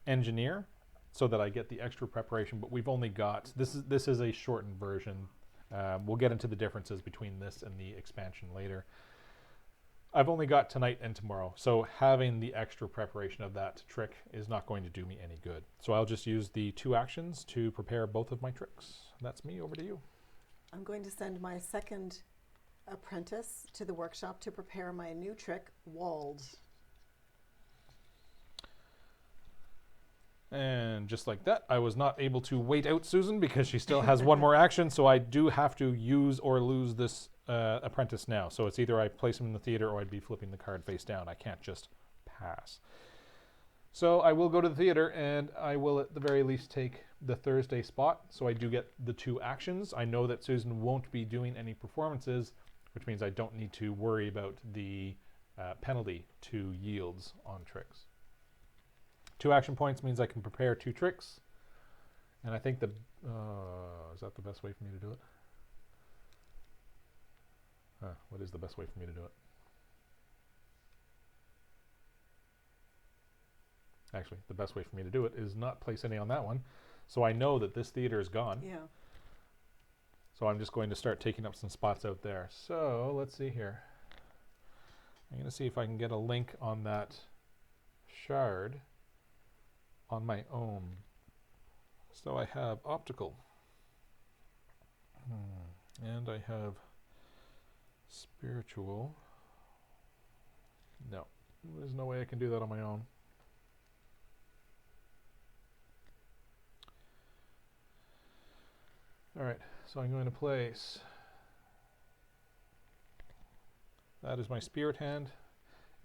engineer so that I get the extra preparation, but we've only got, this is a shortened version. We'll get into the differences between this and the expansion later. I've only got tonight and tomorrow, so having the extra preparation of that trick is not going to do me any good. So I'll just use the 2 actions to prepare both of my tricks. That's me. Over to you. I'm going to send my second apprentice to the workshop to prepare my new trick, Walled. And just like that, I was not able to wait out Susan because she still has one more action, so I do have to use or lose this apprentice now. So it's either I place him in the theater or I'd be flipping the card face down. I can't just pass. So I will go to the theater, and I will at the very least take the Thursday spot, so I do get the 2 actions. I know that Susan won't be doing any performances, which means I don't need to worry about the penalty to yields on tricks. 2 action points means I can prepare 2 tricks, and I think is that the best way for me to do it? What is the best way for me to do it? Actually, the best way for me to do it is not place any on that one, so I know that this theater is gone. Yeah. So I'm just going to start taking up some spots out there. So let's see here. I'm going to see if I can get a link on that shard on my own. So I have optical, and I have spiritual. No, there's no way I can do that on my own. All right, so I'm going to place, that is my spirit hand,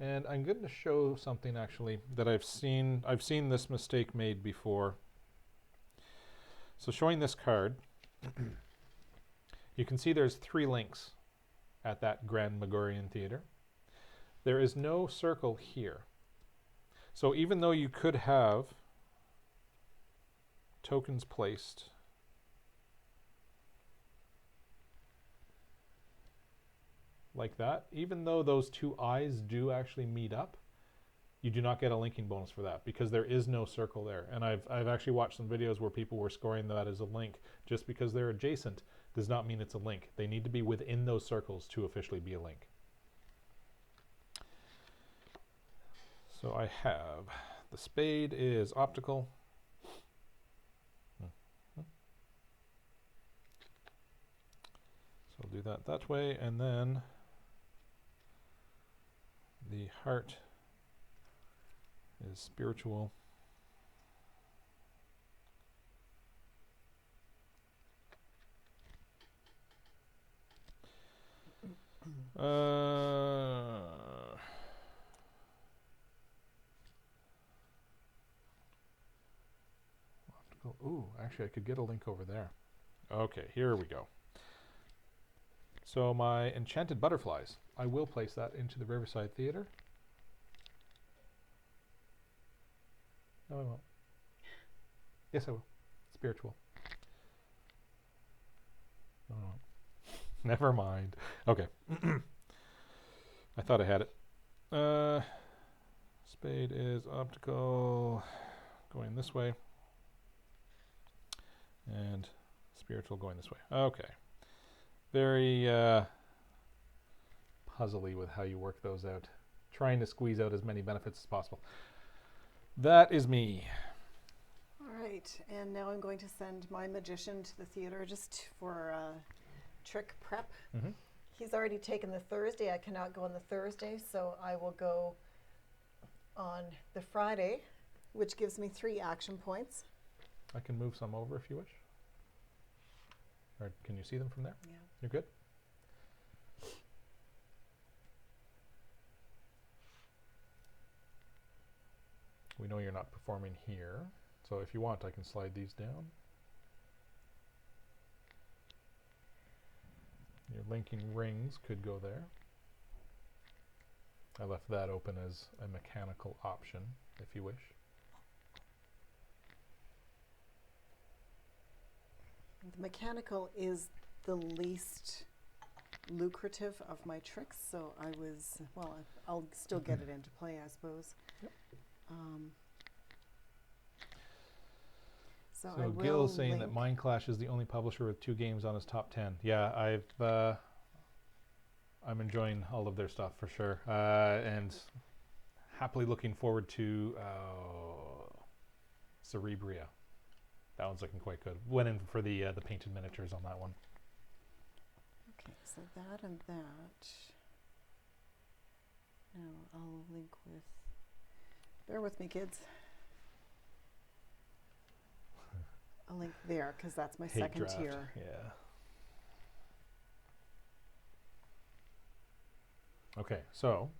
and I'm going to show something actually that I've seen this mistake made before. So showing this card, you can see there's 3 links at that Grand Megorian Theater. There is no circle here. So even though you could have tokens placed like that, even though those 2 eyes do actually meet up, you do not get a linking bonus for that because there is no circle there. And I've actually watched some videos where people were scoring that as a link. Just because they're adjacent does not mean it's a link. They need to be within those circles to officially be a link. So I have the spade is optical. So I'll do that way, and then the heart is spiritual. Optical. Ooh, actually I could get a link over there. Okay, here we go. So my enchanted butterflies, I will place that into the Riverside Theater. No, I won't. Yes, I will. Spiritual. No, I won't. Never mind. Okay. I thought I had it. Spade is optical, going this way, and spiritual going this way. Okay. very puzzly with how you work those out. Trying to squeeze out as many benefits as possible. That is me. All right, and now I'm going to send my magician to the theater just for trick prep. Mm-hmm. He's already taken the Thursday. I cannot go on the Thursday, so I will go on the Friday, which gives me 3 action points. I can move some over if you wish. Or can you see them from there? Yeah. You're good? We know you're not performing here, so if you want, I can slide these down. Your linking rings could go there. I left that open as a mechanical option, if you wish. The mechanical is the least lucrative of my tricks, so I was, well, I'll still get it into play, I suppose. Yep. So So Gil's saying that Mindclash is the only publisher with 2 games on his top 10. Yeah, I'm enjoying all of their stuff for sure, and happily looking forward to Cerebria. That one's looking quite good. Went in for the painted miniatures on that one. Okay, so that and that. Now I'll link with. Bear with me, kids. I'll link there because that's my Hate second draft. tier. Yeah. Okay, so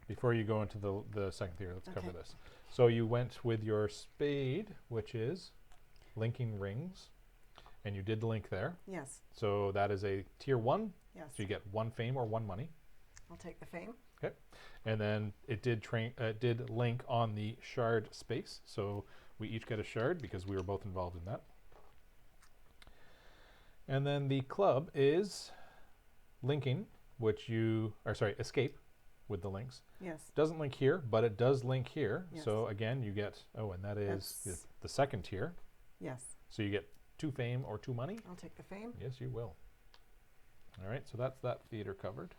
before you go into the second tier, let's cover this. So you went with your spade, which is linking rings, and you did link there. Yes. So that is a tier 1. Yes. So you get 1 fame or 1 money. I'll take the fame. Okay. And then it did link on the shard space. So we each get a shard because we were both involved in that. And then the club is linking, escape with the links. Yes. Doesn't link here, but it does link here. Yes. So again, you get, and that is the second tier. Yes. So you get 2 fame or 2 money. I'll take the fame. Yes, you will. All right, so that's that theater covered.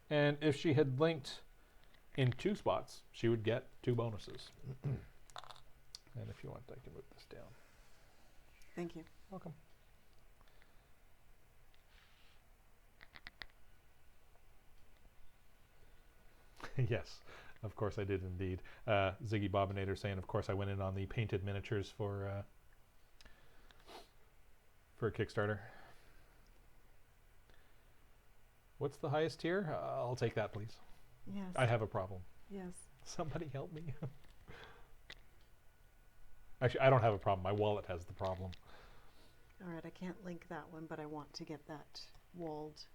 And if she had linked in 2 spots, she would get 2 bonuses. And if you want, I can move this down. Thank you. Welcome. Yes, of course I did indeed. Ziggy Bobinator saying, of course I went in on the painted miniatures for a Kickstarter. What's the highest tier? I'll take that, please. Yes. I have a problem. Yes. Somebody help me. Actually, I don't have a problem. My wallet has the problem. All right, I can't link that one, but I want to get that walled.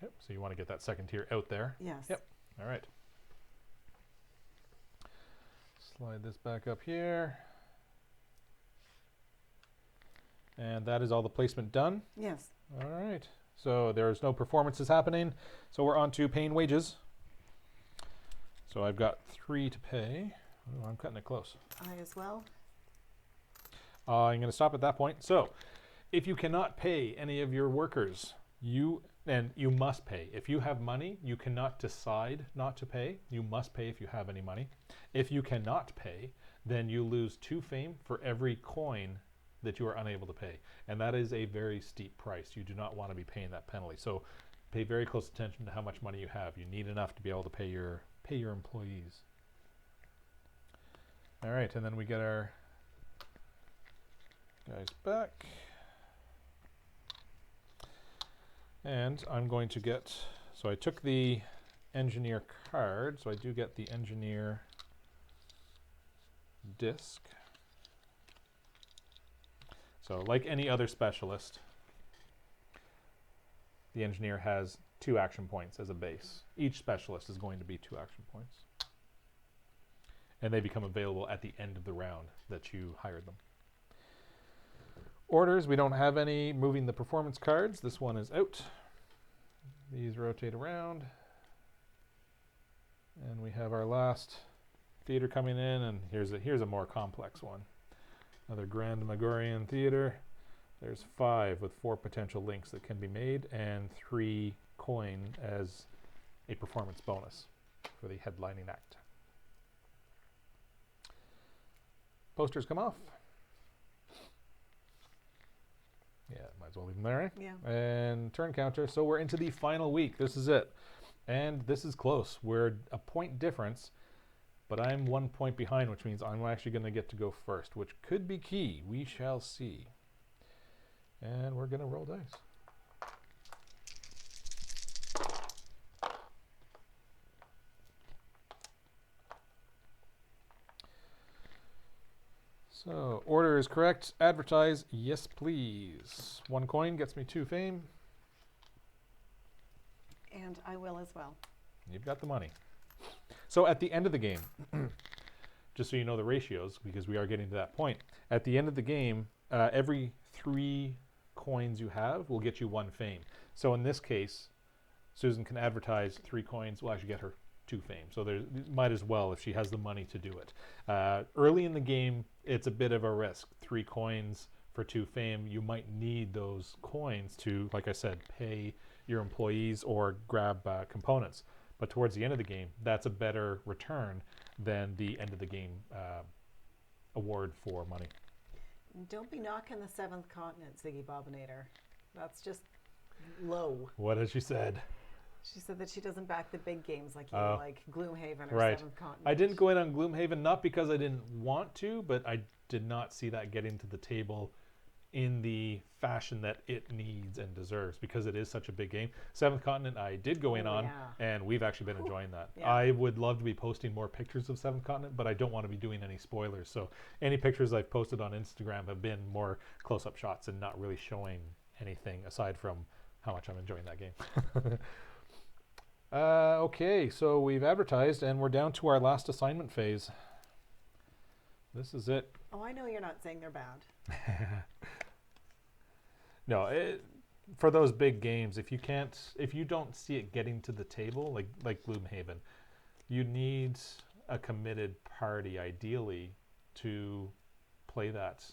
Yep. So you want to get that second tier out there. Yes. Yep. All right. Slide this back up here. And that is all the placement done. Yes. All right. So there's no performances happening. So we're on to paying wages. So I've got 3 to pay. Oh, I'm cutting it close. I as well. I'm going to stop at that point. So if you cannot pay any of your workers, you must pay. If you have money, you cannot decide not to pay. You must pay if you have any money. If you cannot pay, then you lose 2 fame for every coin that you are unable to pay. And that is a very steep price. You do not want to be paying that penalty. So pay very close attention to how much money you have. You need enough to be able to pay your employees. All right, and then we get our guys back. And I'm going to get, so I took the engineer card, so I do get the engineer disc. So like any other specialist, the engineer has 2 action points as a base. Each specialist is going to be 2 action points. And they become available at the end of the round that you hired them. Orders, we don't have any. Moving the performance cards, this one is out. These rotate around. And we have our last theater coming in, and here's a more complex one. Another Grand Magorian theater. There's 5 with 4 potential links that can be made and 3 coin as a performance bonus for the headlining act. Posters come off. Yeah, might as well leave them there, eh? Yeah. And turn counter. So we're into the final week. This is it. And this is close. We're a point difference, but I'm 1 point behind, which means I'm actually going to get to go first, which could be key. We shall see. And we're going to roll dice. So, order is correct. Advertise, yes please. 1 coin gets me 2 fame. And I will as well. You've got the money. So at the end of the game, just so you know the ratios, because we are getting to that point, at the end of the game, every 3 coins you have will get you 1 fame. So in this case, Susan can advertise 3 coins, will actually get her 2 fame. So there might as well if she has the money to do it. Early in the game, it's a bit of a risk. 3 coins for 2 fame. You might need those coins to, like I said, pay your employees or grab components. But towards the end of the game, that's a better return than the end of the game award for money. Don't be knocking the 7th continent, Ziggy Bobinator. That's just low. What has she said? She said that she doesn't back the big games like you, like Gloomhaven or Right. 7th Continent. I didn't go in on Gloomhaven, not because I didn't want to, but I did not see that getting to the table in the fashion that it needs and deserves, because it is such a big game. 7th Continent I did go in on, and we've actually been enjoying that. Yeah. I would love to be posting more pictures of 7th Continent, but I don't want to be doing any spoilers. So any pictures I've posted on Instagram have been more close-up shots and not really showing anything aside from how much I'm enjoying that game. Okay, so we've advertised and we're down to our last assignment phase. This is it. Oh, I know you're not saying they're bad. No, for those big games, if you don't see it getting to the table, like Gloomhaven, you need a committed party ideally to play that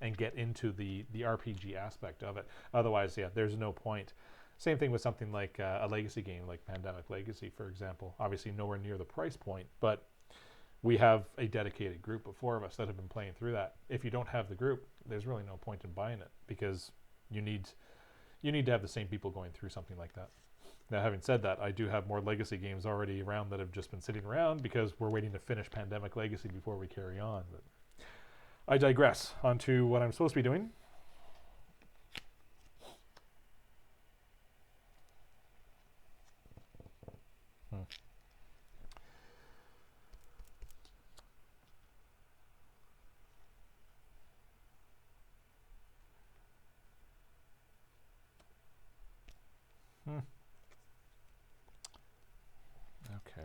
and get into the RPG aspect of it. Otherwise, yeah, there's no point. Same thing with something like a legacy game like Pandemic Legacy, for example. Obviously nowhere near the price point, but we have a dedicated group of 4 of us that have been playing through that. If you don't have the group, there's really no point in buying it, because you need to have the same people going through something like that. Now, having said that, I do have more legacy games already around that have just been sitting around because we're waiting to finish Pandemic Legacy before we carry on. But I digress. On to what I'm supposed to be doing. Okay.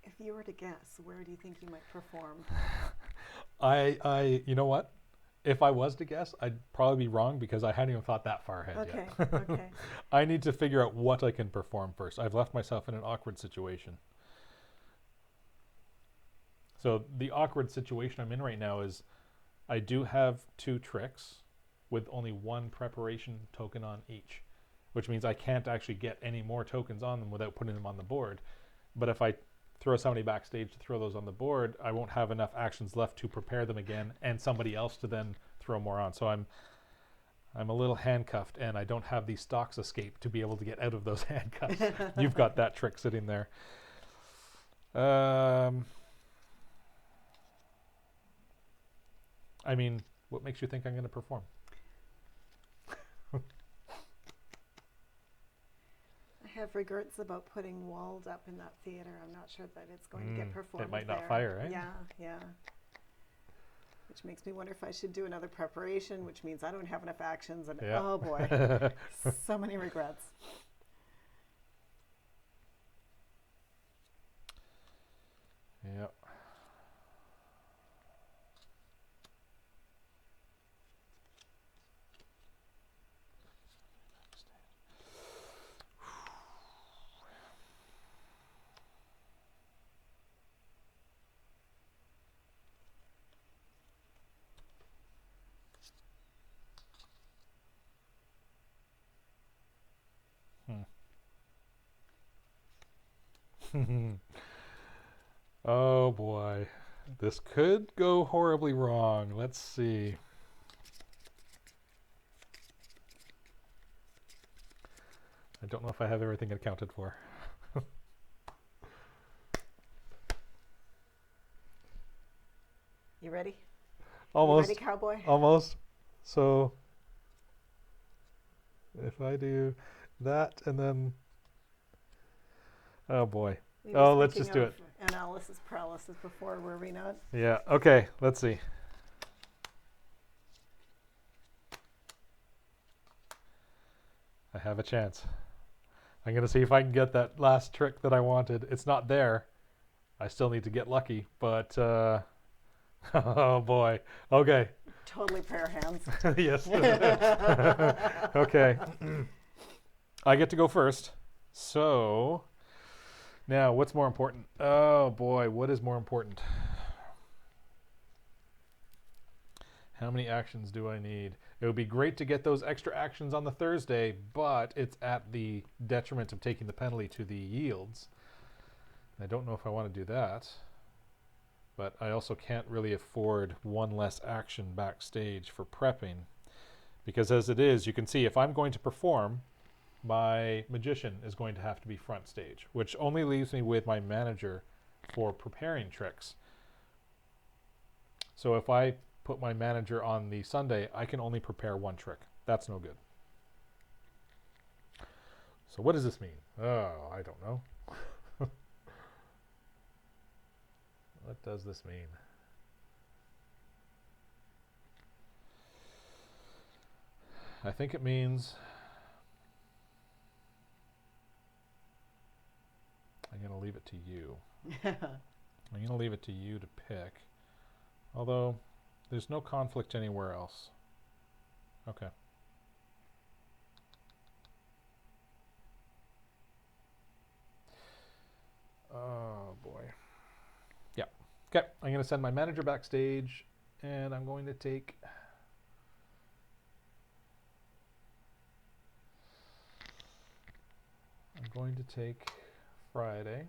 If you were to guess, where do you think you might perform? You know what? If I was to guess, I'd probably be wrong because I hadn't even thought that far ahead Okay, yet. okay. I need to figure out what I can perform first. I've left myself in an awkward situation. So the awkward situation I'm in right now is I do have 2 tricks with only 1 preparation token on each, which means I can't actually get any more tokens on them without putting them on the board. But if I throw somebody backstage to throw those on the board, I won't have enough actions left to prepare them again and somebody else to then throw more on. So I'm a little handcuffed, and I don't have the stocks escape to be able to get out of those handcuffs. You've got that trick sitting there. I mean, what makes you think I'm going to perform? I have regrets about putting Walled up in that theater. I'm not sure that it's going to get performed. It might there. not fire, right? Yeah, yeah. Which makes me wonder if I should do another preparation, which means I don't have enough actions, and Yeah. oh boy, so many regrets. Yep. Oh boy. This could go horribly wrong. Let's see. I don't know if I have everything accounted for. You ready? Almost. You ready, cowboy? Almost. So if I do that and then, oh boy. We Oh, was let's just do thinking it. of analysis paralysis before, were we not? Yeah. Okay. Let's see. I have a chance. I'm going to see if I can get that last trick that I wanted. It's not there. I still need to get lucky, but oh boy. Okay. Totally prayer hands. Yes. Okay. I get to go first. So now what's more important? Oh boy, what is more important? How many actions do I need? It would be great to get those extra actions on the Thursday, but it's at the detriment of taking the penalty to the yields. I don't know if I want to do that, but I also can't really afford one less action backstage for prepping, because as it is, you can see if I'm going to perform, my magician is going to have to be front stage, which only leaves me with my manager for preparing tricks. So if I put my manager on the Sunday, I can only prepare one trick. That's no good. So what does this mean? Oh, I don't know. What does this mean? I think it means I'm going to leave it to you. I'm going to leave it to you to pick. Although there's no conflict anywhere else. Okay. Oh boy. Yeah. Okay. I'm going to send my manager backstage, and I'm going to take. I'm going to take Friday.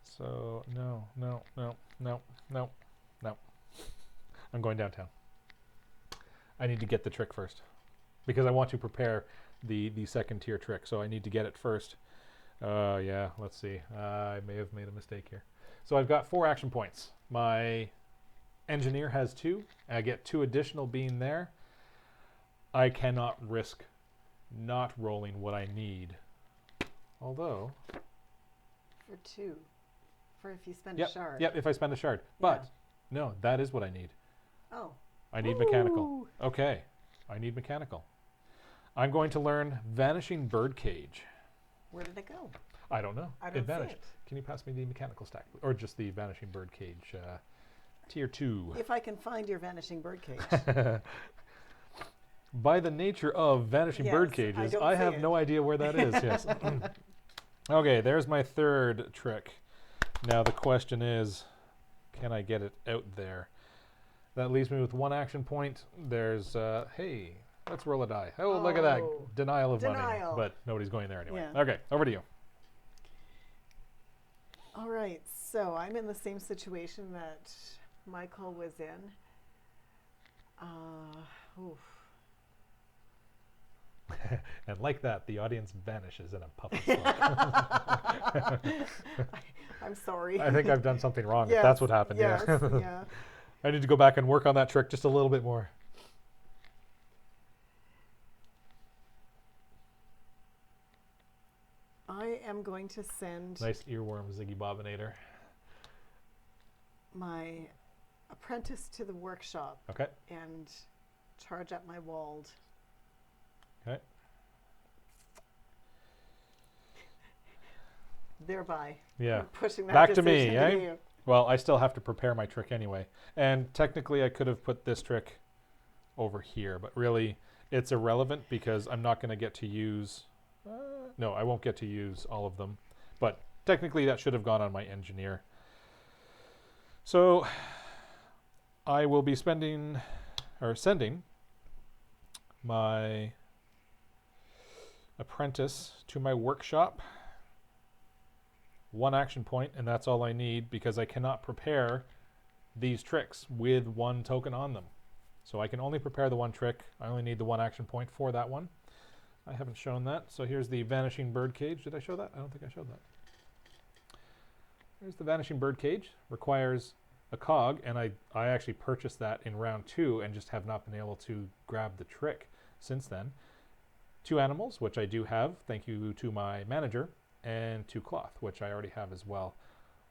So no. I'm going downtown. I need to get the trick first, because I want to prepare the second tier trick. So I need to get it first. Yeah, let's see. I may have made a mistake here. So I've got 4 action points. My engineer has 2. I get 2 additional being there. I cannot risk not rolling what I need. Although... For 2. For if you spend a shard. Yep, if I spend a shard. But, no, that is what I need. Oh. I need mechanical. Okay, I need mechanical. I'm going to learn Vanishing Birdcage. Where did it go? I don't know. I don't vanished. see it. Can you pass me the mechanical stack? Or just the Vanishing Birdcage tier 2? If I can find your vanishing birdcage. By the nature of Vanishing Yes, Birdcages, I have it. no idea where that is. Yes. Okay, there's my 3rd trick. Now the question is, can I get it out there? That leaves me with 1 action point. There's, hey, let's roll a die. Oh, look at that. Denial of money. But nobody's going there anyway. Yeah. Okay, over to you. All right, so I'm in the same situation that Michael was in. Oof. And like that, the audience vanishes in a puff of smoke. I'm sorry. I think I've done something wrong, Yes, if that's what happened. yes, Yeah. yeah. I need to go back and work on that trick just a little bit more. I am going to send Nice earworm, Ziggy Bobinator. my apprentice to the workshop Okay. and charge up my wald. Okay. thereby Yeah. pushing that Back to me, decision eh? you. Well, I still have to prepare my trick anyway. And technically I could have put this trick over here, but really it's irrelevant because I'm not going to get to use, no, I won't get to use all of them. But technically that should have gone on my engineer. So I will be sending my apprentice to my workshop. 1 action point, and that's all I need because I cannot prepare these tricks with 1 token on them. So I can only prepare the 1 trick. I only need the 1 action point for that one. I haven't shown that. So here's the Vanishing Bird Cage. Did I show that? I don't think I showed that. Here's the Vanishing Bird Cage. Requires a cog, and I actually purchased that in round 2 and just have not been able to grab the trick since then. 2 animals, which I do have, thank you to my manager, and 2 cloth, which I already have as well.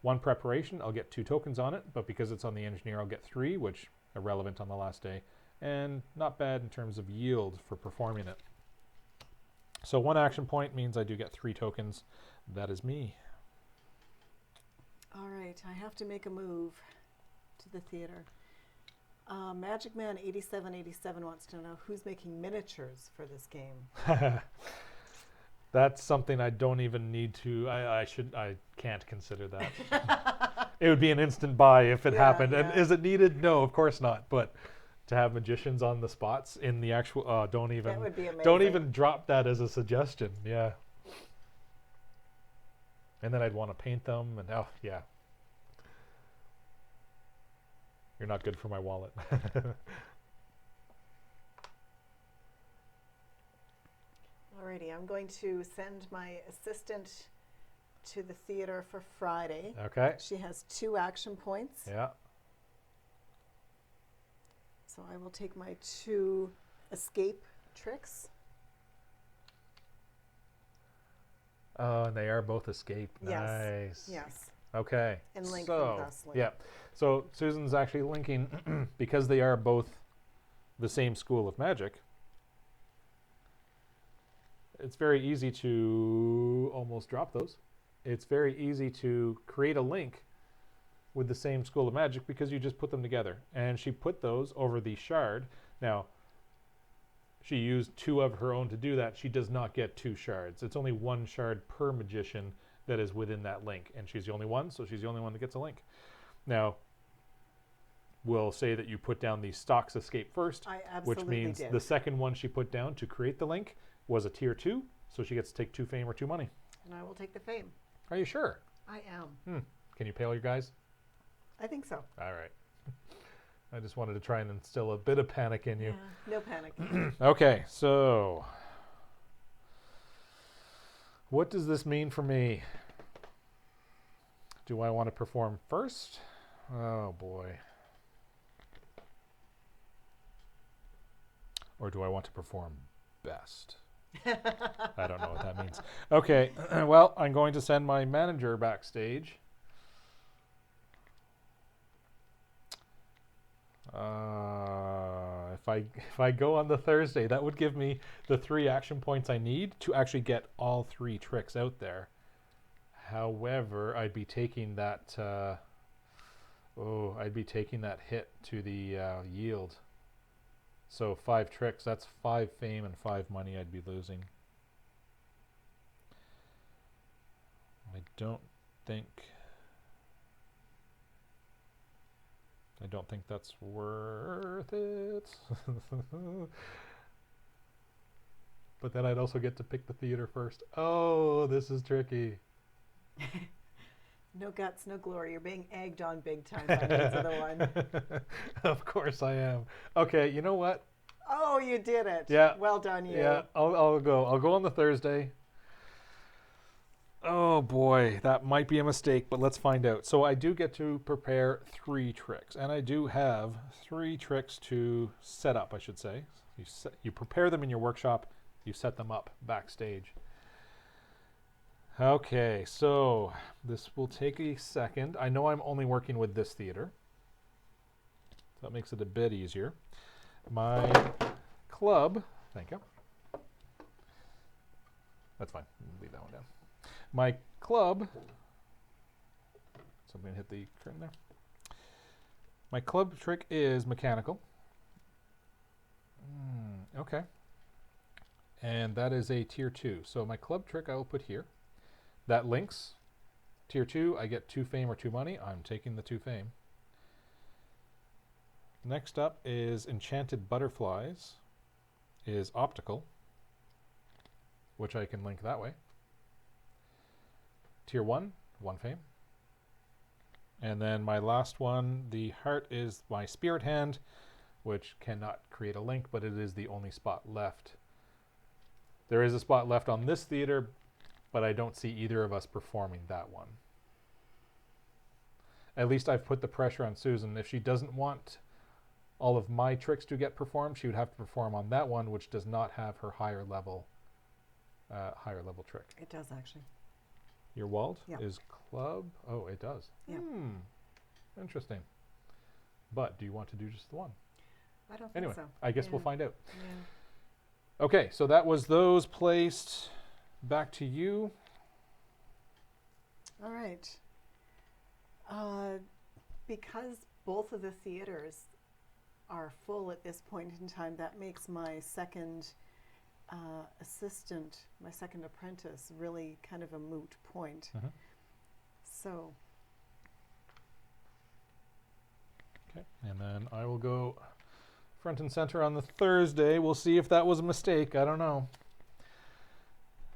1 preparation, I'll get 2 tokens on it, but because it's on the engineer, I'll get 3, which are relevant on the last day, and not bad in terms of yield for performing it. So 1 action point means I do get 3 tokens. That is me. All right, I have to make a move to the theater. Magic Man 8787 wants to know who's making miniatures for this game. That's something I don't even need to. I can't consider that. It would be an instant buy if it happened. Yeah. And is it needed? No, of course not. But to have magicians on the spots in the actual, don't even. That would be amazing. Don't even drop that as a suggestion. Yeah. And then I'd want to paint them, and yeah. You're not good for my wallet. Alrighty, I'm going to send my assistant to the theater for Friday. Okay. She has 2 action points. Yeah. So I will take my 2 escape tricks. And they are both escape. Yes. Nice. Yes. Okay. And link so, from thusly. yeah. So Susan's actually linking because they are both the same school of magic. It's very easy to almost drop those. It's very easy to create a link with the same school of magic because you just put them together. And she put those over the shard. Now, she used 2 of her own to do that. She does not get 2 shards. It's only 1 shard per magician that is within that link. And she's the only one, so she's the only one that gets a link. Now, we'll say that you put down the Stocks Escape first, I absolutely which means did. the second one she put down to create the link was a tier 2, so she gets to take 2 fame or 2 money. And I will take the fame. Are you sure? I am. Can you pay all your guys? I think so. All right. I just wanted to try and instill a bit of panic in you. Yeah, no panic. Okay, so what does this mean for me? Do I want to perform first? Oh boy. Or do I want to perform best? I don't know what that means. Okay, well, I'm going to send my manager backstage. If I go on the Thursday, that would give me the 3 action points I need to actually get all 3 tricks out there. However, I'd be taking that hit to the yield. So 5 tricks, that's 5 fame and 5 money I'd be losing. I don't think that's worth it. But then I'd also get to pick the theater first. Oh, this is tricky. No guts, no glory. You're being egged on big time by the other one. Of course I am. Okay, you know what? Oh, you did it. Yeah. Well done, you. Yeah, I'll go. I'll go on the Thursday. Oh boy, that might be a mistake, but let's find out. So I do get to prepare 3 tricks, and I do have 3 tricks to set up, I should say. You prepare them in your workshop, you set them up backstage. Okay, so this will take a second. I know I'm only working with this theater, so that makes it a bit easier. My club, thank you. That's fine, leave that one down. My club, so I'm going to hit the curtain there. My club trick is mechanical. Okay. And that is a tier 2. So my club trick I will put here. That links. Tier 2, I get 2 fame or 2 money. I'm taking the 2 fame. Next up is Enchanted Butterflies, is optical, which I can link that way. Tier 1, 1 fame. And then my last one, the heart, is my spirit hand, which cannot create a link, but it is the only spot left. There is a spot left on this theater, but I don't see either of us performing that one. At least I've put the pressure on Susan. If she doesn't want all of my tricks to get performed, she would have to perform on that one, which does not have her higher level trick. It does, actually. Your walled Yep. is club. Oh, it does. Yep. Interesting. But do you want to do just the one? I don't Anyway, think so. I guess we'll find out. Yeah. Okay, so that was those placed. Back to you. All right. Because both of the theaters are full at this point in time, that makes my second assistant, my second apprentice, really kind of a moot point. So. Okay, and then I will go front and center on the Thursday. We'll see if that was a mistake. I don't know.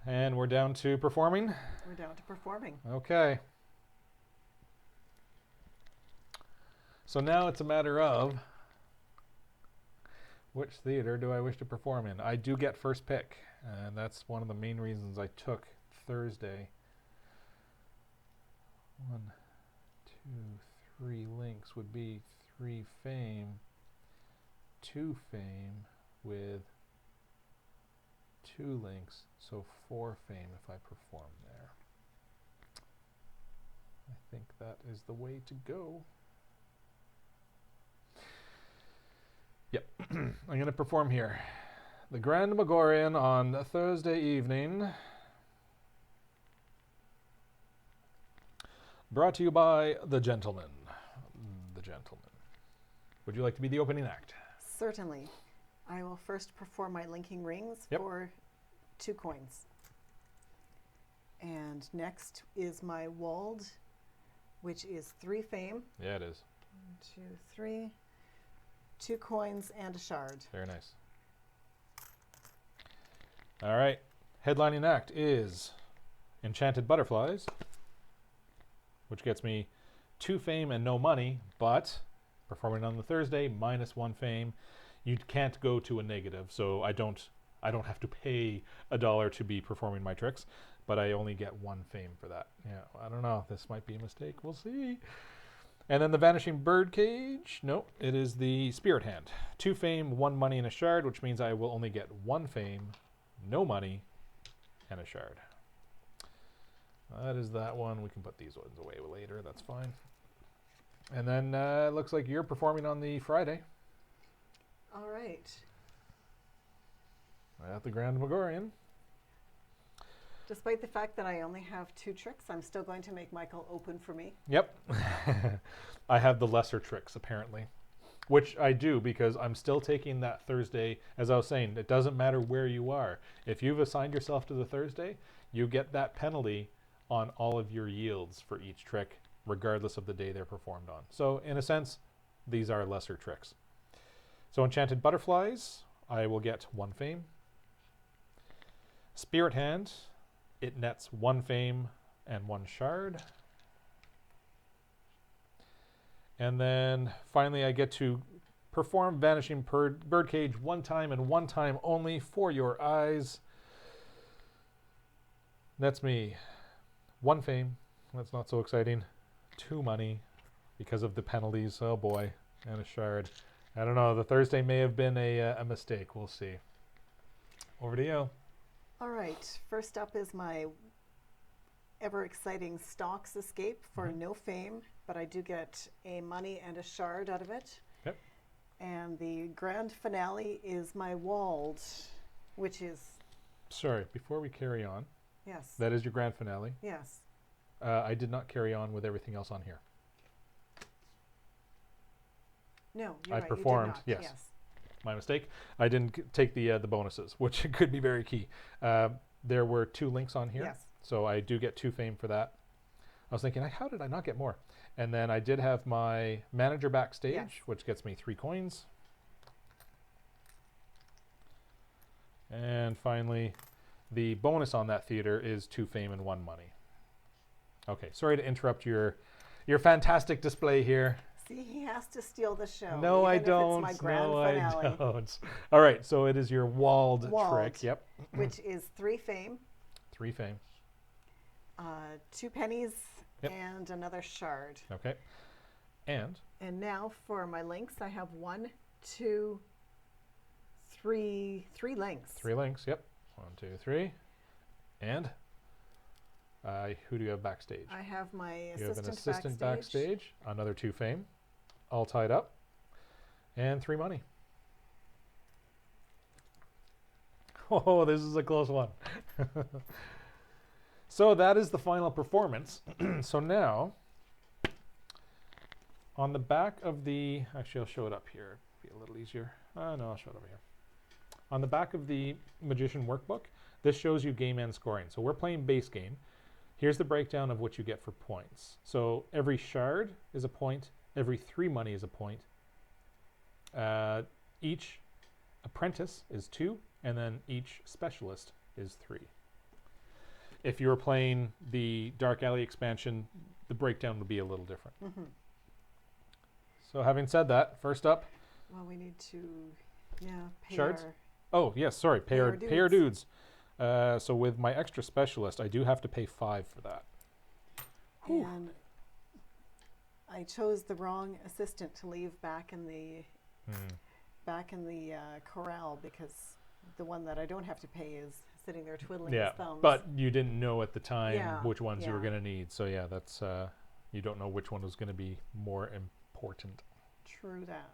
And we're down to performing. We're down to performing. Okay. So now it's a matter of which theater do I wish to perform in. I do get first pick, and that's one of the main reasons I took Thursday. 1, 2, 3 links would be 3 fame, 2 fame with 2 links, so 4 fame if I perform there. I think that is the way to go. Yep, I'm going to perform here. The Grand Megorian on a Thursday evening. Brought to you by The Gentleman. The Gentleman. Would you like to be the opening act? Certainly. I will first perform my linking rings for 2 coins. And next is my walled, which is 3 fame. Yeah, it is. 1, 2, 3. 2 coins and a shard. Very nice. All right. Headlining act is Enchanted Butterflies, which gets me 2 fame and no money, but performing on the Thursday, -1 fame. You can't go to a negative, so I don't have to pay $1 to be performing my tricks, but I only get 1 fame for that. Yeah, I don't know. This might be a mistake. We'll see. And then the Vanishing Birdcage. No, it is the Spirit Hand. 2 fame, 1 money, and a shard, which means I will only get 1 fame, no money, and a shard. That is that one. We can put these ones away later. That's fine. And then it looks like you're performing on the Friday. All right. At the Grand Megorian. Despite the fact that I only have 2 tricks, I'm still going to make Michael open for me. Yep. I have the lesser tricks, apparently. Which I do, because I'm still taking that Thursday. As I was saying, it doesn't matter where you are. If you've assigned yourself to the Thursday, you get that penalty on all of your yields for each trick, regardless of the day they're performed on. So, in a sense, these are lesser tricks. So, Enchanted Butterflies, I will get 1 fame. Spirit Hand, it nets 1 fame and 1 shard. And then finally I get to perform Vanishing Birdcage 1 time and 1 time only for your eyes. That's me. 1 fame. That's not so exciting. 2 money because of the penalties. Oh boy. And a shard. I don't know. The Thursday may have been a mistake. We'll see. Over to you. All right. First up is my ever exciting Stocks Escape for no fame, but I do get a money and a shard out of it. Yep. And the grand finale is my walled, which is... Sorry, before we carry on. Yes. That is your grand finale. Yes. I did not carry on with everything else on here. No, you're I right. performed, You did not. yes. My mistake. I didn't take the bonuses, which could be very key. There were 2 links on here, Yes. so I do get 2 fame for that. I was thinking, how did I not get more? And then I did have my manager backstage, Yes. which gets me 3 coins. And finally, the bonus on that theater is 2 fame and 1 money. Okay, sorry to interrupt your fantastic display here. See, he has to steal the show. No, I even if don't. It's my grand No, finale, I don't. All right, so it is your walled Walled. trick. Yep. which is 3 fame, 3 fame. 2 pennies, Yep. and another shard. Okay. And And now for my links, I have 1, 2, 3 links. 3 links. Yep. 1, 2, 3. And who do you have backstage? I have my You have an assistant assistant backstage. Another 2 fame, all tied up, and 3 money. Oh, this is a close one. So that is the final performance. So now, on the back of the, actually I'll show it up here, be a little easier. No, I'll show it over here. On the back of the Magician workbook, this shows you game end scoring. So we're playing base game. Here's the breakdown of what you get for points. So every shard is a point, every 3 money is a point. Each apprentice is 2, and then each specialist is 3. If you were playing the Dark Alley expansion, the breakdown would be a little different. Mm-hmm. So having said that, first up, Well, we need to, pay Shards? our- oh yes, sorry, pay our our dudes. So with my extra specialist, I do have to pay 5 for that. Whew. And I chose the wrong assistant to leave back in the corral, because the one that I don't have to pay is sitting there twiddling Yeah, his thumbs. but you didn't know at the time Yeah, which ones you were yeah. going to need. So yeah, that's you don't know which one was going to be more important. True that.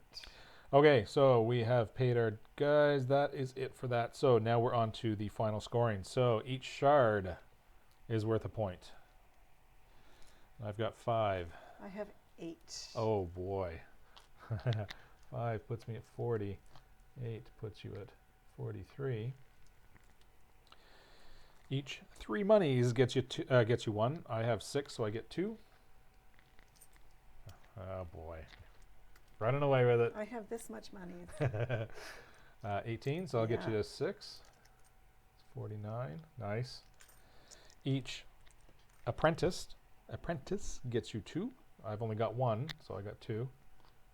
Okay, so we have paid our guys. That is it for that. So now we're on to the final scoring. So each shard is worth a point. I've got 5. I have 8. Oh boy. 5 puts me at 40. 8 puts you at 43. Each 3 monies gets you 1. I have 6, so I get 2. Oh boy. Running away with it. I have this much money. 18, so I'll get you Yeah. to 6. 49. Nice. Each apprentice gets you 2. I've only got 1, so I got 2.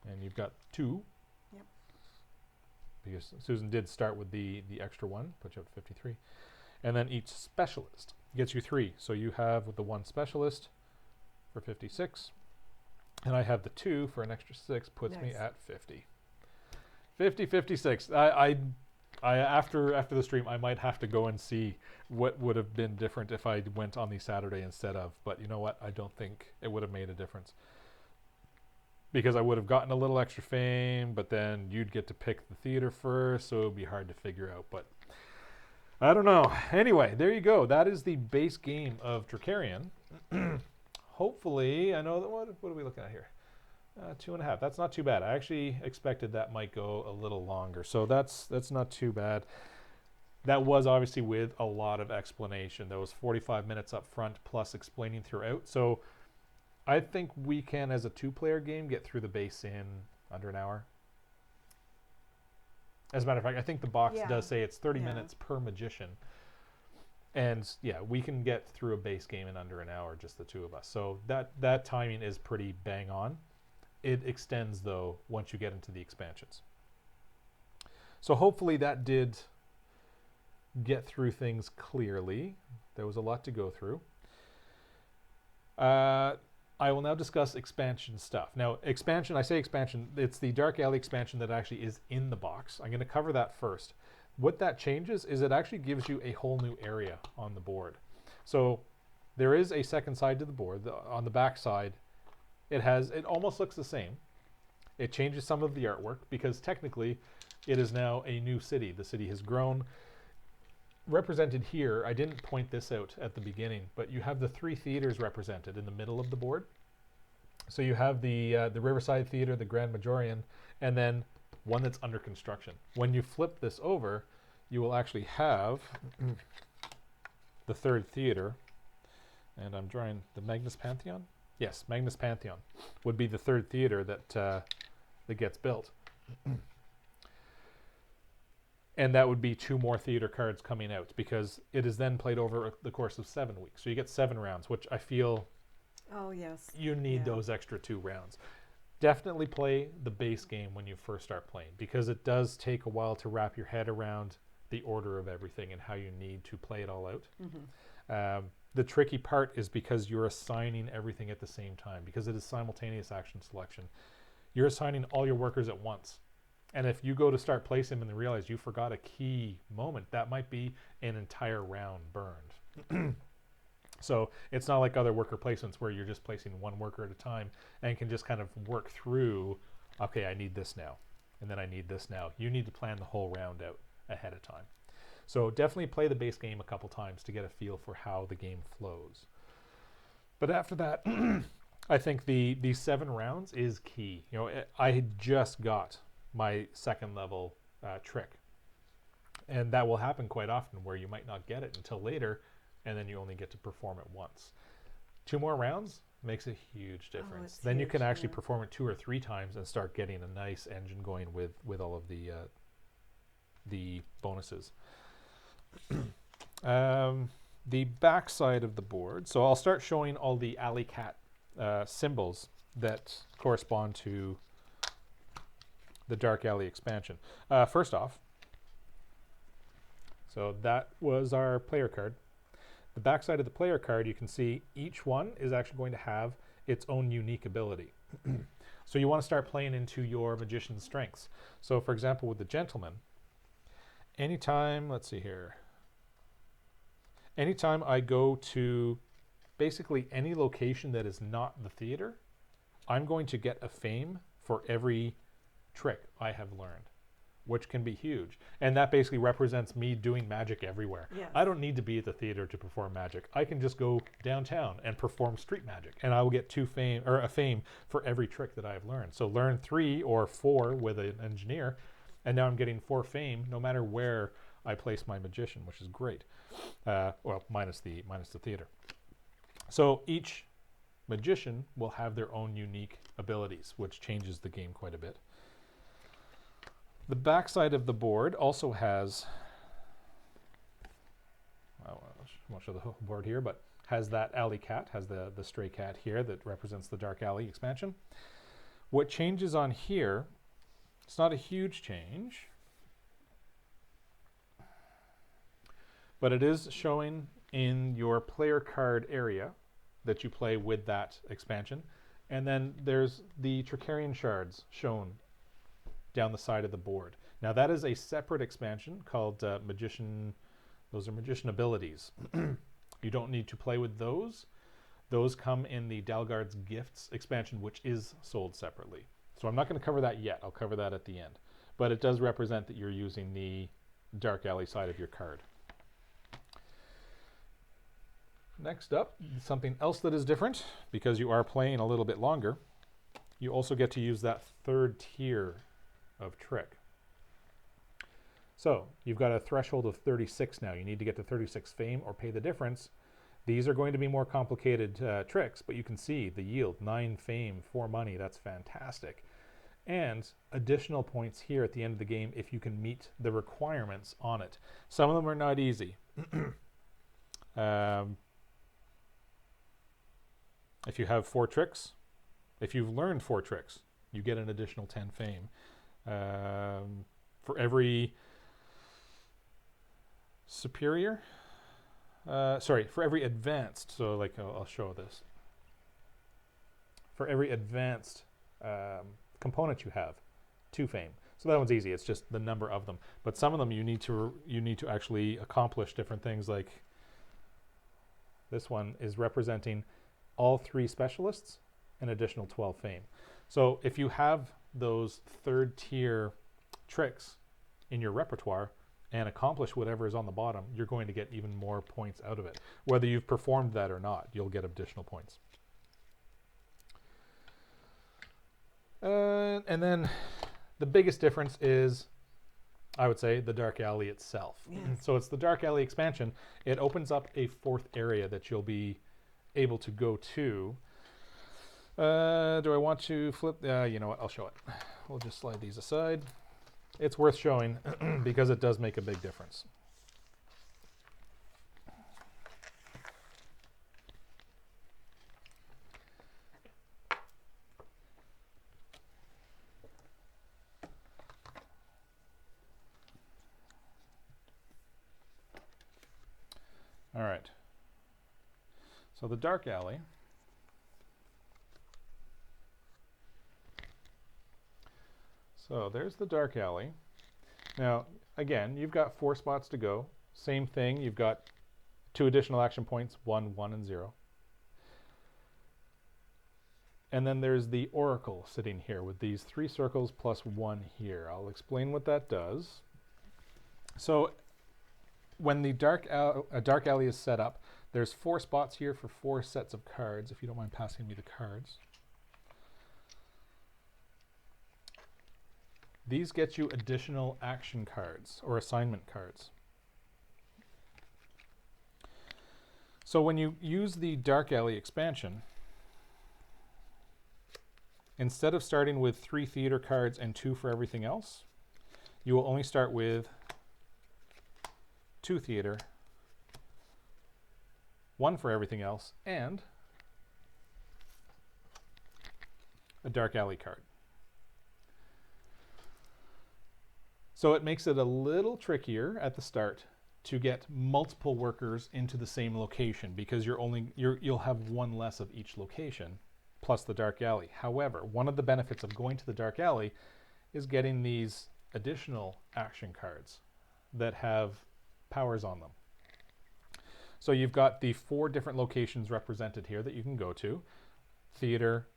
And you've got 2. Yep. Because Susan did start with the extra 1, put you up to 53. And then each specialist gets you 3. So you have with the 1 specialist for 56. And I have the 2 for an extra 6, puts me Nice. at 50. 50, 56. I after the stream, I might have to go and see what would have been different if I went on the Saturday instead of. But you know what? I don't think it would have made a difference. Because I would have gotten a little extra fame, but then you'd get to pick the theater first, so it would be hard to figure out. But I don't know. Anyway, there you go. That is the base game of Trickerion. Hopefully, I know that what are we looking at here? 2.5. That's not too bad. I actually expected that might go a little longer, so that's not too bad. That was obviously with a lot of explanation. There was 45 minutes up front plus explaining throughout. So I think we can, as a 2-player game, get through the base in under an hour. As a matter of fact, I think the box Yeah. does say it's 30 Yeah. minutes per magician. And yeah, we can get through a base game in under an hour, just the 2 of us. So that timing is pretty bang on. It extends, though, once you get into the expansions. So hopefully that did get through things clearly. There was a lot to go through. I will now discuss expansion stuff. Now, expansion, I say expansion, it's the Dark Alley expansion that actually is in the box. I'm going to cover that first. What that changes is it actually gives you a whole new area on the board. So there is a second side to the board. On the back side, it almost looks the same. It changes some of the artwork because technically it is now a new city. The city has grown. represented here, I didn't point this out at the beginning, but you have the 3 theaters represented in the middle of the board. So you have the Riverside Theater, the Grand Majorian, and then one that's under construction. When you flip this over, you will actually have the 3rd theater, and I'm drawing the Magnus Pantheon. Yes, Magnus Pantheon would be the 3rd theater that that gets built. And that would be 2 more theater cards coming out, because it is then played over the course of 7 weeks. So you get 7 rounds, which I feel you need those extra 2 rounds. Definitely play the base game when you first start playing, because it does take a while to wrap your head around the order of everything and how you need to play it all out. The tricky part is because you're assigning everything at the same time, because it is simultaneous action selection. You're assigning all your workers at once. And if you go to start placing them and realize you forgot a key moment, that might be an entire round burned. So it's not like other worker placements where you're just placing one worker at a time and can just kind of work through, okay, I need this now, and then I need this now. You need to plan the whole round out ahead of time. So definitely play the base game a couple times to get a feel for how the game flows. But after that, I think the 7 rounds is key. You know, I had just got my 2nd level trick, and that will happen quite often where you might not get it until later, and then you only get to perform it once. 2 more rounds makes a huge difference. Then you can actually perform it 2 or 3 times and start getting a nice engine going with all of the bonuses. The back side of the board. So I'll start showing all the alley cat symbols that correspond to the Dark Alley expansion. First off, so that was our player card. The back side of the player card, you can see each one is actually going to have its own unique ability. So you want to start playing into your magician's strengths. So for example, with the gentleman, anytime, let's see here, anytime I go to basically any location that is not the theater, I'm going to get a fame for every trick I have learned, which can be huge. And that basically represents me doing magic everywhere. Yes. I don't need to be at the theater to perform magic. I can just go downtown and perform street magic, and I will get 2 fame, or a fame for every trick that I've learned. So learn 3 or 4 with an engineer, and now I'm getting 4 fame no matter where I place my magician, which is great. Well, minus the theater. So each magician will have their own unique abilities, which changes the game quite a bit. The back side of the board also has, I won't show the whole board here, but has that alley cat, has the stray cat here that represents the Dark Alley expansion. What changes on here, it's not a huge change, but it is showing in your player card area that you play with that expansion. And then there's the Trickerion shards shown down the side of the board. Now that is a separate expansion called Magician. Those are Magician abilities. You don't need to play with those. Those come in the Dalgard's Gifts expansion, which is sold separately. So I'm not going to cover that yet. I'll cover that at the end. But it does represent that you're using the Dark Alley side of your card. Next up, something else that is different, because you are playing a little bit longer, you also get to use that 3rd tier of trick. So you've got a threshold of 36 now. You need to get to 36 fame or pay the difference. These are going to be more complicated tricks, but you can see the yield, 9 fame, 4 money. That's fantastic. And additional points here at the end of the game if you can meet the requirements on it. Some of them are not easy. If you have 4 tricks, if you've learned 4 tricks, you get an additional 10 fame. For every superior, for every advanced, so like I'll show this. For every advanced component you have, 2 fame. So that one's easy. It's just the number of them. But some of them you need to actually accomplish different things. Like this one is representing all 3 specialists, an additional 12 fame. So if you have those 3rd tier tricks in your repertoire and accomplish whatever is on the bottom, you're going to get even more points out of it. Whether you've performed that or not, you'll get additional points. And then the biggest difference is, I would say, the Dark Alley itself. Yes. So it's the Dark Alley expansion. It opens up a 4th area that you'll be able to go to. Do I want to flip? You know what? I'll show it. We'll just slide these aside. It's worth showing because it does make a big difference. All right. So the Dark Alley. So there's the Dark Alley. Now, again, you've got 4 spots to go. Same thing, you've got 2 additional action points, 1, 1, and 0. And then there's the Oracle sitting here with these 3 circles plus 1 here. I'll explain what that does. So when the Dark Alley is set up, there's 4 spots here for 4 sets of cards, if you don't mind passing me the cards. These get you additional action cards or assignment cards. So when you use the Dark Alley expansion, instead of starting with 3 theater cards and 2 for everything else, you will only start with 2 theater, 1 for everything else, and a Dark Alley card. So it makes it a little trickier at the start to get multiple workers into the same location because you'll have 1 less of each location plus the Dark Alley. However, one of the benefits of going to the Dark Alley is getting these additional action cards that have powers on them. So you've got the 4 different locations represented here that you can go to: theater,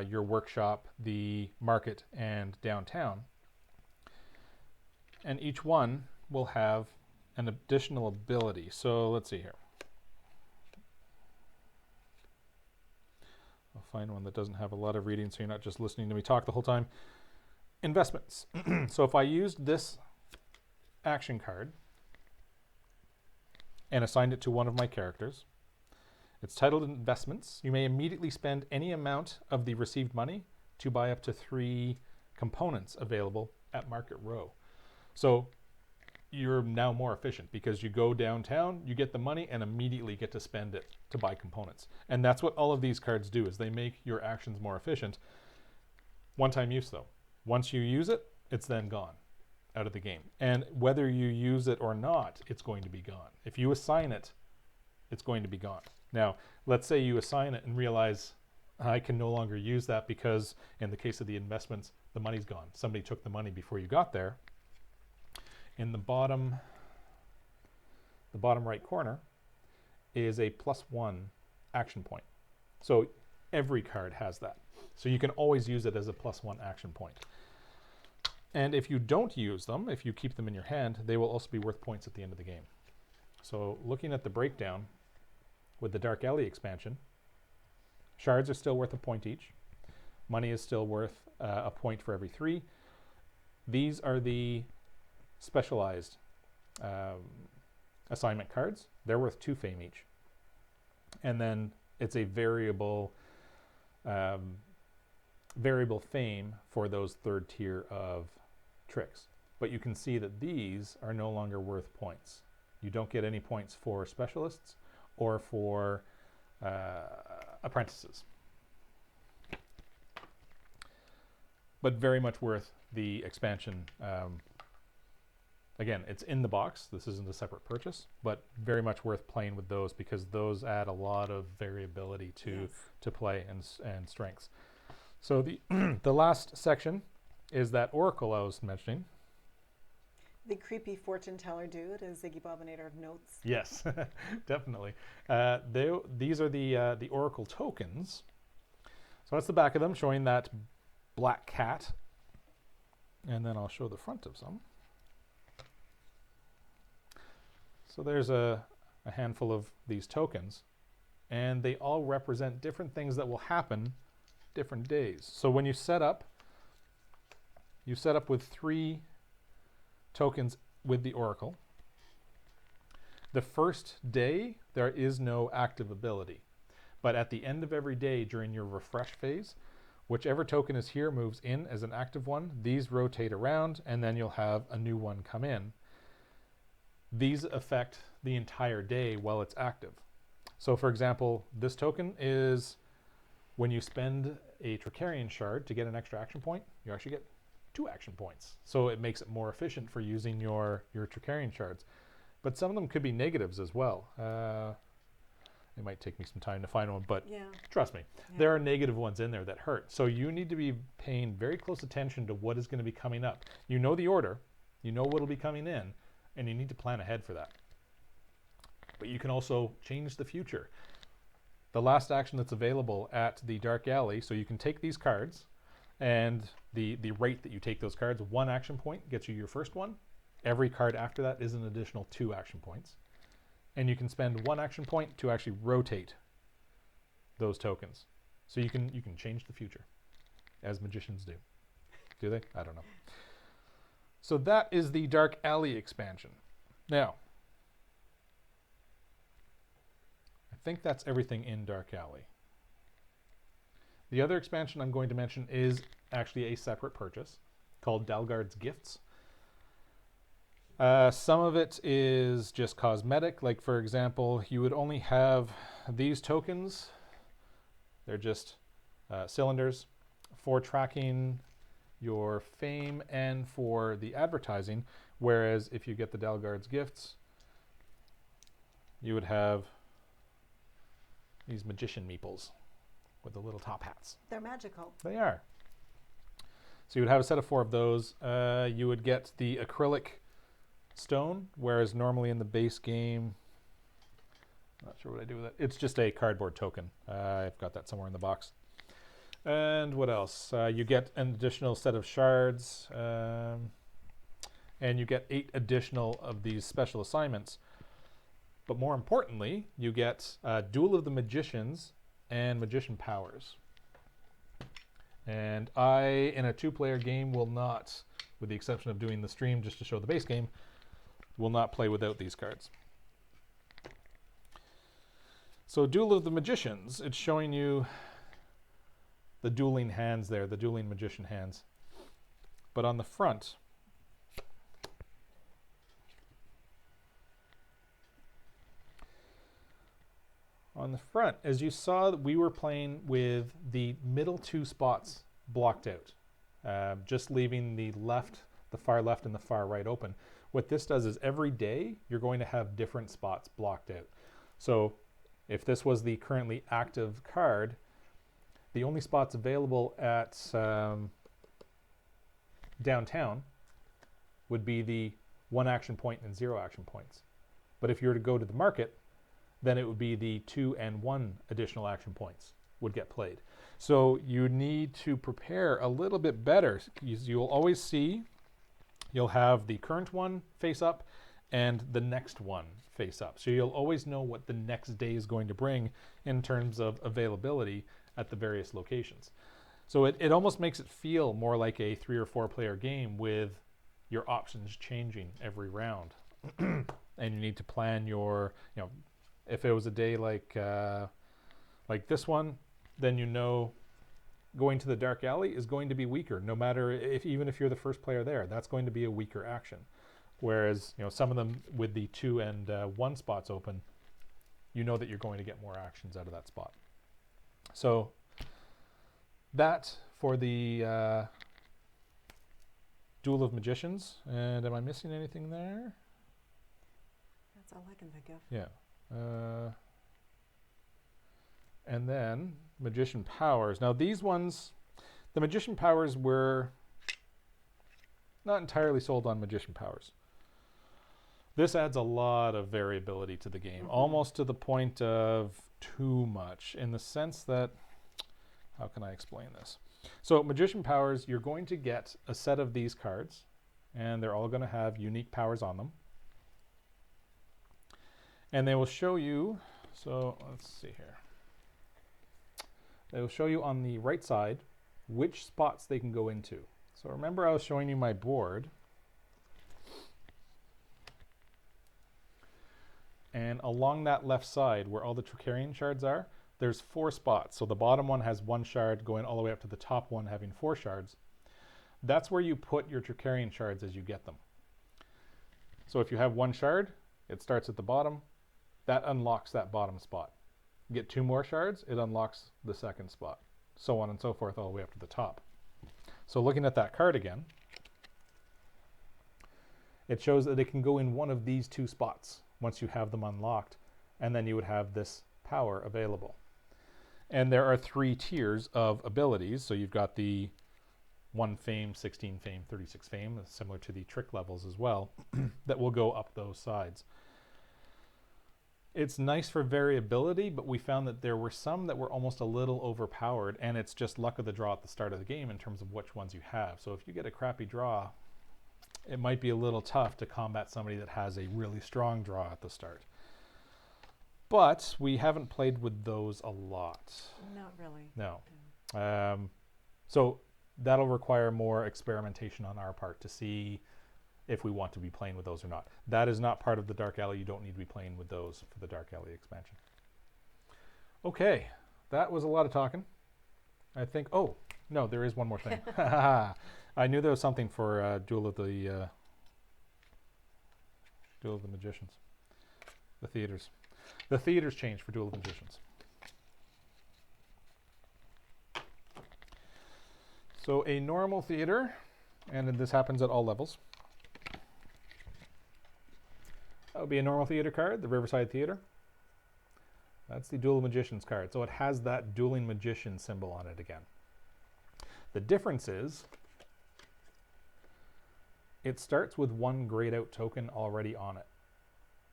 your workshop, the market, and downtown. And each one will have an additional ability. So let's see here. I'll find one that doesn't have a lot of reading so you're not just listening to me talk the whole time. Investments. So if I used this action card and assigned it to one of my characters, it's titled Investments. You may immediately spend any amount of the received money to buy up to 3 components available at Market Row. So you're now more efficient because you go downtown, you get the money, and immediately get to spend it to buy components. And that's what all of these cards do, is they make your actions more efficient. One-time use, though. Once you use it, it's then gone out of the game. And whether you use it or not, it's going to be gone. If you assign it, it's going to be gone. Now, let's say you assign it and realize, I can no longer use that because, in the case of the investments, the money's gone. Somebody took the money before you got there. In the bottom right corner is a +1 action point. So every card has that. So you can always use it as a +1 action point. And if you don't use them, if you keep them in your hand, they will also be worth points at the end of the game. So looking at the breakdown with the Dark Alley expansion, shards are still worth a point each. Money is still worth a point for every 3. These are the specialized assignment cards. They're worth 2 fame each. And then it's a variable fame for those 3rd tier of tricks. But you can see that these are no longer worth points. You don't get any points for specialists or for apprentices. But very much worth the expansion. Again, it's in the box. This isn't a separate purchase, but very much worth playing with those because those add a lot of variability to play and strengths. So the the last section is that Oracle I was mentioning. The creepy fortune teller dude, as Ziggy Bobinator of Notes. Yes, definitely. These are the Oracle tokens. So that's the back of them, showing that black cat. And then I'll show the front of some. So there's a handful of these tokens, and they all represent different things that will happen different days. So when you set up with 3 tokens with the Oracle. The first day, there is no active ability. But at the end of every day during your refresh phase, whichever token is here moves in as an active one. These rotate around, and then you'll have a new one come in. These affect the entire day while it's active. So for example, this token is when you spend a Trickerion shard to get an extra action point, you actually get 2 action points. So it makes it more efficient for using your Trickerion shards. But some of them could be negatives as well. It might take me some time to find one, but trust me, there are negative ones in there that hurt. So you need to be paying very close attention to what is going to be coming up. You know the order, you know what will be coming in, and you need to plan ahead for that. But you can also change the future. The last action that's available at the Dark Alley, so you can take these cards, and the rate that you take those cards, 1 action point gets you your first one. Every card after that is an additional 2 action points. And you can spend 1 action point to actually rotate those tokens. So you can change the future, as magicians do. Do they? I don't know. So that is the Dark Alley expansion. Now, I think that's everything in Dark Alley. The other expansion I'm going to mention is actually a separate purchase called Dalgard's Gifts. Some of it is just cosmetic. Like for example, you would only have these tokens. They're just cylinders for tracking your fame and for the advertising. Whereas if you get the Dalgard's Gifts, you would have these magician meeples with the little top hats. They're magical. They are. So you would have a set of 4 of those. You would get the acrylic stone, whereas normally in the base game, I'm not sure what I do with it. It's just a cardboard token. I've got that somewhere in the box. And what else? You get an additional set of shards, and you get 8 additional of these special assignments. But more importantly, you get Duel of the Magicians and Magician Powers. And I, in a 2-player game, will not, with the exception of doing the stream just to show the base game, will not play without these cards. So Duel of the Magicians, it's showing you the dueling hands there, the dueling magician hands. But on the front, as you saw, we were playing with the middle 2 spots blocked out, just leaving the far left and the far right open. What this does is every day you're going to have different spots blocked out. So if this was the currently active card, the only spots available at downtown would be the 1 action point and 0 action points. But if you were to go to the market, then it would be the 2 and 1 additional action points would get played. So you need to prepare a little bit better. You'll always see, you'll have the current one face up and the next one face up. So you'll always know what the next day is going to bring in terms of availability at the various locations. So it almost makes it feel more like a 3 or 4 player game with your options changing every round. And you need to plan your, if it was a day like this one, then you know going to the Dark Alley is going to be weaker, no matter even if you're the first player there. That's going to be a weaker action. Whereas some of them with the 2 and 1 spots open, you know that you're going to get more actions out of that spot. So that for the Duel of Magicians. And am I missing anything there? That's all I can think of. Yeah. And then Magician Powers. Now these ones, the Magician Powers, were not entirely sold on Magician Powers. This adds a lot of variability to the game, almost to the point of too much, in the sense that, how can I explain this? So Magician Powers, you're going to get a set of these cards, and they're all going to have unique powers on them. And they will show you, so let's see here. They will show you on the right side which spots they can go into. So remember I was showing you my board. And along that left side where all the Trickerion shards are, there's 4 spots. So the bottom one has 1 shard going all the way up to the top one having 4 shards. That's where you put your Trickerion shards as you get them. So if you have 1 shard, it starts at the bottom. That unlocks that bottom spot. You get 2 more shards, it unlocks the second spot. So on and so forth all the way up to the top. So looking at that card again, it shows that it can go in one of these 2 spots once you have them unlocked, and then you would have this power available. And there are 3 tiers of abilities. So you've got the 1 fame, 16 fame, 36 fame, similar to the trick levels as well, that will go up those sides. It's nice for variability, but we found that there were some that were almost a little overpowered, and it's just luck of the draw at the start of the game in terms of which ones you have. So if you get a crappy draw, it might be a little tough to combat somebody that has a really strong draw at the start. But we haven't played with those a lot. Not really. No. So that'll require more experimentation on our part to see if we want to be playing with those or not. That is not part of the Dark Alley. You don't need to be playing with those for the Dark Alley expansion. Okay, that was a lot of talking. I think, oh, no, there is one more thing. I knew there was something for Duel of the Magicians. The theaters. The theaters changed for Duel of the Magicians. So a normal theater, and this happens at all levels. That would be a normal theater card, the Riverside Theater. That's the Duel of Magicians card. So it has that Dueling Magician symbol on it again. The difference is it starts with 1 grayed out token already on it,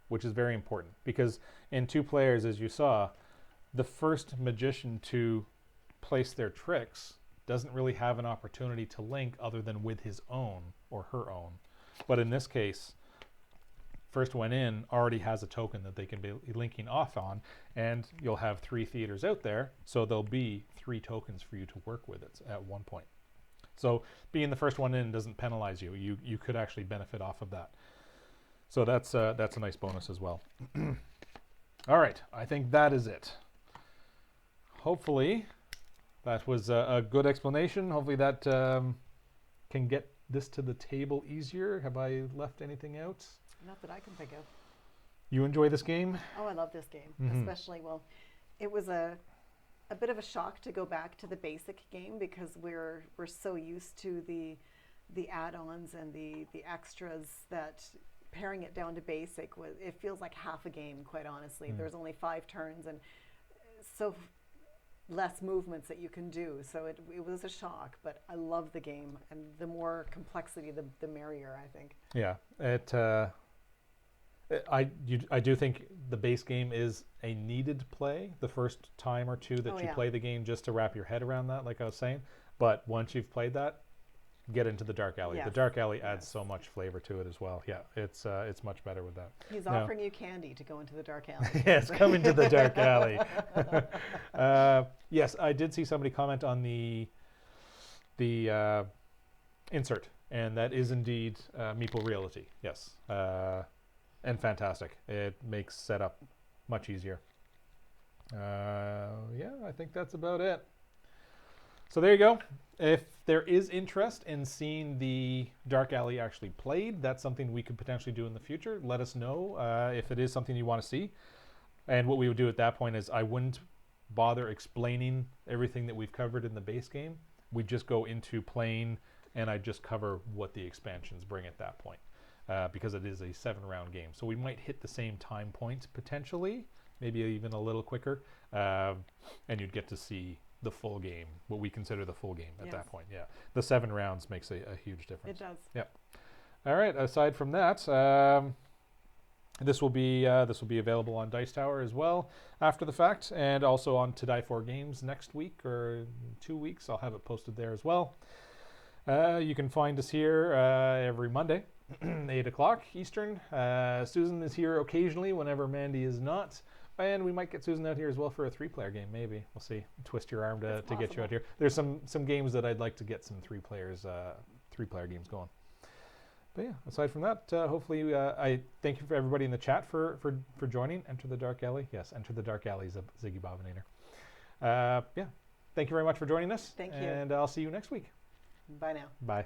which is very important because in 2 players, as you saw, the first magician to place their tricks doesn't really have an opportunity to link other than with his own or her own. But in this case, first one in already has a token that they can be linking off on, and you'll have 3 theaters out there, so there'll be 3 tokens for you to work with at one point. So being the first one in doesn't penalize you. You could actually benefit off of that. So that's a nice bonus as well. All right, I think that is it. Hopefully that was a good explanation. Hopefully that can get this to the table easier. Have I left anything out? Not that I can think of. You enjoy this game? Oh, I love this game, Mm-hmm. especially, well, it was a bit of a shock to go back to the basic game because we're so used to the add-ons and the extras that paring it down to basic, it feels like half a game, quite honestly. There's only 5 turns and so less movements that you can do. So it was a shock, but I love the game, and the more complexity, the merrier, I think. Yeah, I do think the base game is a needed play the first time or 2 that you play the game, just to wrap your head around that, like I was saying. But once you've played that, get into the Dark Alley. Yes. The Dark Alley adds so much flavor to it as well. Yeah, it's much better with that. He's offering you candy to go into the Dark Alley. Yes, come into the Dark Alley. Yes, I did see somebody comment on the insert, and that is indeed Meeple Realty. Yes, and fantastic. It makes setup much easier. Yeah, I think that's about it. So there you go. If there is interest in seeing the Dark Alley actually played, that's something we could potentially do in the future. Let us know if it is something you want to see. And what we would do at that point is I wouldn't bother explaining everything that we've covered in the base game. We'd just go into playing, and I'd just cover what the expansions bring at that point, because it is a 7-round game. So we might hit the same time point potentially, maybe even a little quicker, and you'd get to see the full game, what we consider the full game at that point. Yeah, the 7 rounds makes a huge difference. It does. Yep. All right. Aside from that, this will be available on Dice Tower as well after the fact, and also on To Die For Games next week or 2 weeks. I'll have it posted there as well. You can find us here every Monday 8 o'clock Eastern. Susan is here occasionally whenever Mandy is not. And we might get Susan out here as well for a 3-player game, maybe. We'll see. Twist your arm to get you out here. There's some games that I'd like to get some 3-player games going. But yeah, aside from that, hopefully I thank you for everybody in the chat for joining. Enter the Dark Alley. Yes, Enter the Dark Alleys of Ziggy Bobinator. Yeah, thank you very much for joining us. Thank you. And I'll see you next week. Bye now. Bye.